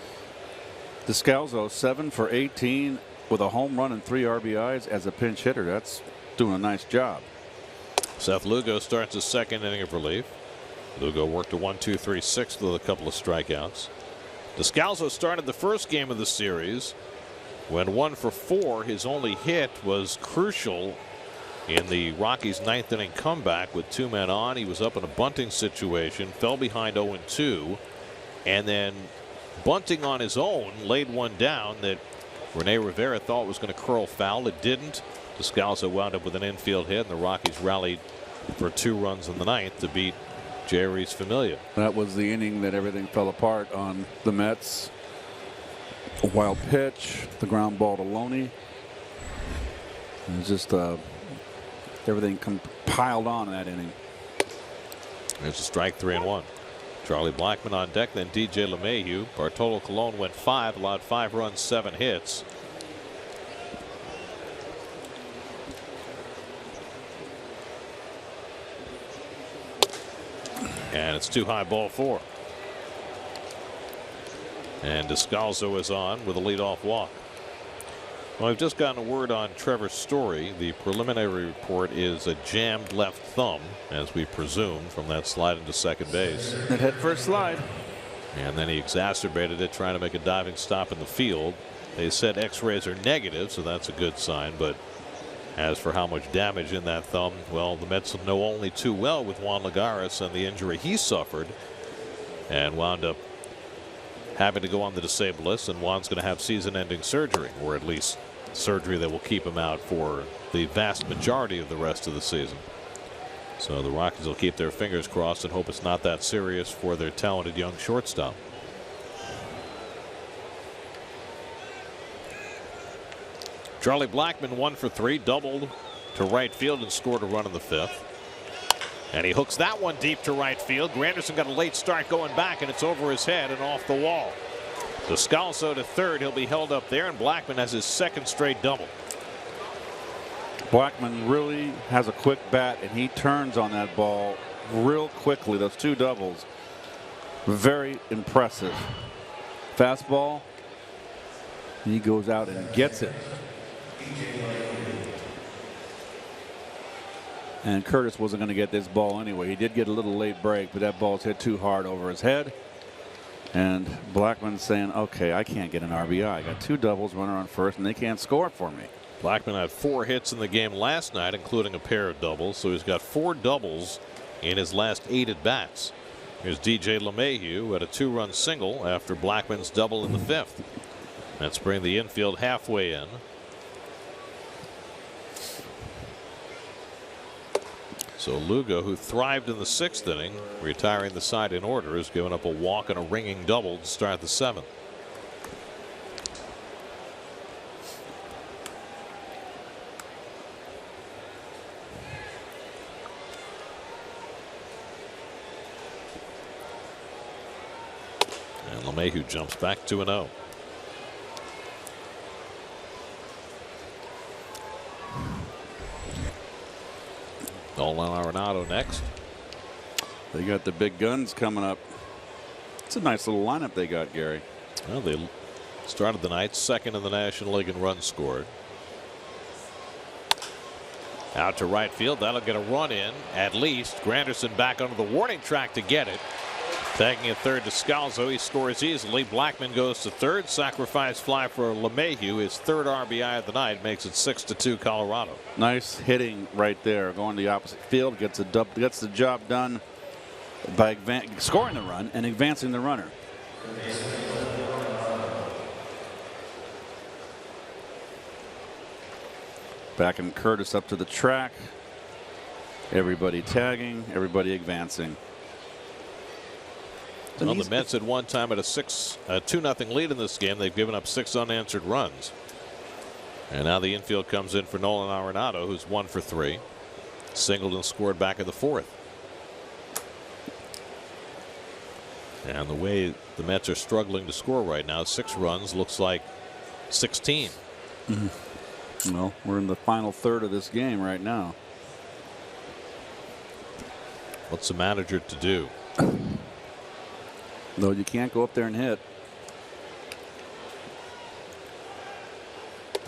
Descalso 7 for 18 with a home run and 3 RBIs as a pinch hitter. That's doing a nice job. Seth Lugo starts his 2nd inning of relief. Lugo worked a 1-2-3-6 with a couple of strikeouts. Descalso started the first game of the series when 1 for 4. His only hit was crucial in the Rockies' 9th inning comeback with 2 men on. He was up in a bunting situation, fell behind 0-2, and then bunting on his own laid one down that Rene Rivera thought was going to curl foul. It didn't. Descalso wound up with an infield hit, and the Rockies rallied for 2 runs in the 9th to beat Jeurys Familia. That was the inning that everything fell apart on the Mets. A wild pitch, the ground ball to Loney. It's just everything piled on in that inning. There's a strike, 3-1. Charlie Blackmon on deck, then DJ LeMahieu. Bartolo Colon went 5, allowed 5 runs, 7 hits. And it's too high, ball 4. And Descalso is on with a leadoff walk. Well, I've just gotten a word on Trevor Story. The preliminary report is a jammed left thumb, as we presume, from that slide into second base. That head first slide. And then he exacerbated it trying to make a diving stop in the field. They said x-rays are negative, so that's a good sign. But as for how much damage in that thumb, well, the Mets know only too well with Juan Lagares and the injury he suffered, and wound up having to go on the disabled list. And Juan's going to have season-ending surgery, or at least surgery that will keep him out for the vast majority of the rest of the season. So the Rockies will keep their fingers crossed and hope it's not that serious for their talented young shortstop. Charlie Blackmon 1 for 3, doubled to right field and scored a run in the 5th. And he hooks that one deep to right field. Granderson got a late start going back, and it's over his head and off the wall. Descalso to third. He'll be held up there, and Blackmon has his second straight double. Blackmon really has a quick bat, and he turns on that ball real quickly. Those 2 doubles, very impressive. Fastball, he goes out and gets it. And Curtis wasn't going to get this ball anyway. He did get a little late break, but that ball's hit too hard over his head. And Blackmon's saying, okay, I can't get an RBI. I got 2 doubles, runner on first, and they can't score for me. Blackmon had 4 hits in the game last night, including a pair of doubles. So he's got 4 doubles in his last 8 at bats. Here's DJ LeMahieu at a 2-run single after Blackmon's double in the 5th. That's bringing the infield halfway in. So Lugo, who thrived in the 6th inning, retiring the side in order, has given up a walk and a ringing double to start the 7th. And LeMahieu jumps back 2-0. Nolan Arenado next. They got the big guns coming up. It's a nice little lineup they got, Gary. Well, they started the night 2nd in the National League in runs scored. Out to right field. That'll get a run in at least. Granderson back onto the warning track to get it. Tagging at third to Descalso. He scores easily. Blackmon goes to third. Sacrifice fly for LeMahieu. His 3rd RBI of the night makes it 6-2 Colorado. Nice hitting right there. Going to the opposite field. Gets the job done by scoring the run and advancing the runner. Backing Curtis up to the track. Everybody tagging. Everybody advancing. Well, the Mets at one time had a 2-0 lead in this game. They've given up 6 unanswered runs. And now the infield comes in for Nolan Arenado, who's 1 for 3. Singled and scored back in the 4th. And the way the Mets are struggling to score right now, 6 runs looks like 16. Well, we're in the final third of this game right now. What's the manager to do? No, you can't go up there and hit.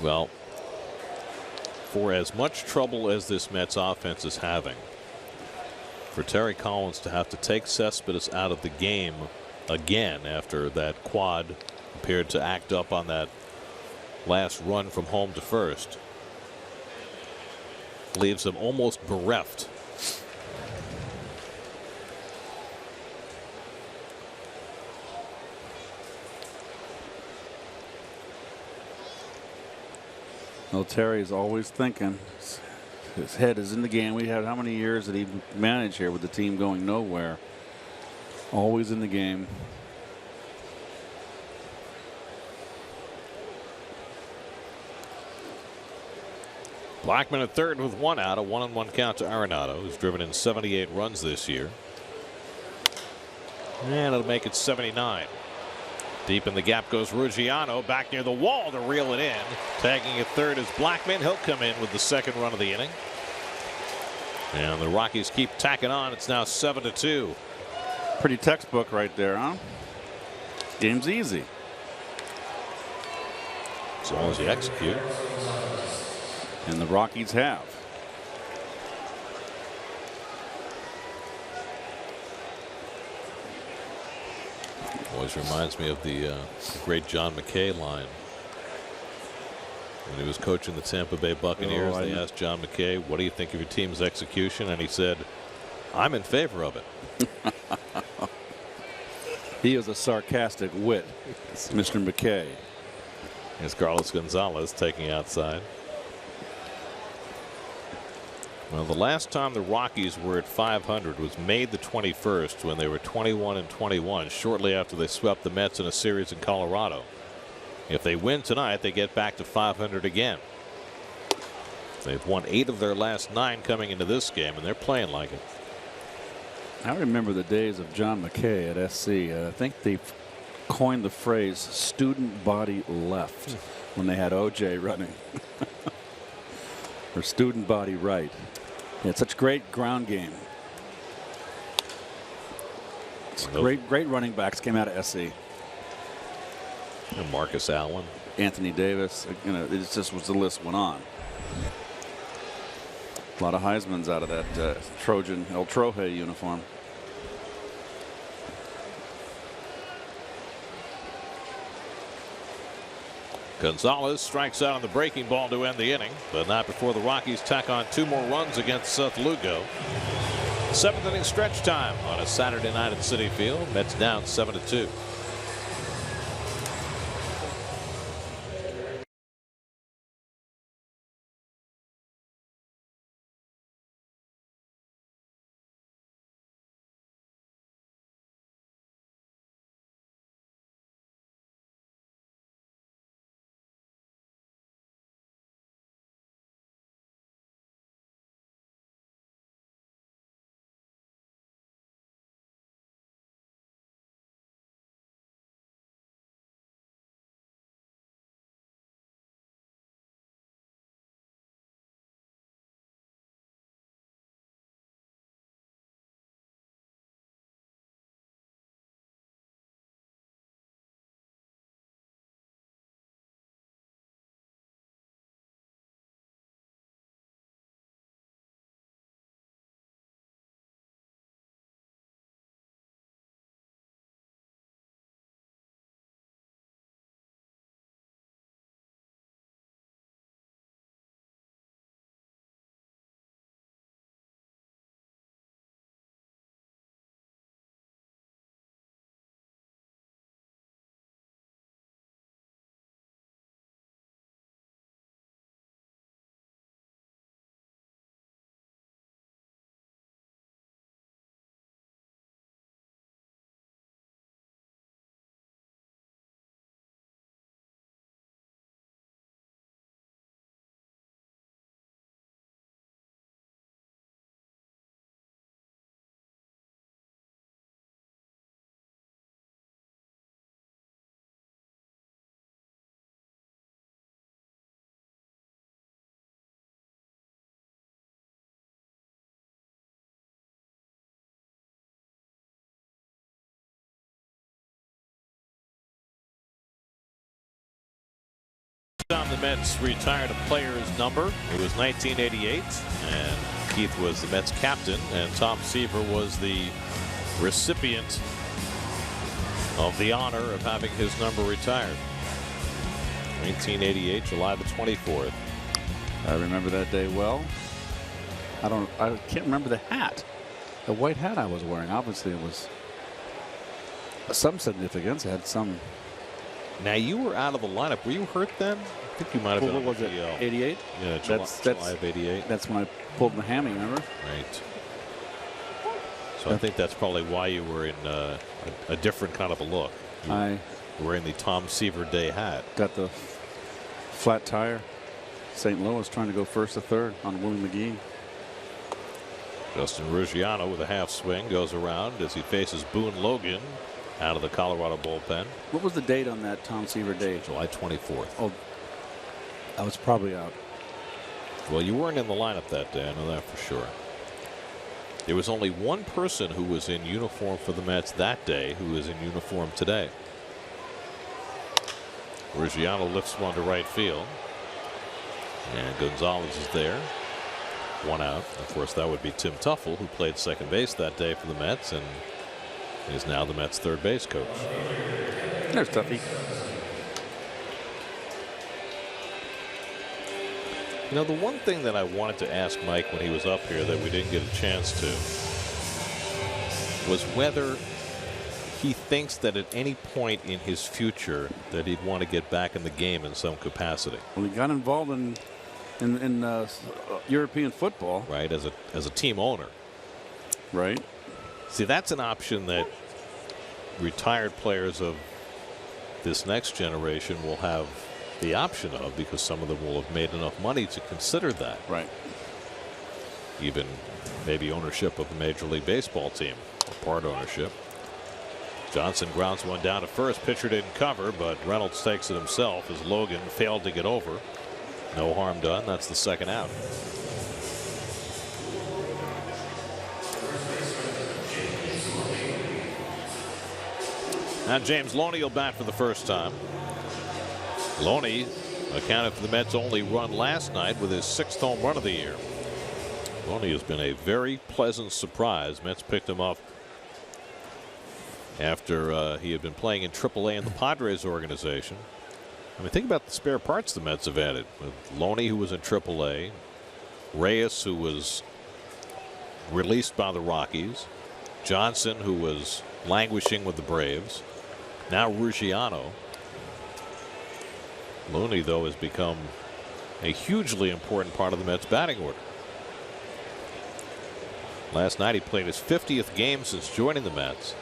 Well, for as much trouble as this Mets offense is having, for Terry Collins to have to take Cespedes out of the game again after that quad appeared to act up on that last run from home to first, leaves them almost bereft. Well, Terry's always thinking. His head is in the game. We had how many years did he manage here with the team going nowhere? Always in the game. Blackman at third with 1 out, a 1-1 count to Arenado, who's driven in 78 runs this year. And it'll make it 79. Deep in the gap goes Ruggiano, back near the wall to reel it in. Tagging at third is Blackman. He'll come in with the second run of the inning. And the Rockies keep tacking on. It's now 7-2. Pretty textbook right there, huh? Game's easy. As long as you execute. And the Rockies have. Always reminds me of the great John McKay line. When he was coaching the Tampa Bay Buccaneers, they asked John McKay, what do you think of your team's execution? And he said, I'm in favor of it. He is a sarcastic wit, Mr. McKay. Here's Carlos Gonzalez taking outside. Well, the last time the Rockies were at 500 was May the 21st, when they were 21-21, shortly after they swept the Mets in a series in Colorado. If they win tonight, they get back to 500 again. They've won 8 of their last 9 coming into this game, and they're playing like it. I remember the days of John McKay at SC. I think they coined the phrase student body left when they had OJ running. Or student body right. It's such great ground game. Great running backs came out of SC. And Marcus Allen, Anthony Davis. You know, it just was, the list went on. A lot of Heismans out of that Trojan El Troje uniform. Gonzalez strikes out on the breaking ball to end the inning, but not before the Rockies tack on 2 more runs against Seth Lugo. 7th inning stretch time on a Saturday night at Citi Field. Mets down 7-2. Time the Mets retired a player's number. It was 1988, and Keith was the Mets captain, and Tom Seaver was the recipient of the honor of having his number retired. 1988, July the 24th. I remember that day well. I can't remember the hat, the white hat I was wearing. Obviously, it was some significance. It had some. Now, you were out of the lineup. Were you hurt then? I think you might have been. What was it? 88. Yeah, July of '88. That's when I pulled my hammy. Remember? Right. So I think that's probably why you were in a different kind of a look. You were wearing the Tom Seaver Day hat. Got the flat tire. St. Louis trying to go first to third on Willie McGee. Justin Ruggiano with a half swing goes around as he faces Boone Logan out of the Colorado bullpen. What was the date on that Tom Seaver date? July 24th. Oh, I was probably out. Well, you weren't in the lineup that day, I know that for sure. There was only one person who was in uniform for the Mets that day who is in uniform today. Ruggiano lifts one to right field. And Gonzalez is there. One out. Of course, that would be Tim Tuffle, who played second base that day for the Mets and is now the Mets' third base coach. There's Tuffy. You know, the one thing that I wanted to ask Mike when he was up here that we didn't get a chance to was whether he thinks that at any point in his future that he'd want to get back in the game in some capacity. Well, he got involved in European football, right, as a team owner, right? See, that's an option that retired players of this next generation will have the option of, because some of them will have made enough money to consider that. Right. Even maybe ownership of a Major League Baseball team, or part ownership. Johnson grounds one down to first. Pitcher didn't cover, but Reynolds takes it himself as Logan failed to get over. No harm done. That's the second out. Now James Loney will bat for the first time. Loney accounted for the Mets' only run last night with his 6th home run of the year. Loney has been a very pleasant surprise. Mets picked him up after he had been playing in AAA in the Padres organization. I mean, think about the spare parts the Mets have added. With Loney, who was in AAA, Reyes, who was released by the Rockies, Johnson, who was languishing with the Braves, now Ruggiano. Loney, though, has become a hugely important part of the Mets batting order. Last night he played his 50th game since joining the Mets.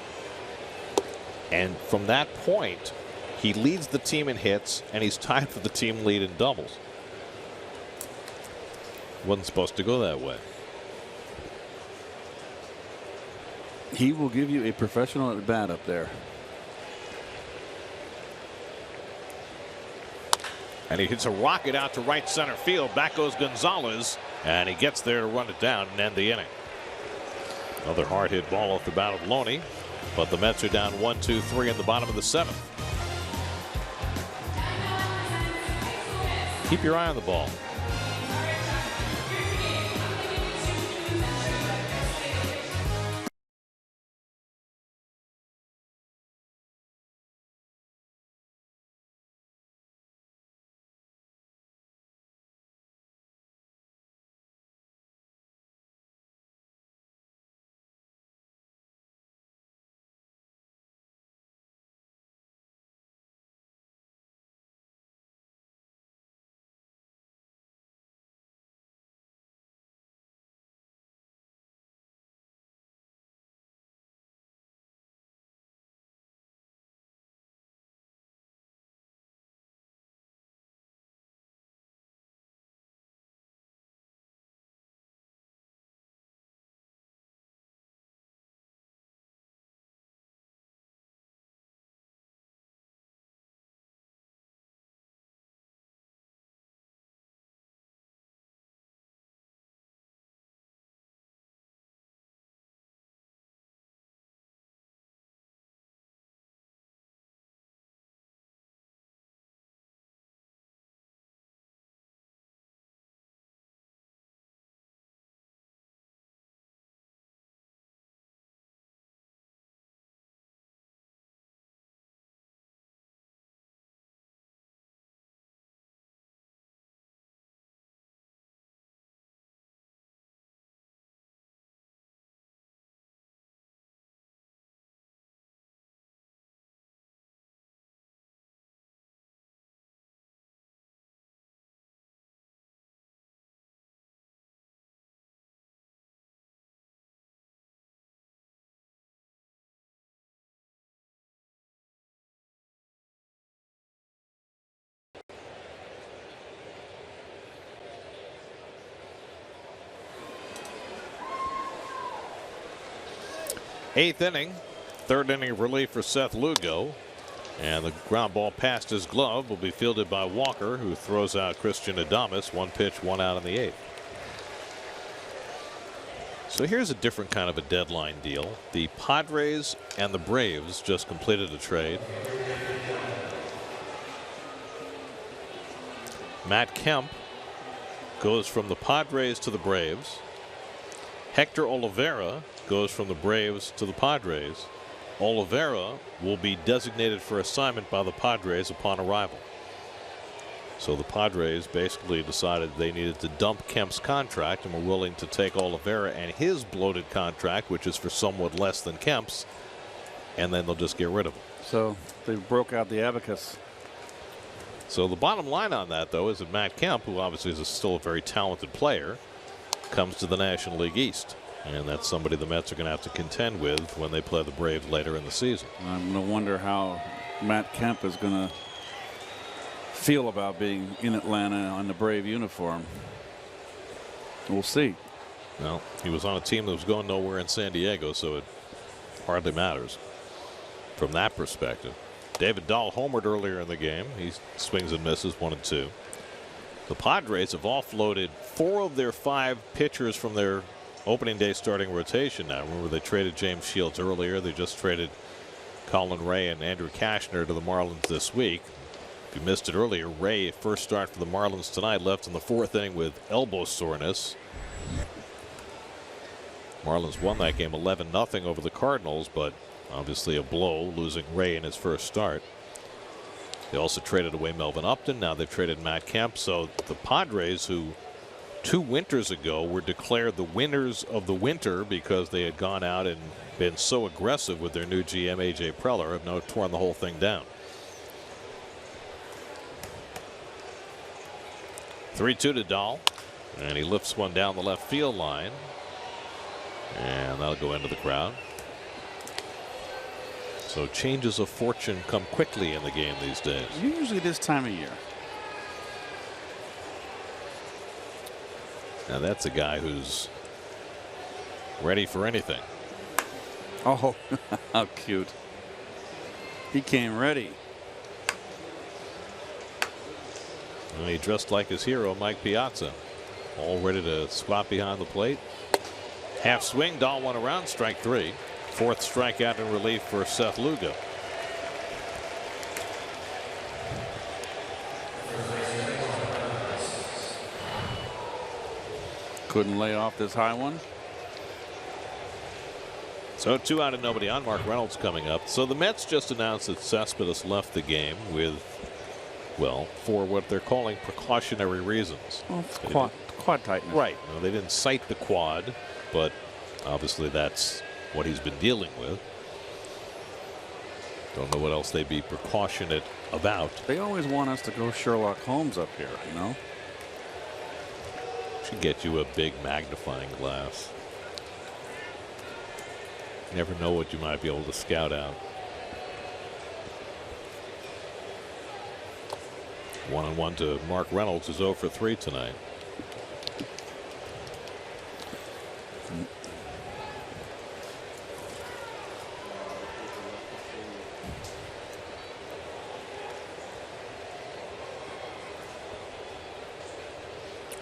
And from that point, he leads the team in hits and he's tied for the team lead in doubles. Wasn't supposed to go that way. He will give you a professional at bat up there. And he hits a rocket out to right center field. Back goes Gonzalez, and he gets there to run it down and end the inning. Another hard hit ball off the bat of Loney, but the Mets are down 1-2-3 in the bottom of the 7th. Keep your eye on the ball. Eighth inning, third inning relief for Seth Lugo. And the ground ball past his glove will be fielded by Walker, who throws out Christian Adames. One pitch, one out in the eighth. So here's a different kind of a deadline deal. The Padres and the Braves just completed a trade. Matt Kemp goes from the Padres to the Braves. Hector Olivera goes from the Braves to the Padres. Olivera will be designated for assignment by the Padres upon arrival. So the Padres basically decided they needed to dump Kemp's contract and were willing to take Olivera and his bloated contract, which is for somewhat less than Kemp's, and then they'll just get rid of him. So they broke out the abacus. So the bottom line on that, though, is that Matt Kemp, who obviously is still a very talented player, comes to the National League East. And that's somebody the Mets are going to have to contend with when they play the Braves later in the season. I'm going to wonder how Matt Kemp is going to feel about being in Atlanta on the Brave uniform. We'll see. Well, he was on a team that was going nowhere in San Diego, so it hardly matters from that perspective. David Dahl homered earlier in the game. He swings and misses 1 and 2. The Padres have offloaded 4 of their 5 pitchers from their opening day starting rotation now. Remember, they traded James Shields earlier. They just traded Colin Ray and Andrew Kashner to the Marlins this week. If you missed it earlier, Ray, first start for the Marlins tonight, left in the 4th inning with elbow soreness. Marlins won that game 11-0 over the Cardinals, but obviously a blow, losing Ray in his first start. They also traded away Melvin Upton. Now they've traded Matt Kemp. So the Padres, who 2 winters ago were declared the winners of the winter because they had gone out and been so aggressive with their new GM A.J. Preller, have now torn the whole thing down. 3-2 to Dahl, and he lifts one down the left field line, and that'll go into the crowd. So changes of fortune come quickly in the game these days. Usually this time of year. Now that's a guy who's ready for anything. Oh, how cute. He came ready. And he dressed like his hero, Mike Piazza, all ready to squat behind the plate. Half swing, Dahl 1 around, strike 3. 4th strikeout in relief for Seth Lugo. Couldn't lay off this high one. So 2 out and nobody on. Mark Reynolds coming up. So the Mets just announced that Cespedes left the game with, well, for what they're calling precautionary reasons. Well, quad tightness. Right. No, they didn't cite the quad, but obviously that's what he's been dealing with. Don't know what else they'd be precautionate about. They always want us to go Sherlock Holmes up here, you know. Should get you a big magnifying glass. You never know what you might be able to scout out. 1-1 to Mark Reynolds, who's 0 for 3 tonight.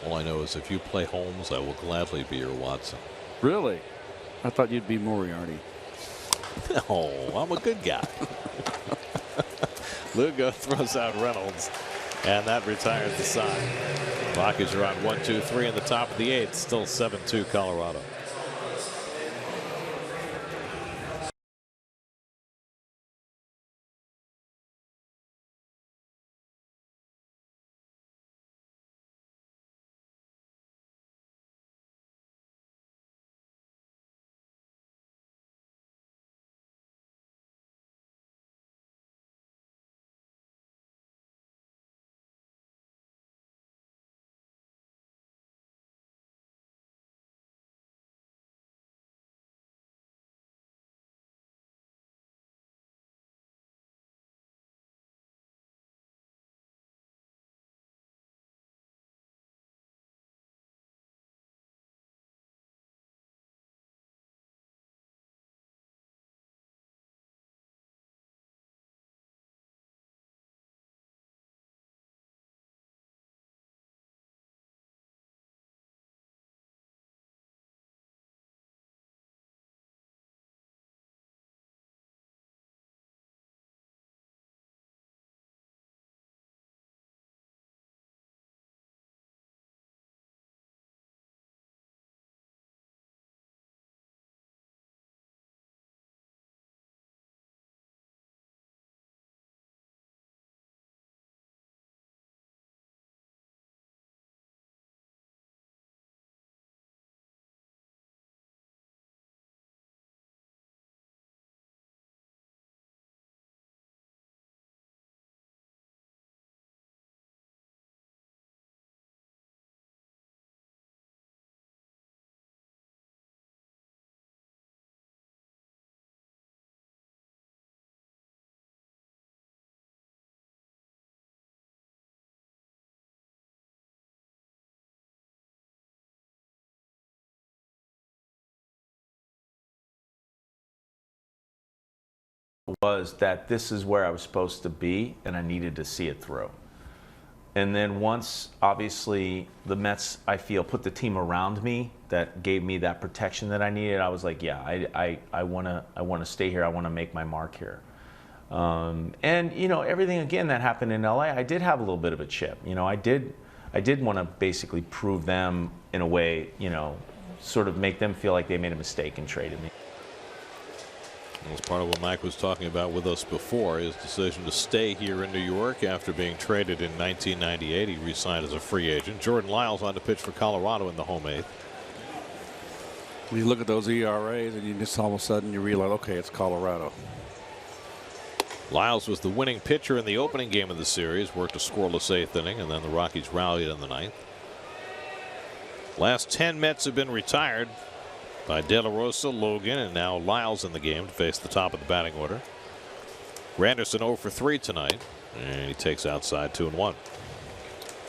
All I know is if you play Holmes, I will gladly be your Watson. Really? I thought you'd be Moriarty. No, I'm a good guy. Lugo throws out Reynolds, and that retires the side. Rockies are on 1-2-3 in the top of the 8th. Still 7-2 Colorado. was that this is where I was supposed to be, and I needed to see it through. And then once, obviously, the Mets, I feel, put the team around me that gave me that protection that I needed, I was like, yeah, I want to stay here. I want to make my mark here. And, you know, everything, again, that happened in LA, I did have a little bit of a chip. You know, I did want to basically prove them in a way, you know, sort of make them feel like they made a mistake and traded me. That was part of what Mike was talking about with us before, his decision to stay here in New York after being traded in 1998. He re-signed as a free agent. Jordan Lyles on to pitch for Colorado in the home eighth. You look at those ERAs and you just all of a sudden you realize, okay, it's Colorado. Lyles was the winning pitcher in the opening game of the series, worked a scoreless eighth inning, and then the Rockies rallied in the ninth. Last 10 Mets have been retired by De La Rosa, Logan, and now Lyles in the game to face the top of the batting order. Granderson 0 for 3 tonight, and he takes outside 2-1.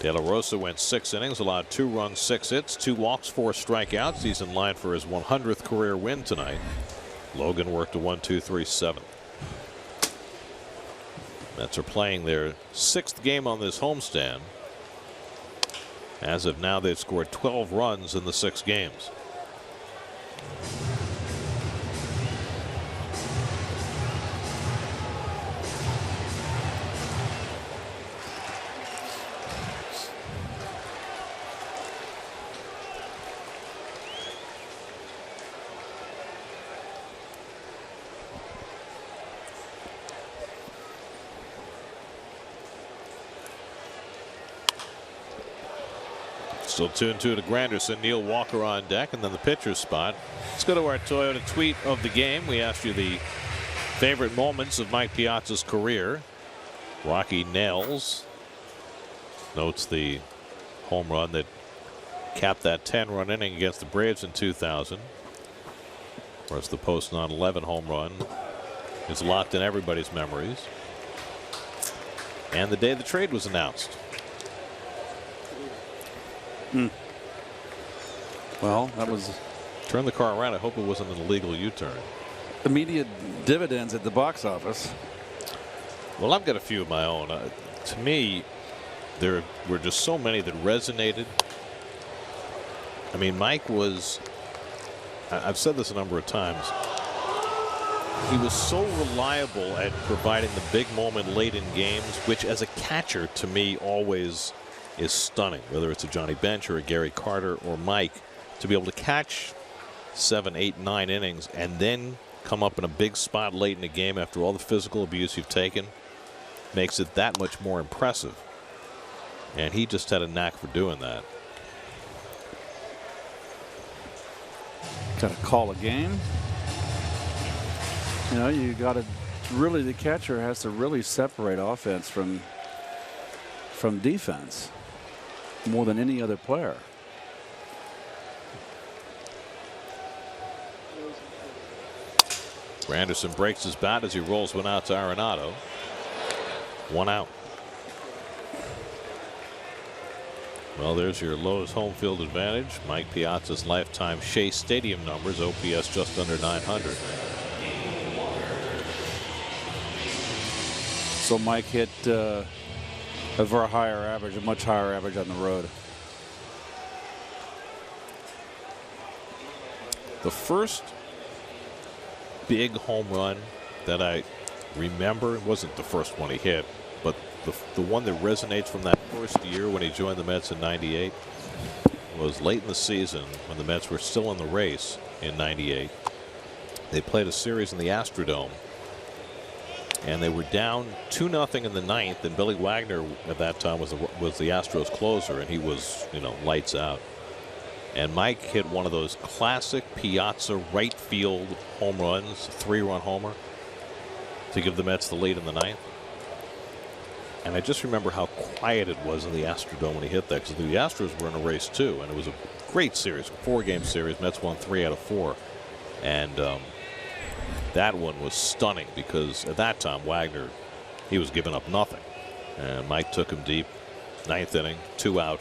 De La Rosa went 6 innings, allowed 2 runs, 6 hits, 2 walks, 4 strikeouts. He's in line for his 100th career win tonight. Logan worked a 1-2-3 7th. Mets are playing their 6th game on this homestand. As of now, they've scored 12 runs in the 6 games. Still 2-2 to Granderson. Neil Walker on deck, and then the pitcher's spot. Let's go to our Toyota tweet of the game. We asked you the favorite moments of Mike Piazza's career. Rocky Nails notes the home run that capped that 10-run inning against the Braves in 2000. Of course, the post 9/11 home run is locked in everybody's memories. And the day the trade was announced. Well, that was. Turn the car around. I hope it wasn't an illegal U-turn. Immediate dividends at the box office. Well, I've got a few of my own. To me, there were just so many that resonated. I mean, Mike was, I've said this a number of times, he was so reliable at providing the big moment late in games, which as a catcher to me always is stunning, whether it's a Johnny Bench or a Gary Carter or Mike, to be able to catch 7, 8, 9 innings and then come up in a big spot late in the game after all the physical abuse you've taken makes it that much more impressive. And he just had a knack for doing that. Got to call a game. You know, you got to really, the catcher has to really separate offense from defense more than any other player. Granderson breaks his bat as he rolls one out to Arenado. 1 out. Well, there's your Lowe's home field advantage. Mike Piazza's lifetime Shea Stadium numbers. OPS just under 900. So Mike hit a very higher average, a much higher average on the road. The first big home run that I remember, it wasn't the first one he hit, but the one that resonates from that first year when he joined the Mets in '98 was late in the season when the Mets were still in the race in '98. They played a series in the Astrodome, and they were down 2-0 in the ninth, and Billy Wagner at that time was the Astros closer, and he was, you know, lights out. And Mike hit one of those classic Piazza right field home runs, 3-run homer, to give the Mets the lead in the ninth. And I just remember how quiet it was in the Astrodome when he hit that, because the Astros were in a race too, and it was a great series, a 4-game series. Mets won 3 out of 4, and that one was stunning because at that time Wagner, he was giving up nothing, and Mike took him deep. 9th inning, 2 out.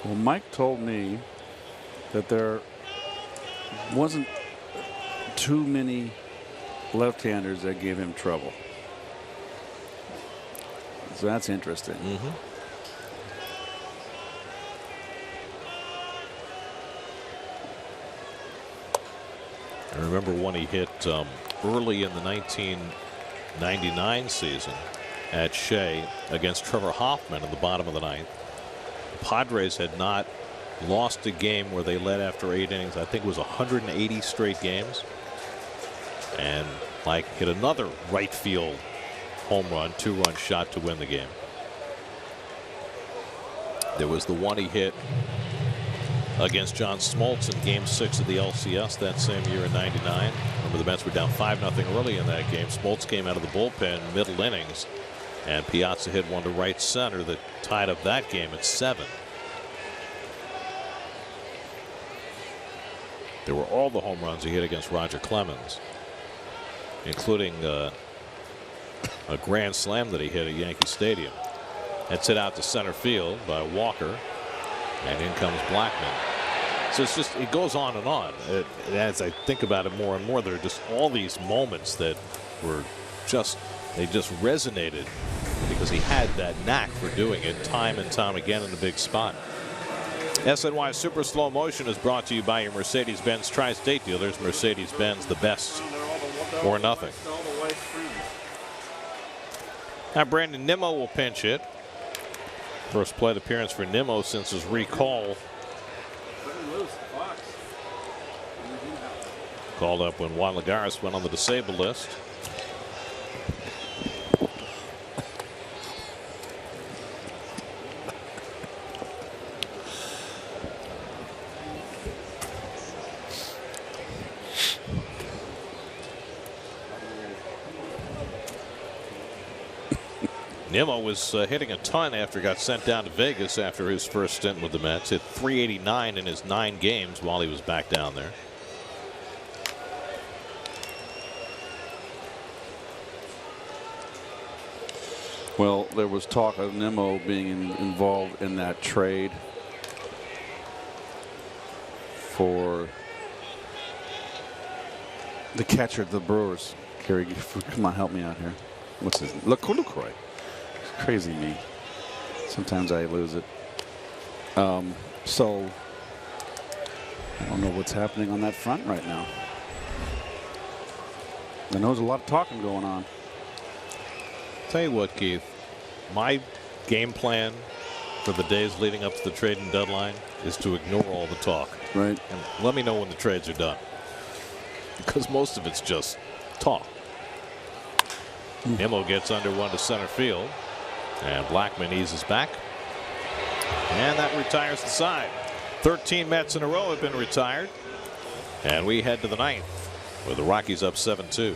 Well, Mike told me that there wasn't too many left-handers that give him trouble. So that's interesting. I remember one he hit early in the 1999 season at Shea against Trevor Hoffman in the bottom of the ninth. The Padres had not lost a game where they led after 8 innings. I think it was 180 straight games. And Mike hit another right field home run, 2-run shot to win the game. There was the one he hit against John Smoltz in Game 6 of the LCS that same year in '99. Remember, the Mets were down 5-0 early in that game. Smoltz came out of the bullpen middle innings, and Piazza hit one to right center that tied up that game at 7. There were all the home runs he hit against Roger Clemens, including a grand slam that he hit at Yankee Stadium. That's hit out to center field by Walker, and in comes Blackman. So it's just, it goes on and on. As I think about it more and more, there are just all these moments that were just, they just resonated because he had that knack for doing it time and time again in the big spot. SNY Super Slow Motion is brought to you by your Mercedes-Benz Tri-State dealers. Mercedes-Benz, the best or nothing. Now Brandon Nimmo will pinch hit. First plate appearance for Nimmo since his recall. Called up when Juan Lagares went on the disabled list. Nimmo was hitting a ton after he got sent down to Vegas after his first stint with the Mets. Hit .389 in his 9 games while he was back down there. Well, there was talk of Nimmo being involved in that trade for the catcher of the Brewers. Kerry, come on, help me out here. What's his name? LaCroix. Crazy me. Sometimes I lose it. So I don't know what's happening on that front right now. I know there's a lot of talking going on. Tell you what, Keith, my game plan for the days leading up to the trading deadline is to ignore all the talk. Right. And let me know when the trades are done, because most of it's just talk. Nimmo gets under one to center field, and Blackman eases back, and that retires the side. 13 Mets in a row have been retired, and we head to the 9th with the Rockies up 7-2.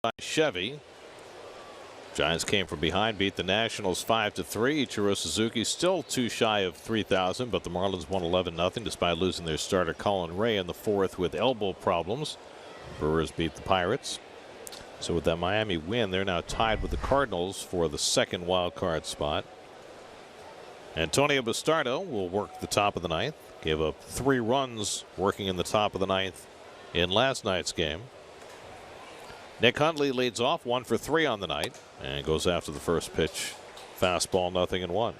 by Chevy. Giants came from behind, beat the Nationals 5-3. Ichiro Suzuki still too shy of 3,000, but the Marlins won 11-0 despite losing their starter Colin Ray in the fourth with elbow problems. Brewers beat the Pirates. So with that Miami win, they're now tied with the Cardinals for the second wild card spot. Antonio Bastardo will work the top of the ninth. Gave up 3 runs working in the top of the ninth in last night's game. Nick Hundley leads off 1 for 3 on the night and goes after the first pitch. Fastball, 0-1.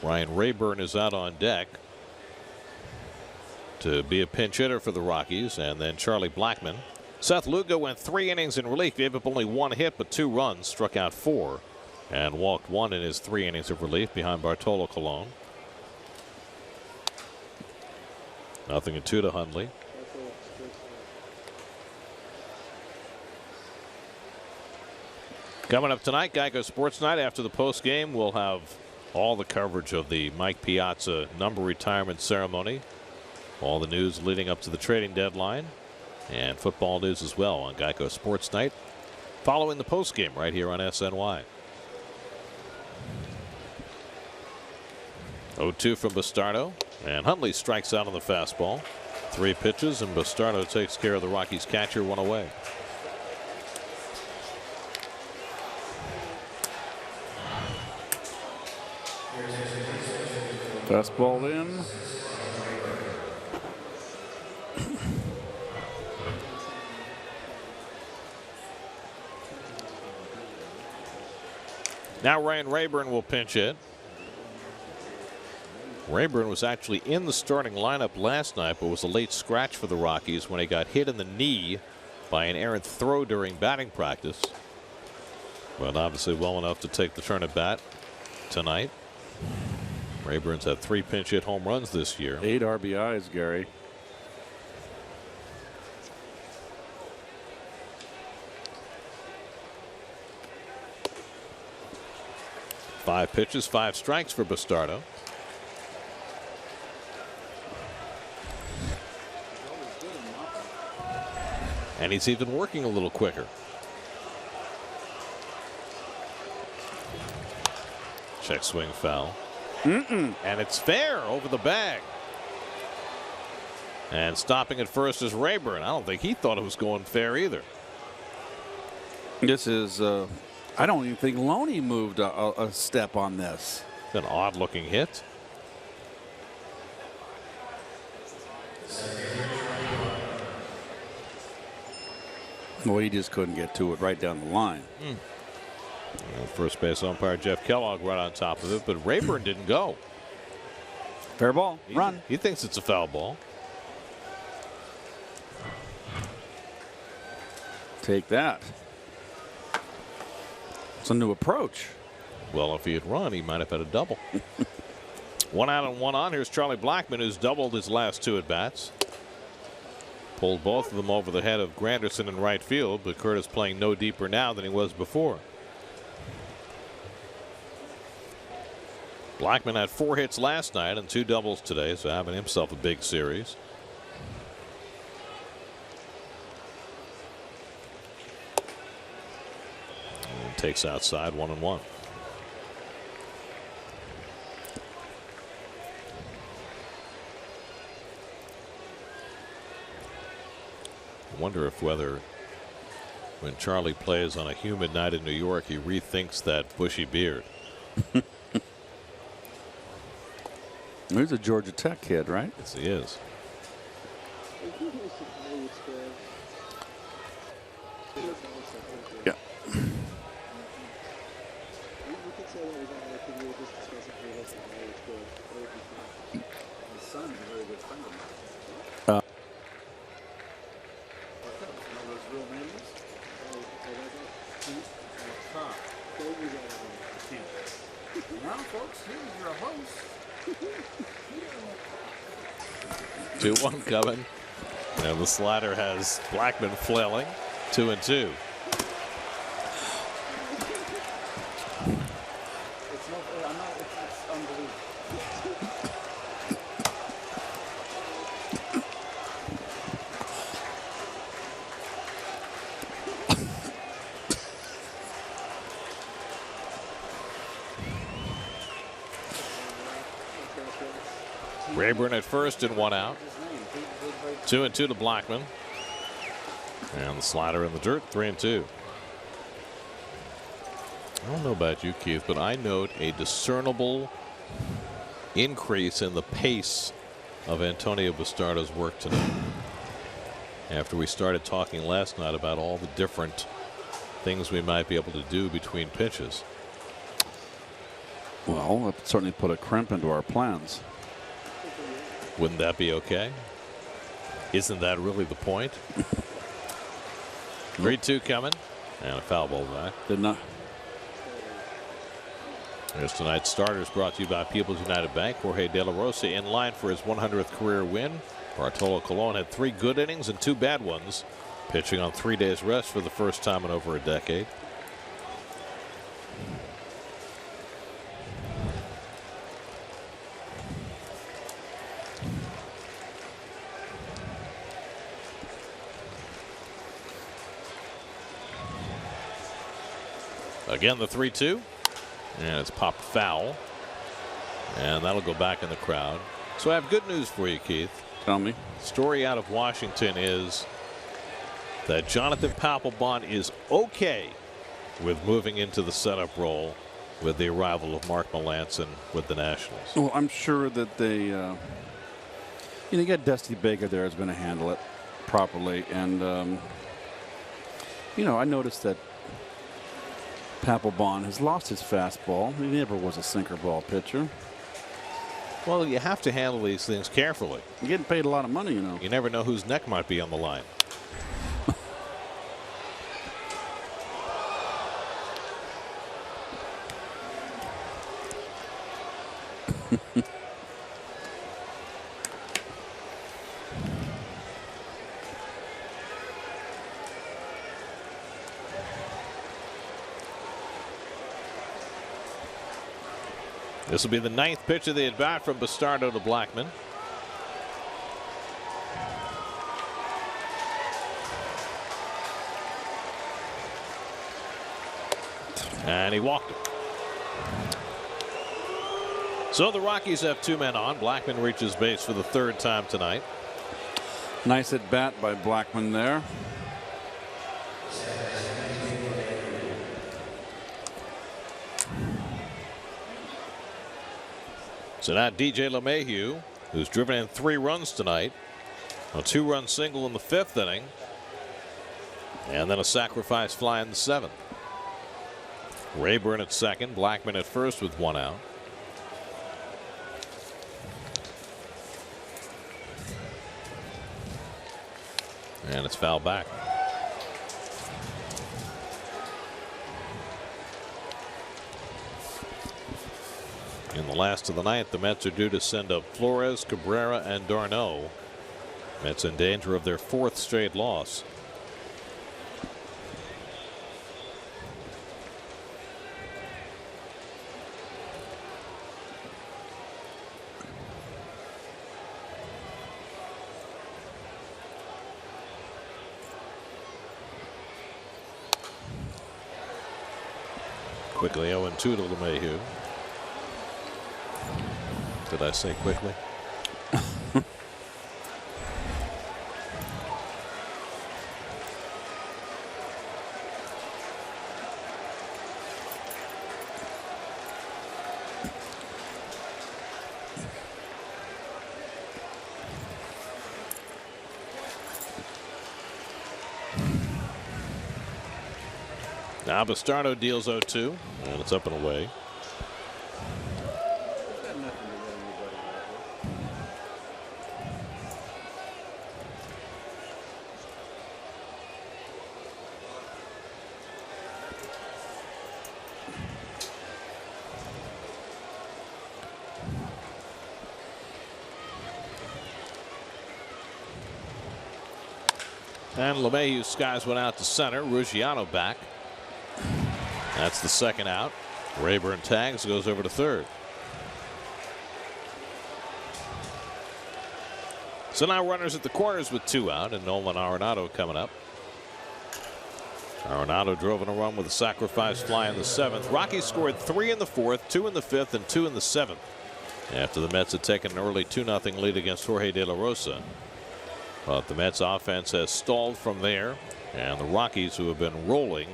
Ryan Rayburn is out on deck to be a pinch hitter for the Rockies, and then Charlie Blackmon. Seth Lugo went 3 innings in relief, gave up only 1 hit but 2 runs, struck out 4, and walked 1 in his 3 innings of relief behind Bartolo Colon. 0-2 to Hundley. Coming up tonight, Geico Sports Night. After the post game, we'll have all the coverage of the Mike Piazza number retirement ceremony, all the news leading up to the trading deadline, and football news as well on Geico Sports Night following the post game right here on SNY. 0-2 from Bastardo, and Hundley strikes out on the fastball. 3 pitches, and Bastardo takes care of the Rockies catcher, 1 away. Fastball in. Now Ryan Rayburn will pinch hit. Rayburn was actually in the starting lineup last night, but was a late scratch for the Rockies when he got hit in the knee by an errant throw during batting practice. But obviously well enough to take the turn at bat tonight. Rayburn's had 3 pinch hit home runs this year. 8 RBIs, Gary. Five pitches, 5 strikes for Bastardo. And he's even working a little quicker. Check swing foul. And it's fair over the bag. And stopping at first is Rayburn. I don't think he thought it was going fair either. This is, I don't even think Loney moved a step on this. It's an odd looking hit. Well, he just couldn't get to it right down the line. First base umpire Jeff Kellogg right on top of it, but Rayburn didn't go. Fair ball. Run. He thinks it's a foul ball. Take that. It's a new approach. Well, if he had run, he might have had a double. 1 out and 1 on. Here's Charlie Blackmon, who's doubled his last 2 at bats. Pulled both of them over the head of Granderson in right field, but Curtis playing no deeper now than he was before. Blackmon had 4 hits last night and 2 doubles today, so having himself a big series. And takes outside 1-1. I wonder if whether when Charlie plays on a humid night in New York, he rethinks that bushy beard. He's a Georgia Tech kid, right? Yes, he is. Yeah. Now, folks, here's your host. 2-1 coming. And the slider has Blackmon flailing. 2-2. Rayburn at first and 1 out. 2-2 to Blackman. And the slider in the dirt, 3-2. I don't know about you, Keith, but I note a discernible increase in the pace of Antonio Bastardo's work tonight. After we started talking last night about all the different things we might be able to do between pitches. Well, that certainly put a crimp into our plans. Wouldn't that be okay? Isn't that really the point? 3-2 coming. And a foul ball back. Did not. There's tonight's starters brought to you by People's United Bank. Jorge De La Rosa in line for his 100th career win. Bartolo Colon had 3 good innings and 2 bad ones, pitching on 3 days rest for the first time in over a decade. Again, the 3-2. And it's popped foul. And that'll go back in the crowd. So I have good news for you, Keith. Tell me. Story out of Washington is that Jonathan Papelbon is okay with moving into the setup role with the arrival of Mark Melancon with the Nationals. Well, I'm sure that they, you got Dusty Baker there is going to handle it properly. And, I noticed that Papelbon has lost his fastball. He never was a sinker ball pitcher. Well, you have to handle these things carefully. You're getting paid a lot of money, you know. You never know whose neck might be on the line. This will be the 9th pitch of the at-bat from Bastardo to Blackman. And he walked it. So the Rockies have 2 men on. Blackman reaches base for the 3rd time tonight. Nice at bat by Blackman there. So now DJ LeMahieu, who's driven in 3 runs tonight, a 2-run single in the 5th inning, and then a sacrifice fly in the 7th. Rayburn at second, Blackman at first with 1 out. And it's fouled back. In the last of the 9th, the Mets are due to send up Flores, Cabrera, and d'Arnaud. Mets in danger of their 4th straight loss. Quickly 0-2 to LeMahieu. Did I say quickly? Now Bastardo deals 0-2, and it's up and away. And LeMahieu skies one out to center. Ruggiano back. That's the 2nd out. Rayburn tags, goes over to 3rd. So now runners at the corners with 2 out, and Nolan Arenado coming up. Arenado drove in a run with a sacrifice fly in the 7th. Rockies scored 3 in the 4th, 2 in the 5th, and 2 in the 7th. after the Mets had taken an early 2-0 lead against Jorge De La Rosa. But the Mets offense has stalled from there, and the Rockies, who have been rolling,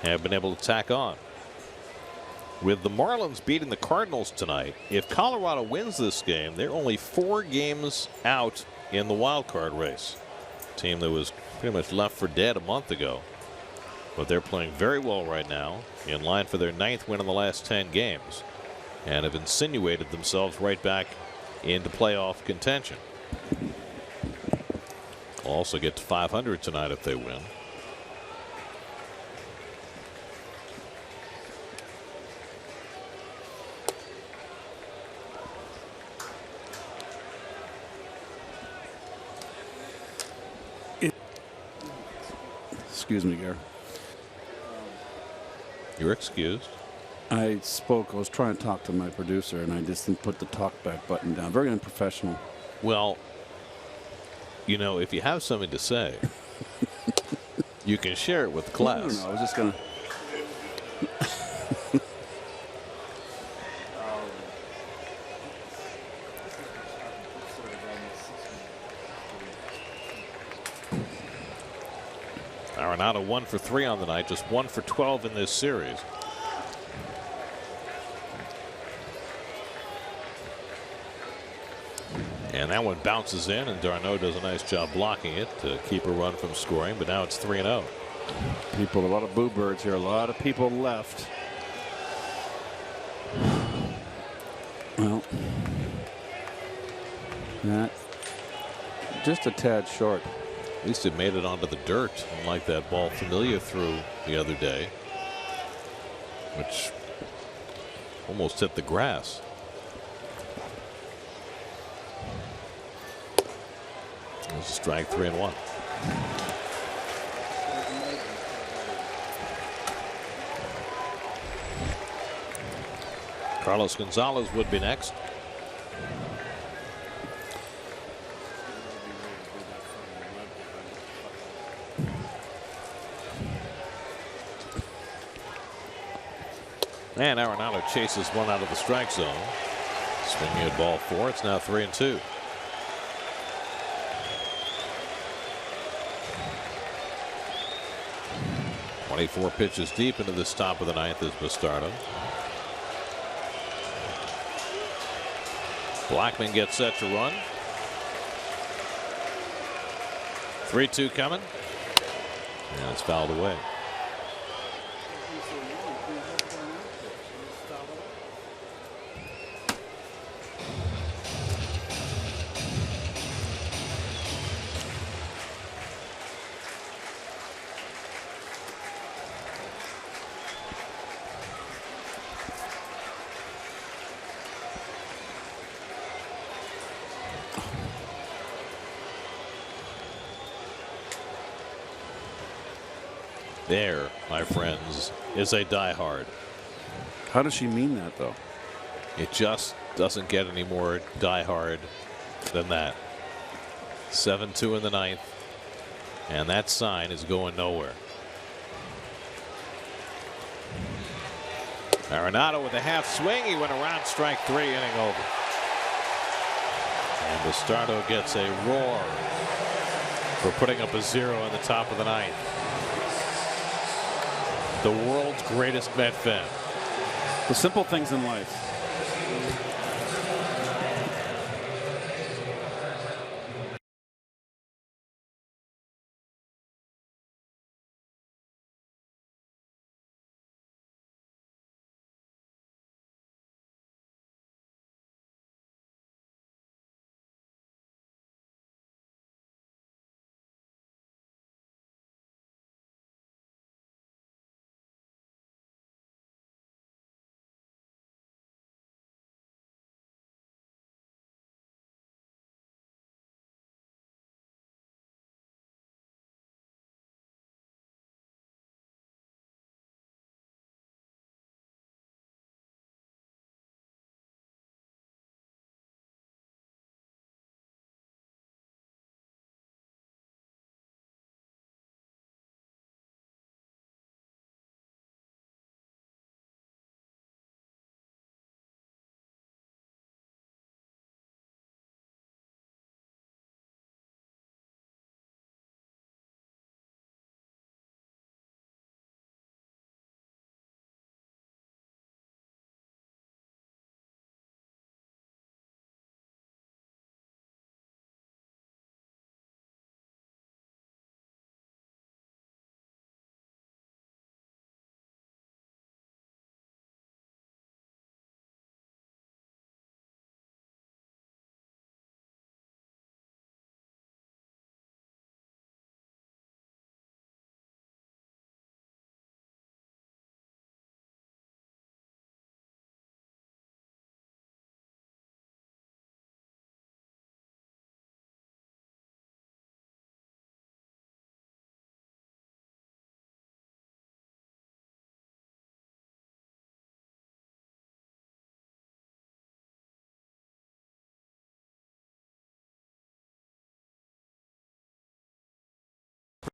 have been able to tack on. With the Marlins beating the Cardinals tonight, if Colorado wins this game, they're only 4 games out in the wild card race. A team that was pretty much left for dead a month ago. But they're playing very well right now, in line for their 9th win in the last 10 games, and have insinuated themselves right back into playoff contention. They'll also get to 500 tonight if they win. Excuse me, Gary. You're excused. I was trying to talk to my producer, and I just didn't put the talkback button down. Very unprofessional. Well, you know, if you have something to say, you can share it with class. No, I was just going to. Arenado 1 for 3 on the night, just 1 for 12 in this series. And that one bounces in, and d'Arnaud does a nice job blocking it to keep a run from scoring, but now it's 3-0. People, a lot of boo birds here, a lot of people left. Well, that just a tad short. At least it made it onto the dirt, unlike that ball Familia threw the other day, which almost hit the grass. It's a strike, 3-1. Carlos Gonzalez would be next. And Arenado chases one out of the strike zone. Swinging at ball 4. It's now 3-2. "24 pitches deep into this top of the 9th is Bastardo. Blackman gets set to run. 3-2 coming. And it's fouled away. There, my friends, is a diehard. How does she mean that, though? It just doesn't get any more diehard than that. 7-2 in the 9th, and that sign is going nowhere. Arenado with a half swing. He went around, strike 3, inning over. And Bastardo gets a roar for putting up a 0 in the top of the 9th. The world's greatest Met fan. The simple things in life.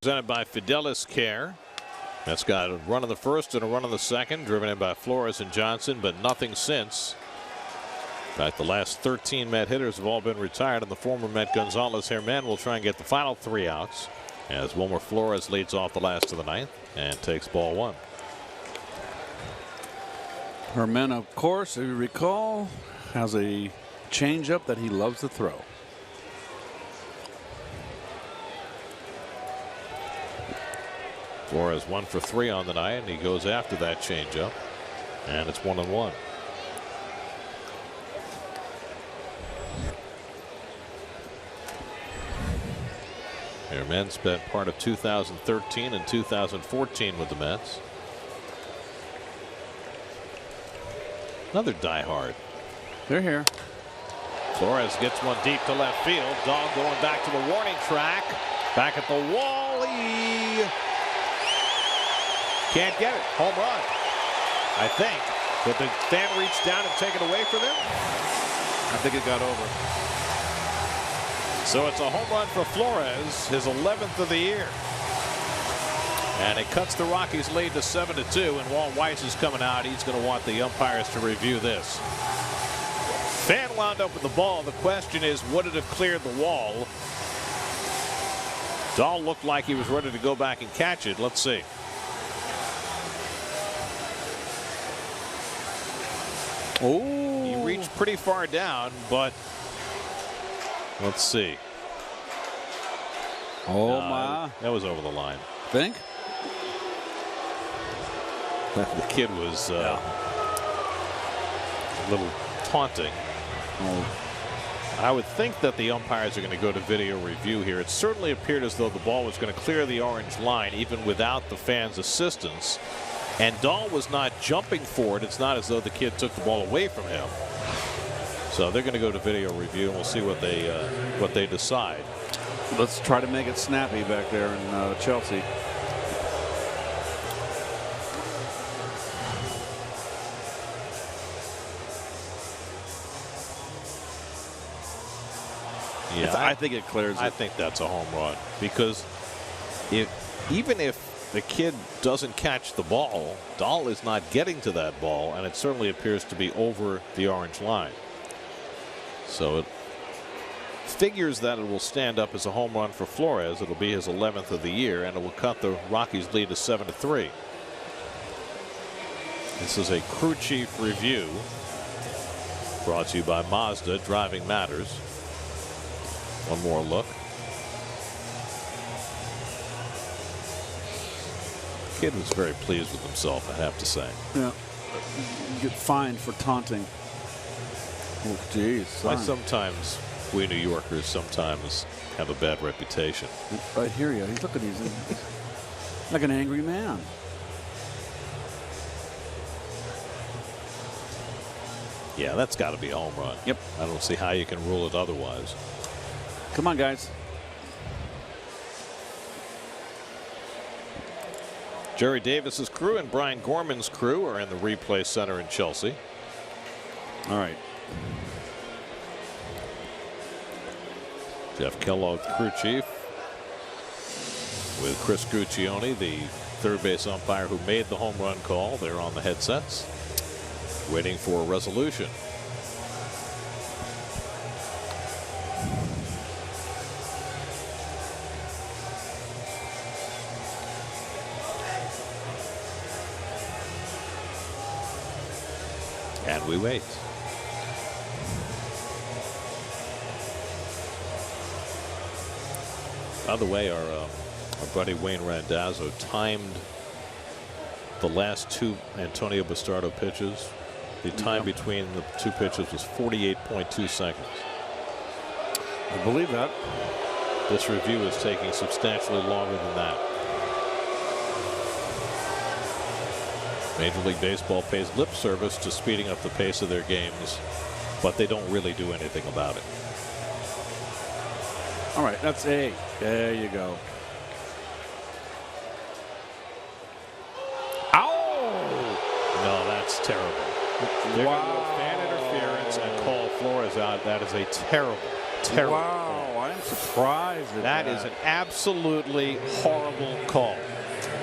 Presented by Fidelis Care. That's got a run in the first and a run in the second, driven in by Flores and Johnson, but nothing since. In fact, the last 13 Met hitters have all been retired, and the former Met Gonzalez Herman will try and get the final 3 outs as Wilmer Flores leads off the last of the 9th and takes ball 1. Herman, of course, if you recall, has a changeup that he loves to throw. Flores 1 for 3 on the night, and he goes after that changeup, and it's 1-1. Herman spent part of 2013 and 2014 with the Mets. Another diehard. They're here. Flores gets one deep to left field. Dahl going back to the warning track. Back at the wall. He can't get it. Home run, I think. Did the fan reach down and take it away from him? I think it got over. So it's a home run for Flores, his 11th of the year. And it cuts the Rockies lead to 7-2. And while Weiss is coming out, he's going to want the umpires to review this. Fan wound up with the ball. The question is, would it have cleared the wall? Dahl looked like he was ready to go back and catch it. Let's see. Oh, he reached pretty far down, but let's see. Oh, my. That was over the line. Think? The kid was a little taunting. Oh. I would think that the umpires are going to go to video review here. It certainly appeared as though the ball was going to clear the orange line even without the fans' assistance. And Dahl was not jumping for it. It's not as though the kid took the ball away from him. So they're going to go to video review, and we'll see what they decide. Let's try to make it snappy back there in Chelsea. Yeah, I think it clears it. I think that's a home run, because even if the kid doesn't catch the ball, Dahl is not getting to that ball, and it certainly appears to be over the orange line. So it figures that it will stand up as a home run for Flores. It'll be his 11th of the year, and it will cut the Rockies lead to 7-3. This is a crew chief review brought to you by Mazda. Driving matters. One more look. The kid was very pleased with himself, I have to say. Yeah. You get fined for taunting. Oh, geez. Sometimes we New Yorkers sometimes have a bad reputation. I hear you. Look at he's like an angry man. Yeah, that's got to be a home run. Yep. I don't see how you can rule it otherwise. Come on, guys. Jerry Davis's crew and Brian Gorman's crew are in the replay center in Chelsea. All right. Jeff Kellogg, crew chief, with Chris Guccione, the third base umpire who made the home run call. They're on the headsets, waiting for a resolution. And we wait. By the way, our buddy Wayne Randazzo timed the last 2 Antonio Bastardo pitches. The time between the 2 pitches was 48.2 seconds. I believe that. This review is taking substantially longer than that. Major League Baseball pays lip service to speeding up the pace of their games, but they don't really do anything about it. All right, that's A. There you go. Ow! No, that's terrible. They're going to do fan interference and call Flores out. That is a terrible Terrible. Wow, I'm surprised at that. That is an absolutely horrible call.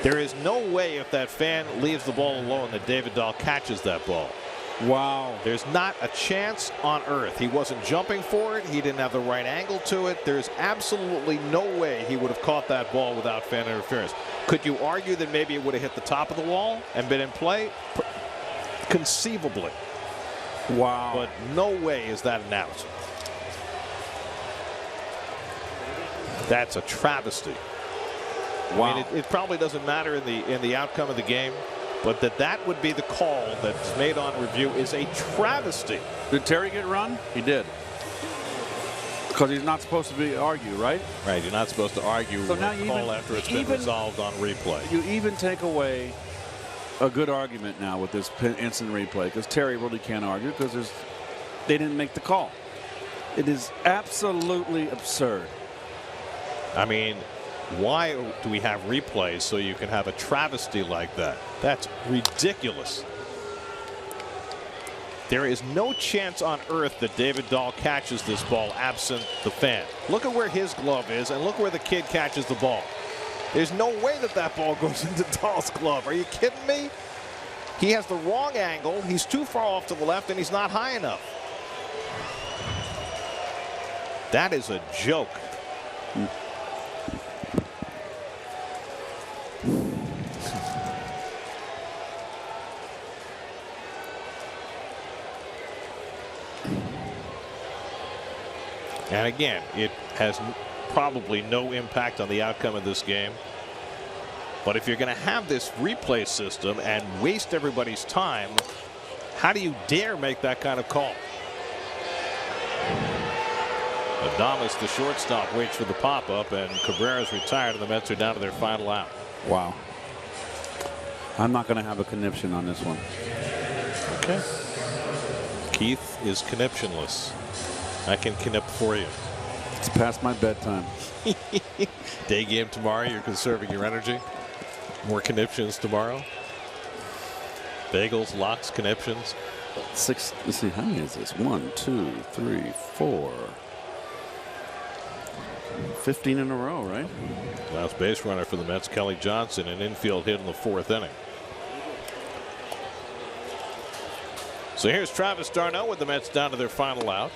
There is no way if that fan leaves the ball alone that David Dahl catches that ball. Wow. There's not a chance on earth. He wasn't jumping for it. He didn't have the right angle to it. There's absolutely no way he would have caught that ball without fan interference. Could you argue that maybe it would have hit the top of the wall and been in play? Conceivably. Wow. But no way is that announced. That's a travesty. Wow. I mean, it probably doesn't matter in the outcome of the game, but that would be the call that's made on review is a travesty. Did Terry get run? He did. Because he's not supposed to argue, right? Right. You're not supposed to argue So now a call after it's been resolved on replay. You even take away a good argument now with this instant replay because Terry really can't argue because they didn't make the call. It is absolutely absurd. I mean, why do we have replays so you can have a travesty like that? That's ridiculous. There is no chance on earth that David Dahl catches this ball absent the fan. Look at where his glove is and look where the kid catches the ball. There's no way that ball goes into Dahl's glove. Are you kidding me? He has the wrong angle. He's too far off to the left and he's not high enough. That is a joke. And again, it has probably no impact on the outcome of this game. But if you're going to have this replay system and waste everybody's time, how do you dare make that kind of call? Adames, the shortstop, waits for the pop-up, and Cabrera's retired, and the Mets are down to their final out. Wow. I'm not going to have a conniption on this one. Okay. Keith is conniptionless. I can knip for you. It's past my bedtime. Day game tomorrow. You're conserving your energy. More conniptions tomorrow. Bagels, locks, conniptions. 6. Let's see. How many is this? 1, 2, 3, 4. 15 in a row, right? Last base runner for the Mets, Kelly Johnson, an infield hit in the 4th inning. So here's Travis d'Arnaud with the Mets down to their final out.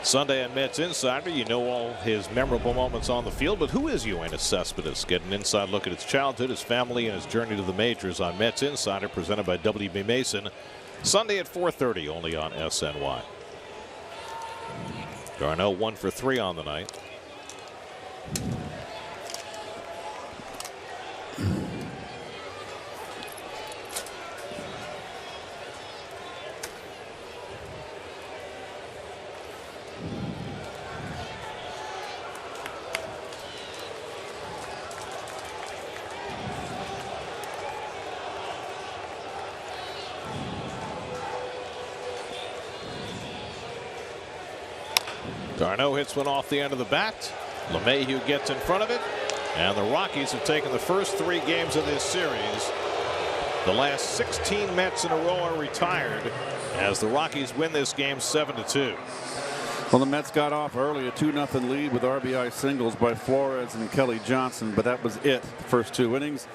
Sunday on Mets Insider, you know all his memorable moments on the field, but who is Yoenis Cespedes? Get an inside look at his childhood, his family, and his journey to the majors on Mets Insider, presented by W.B. Mason. Sunday at 4:30, only on SNY. d'Arnaud 1 for 3 on the night. d'Arnaud hits one off the end of the bat. LeMahieu gets in front of it. And the Rockies have taken the first 3 games of this series. The last 16 Mets in a row are retired as the Rockies win this game 7-2. Well, the Mets got off early, a 2-0 lead with RBI singles by Flores and Kelly Johnson, but that was it, the first 2 innings.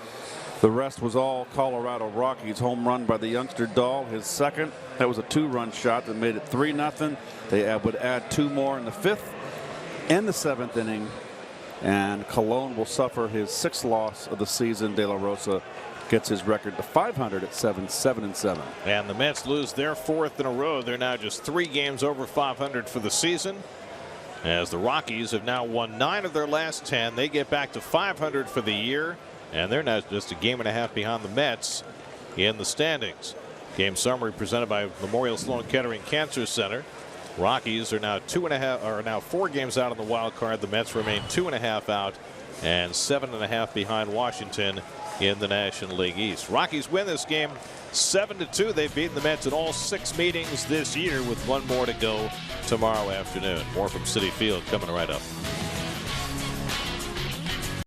The rest was all Colorado Rockies. Home run by the youngster Dahl, his second. That was a 2-run shot that made it 3-0. They would add 2 more in the 5th and the 7th inning. And Colon will suffer his 6th loss of the season. De La Rosa gets his record to 500 at 7-7. And the Mets lose their 4th in a row. They're now just 3 games over 500 for the season. As the Rockies have now won 9 of their last 10. They get back to 500 for the year. And they're now just a game and a half behind the Mets in the standings. Game summary presented by Memorial Sloan Kettering Cancer Center. Rockies are now 4 games out on the wild card. The Mets remain 2.5 out and 7.5 behind Washington in the National League East. Rockies win this game 7-2. They've beaten the Mets in all 6 meetings this year with 1 more to go tomorrow afternoon. More from Citi Field coming right up.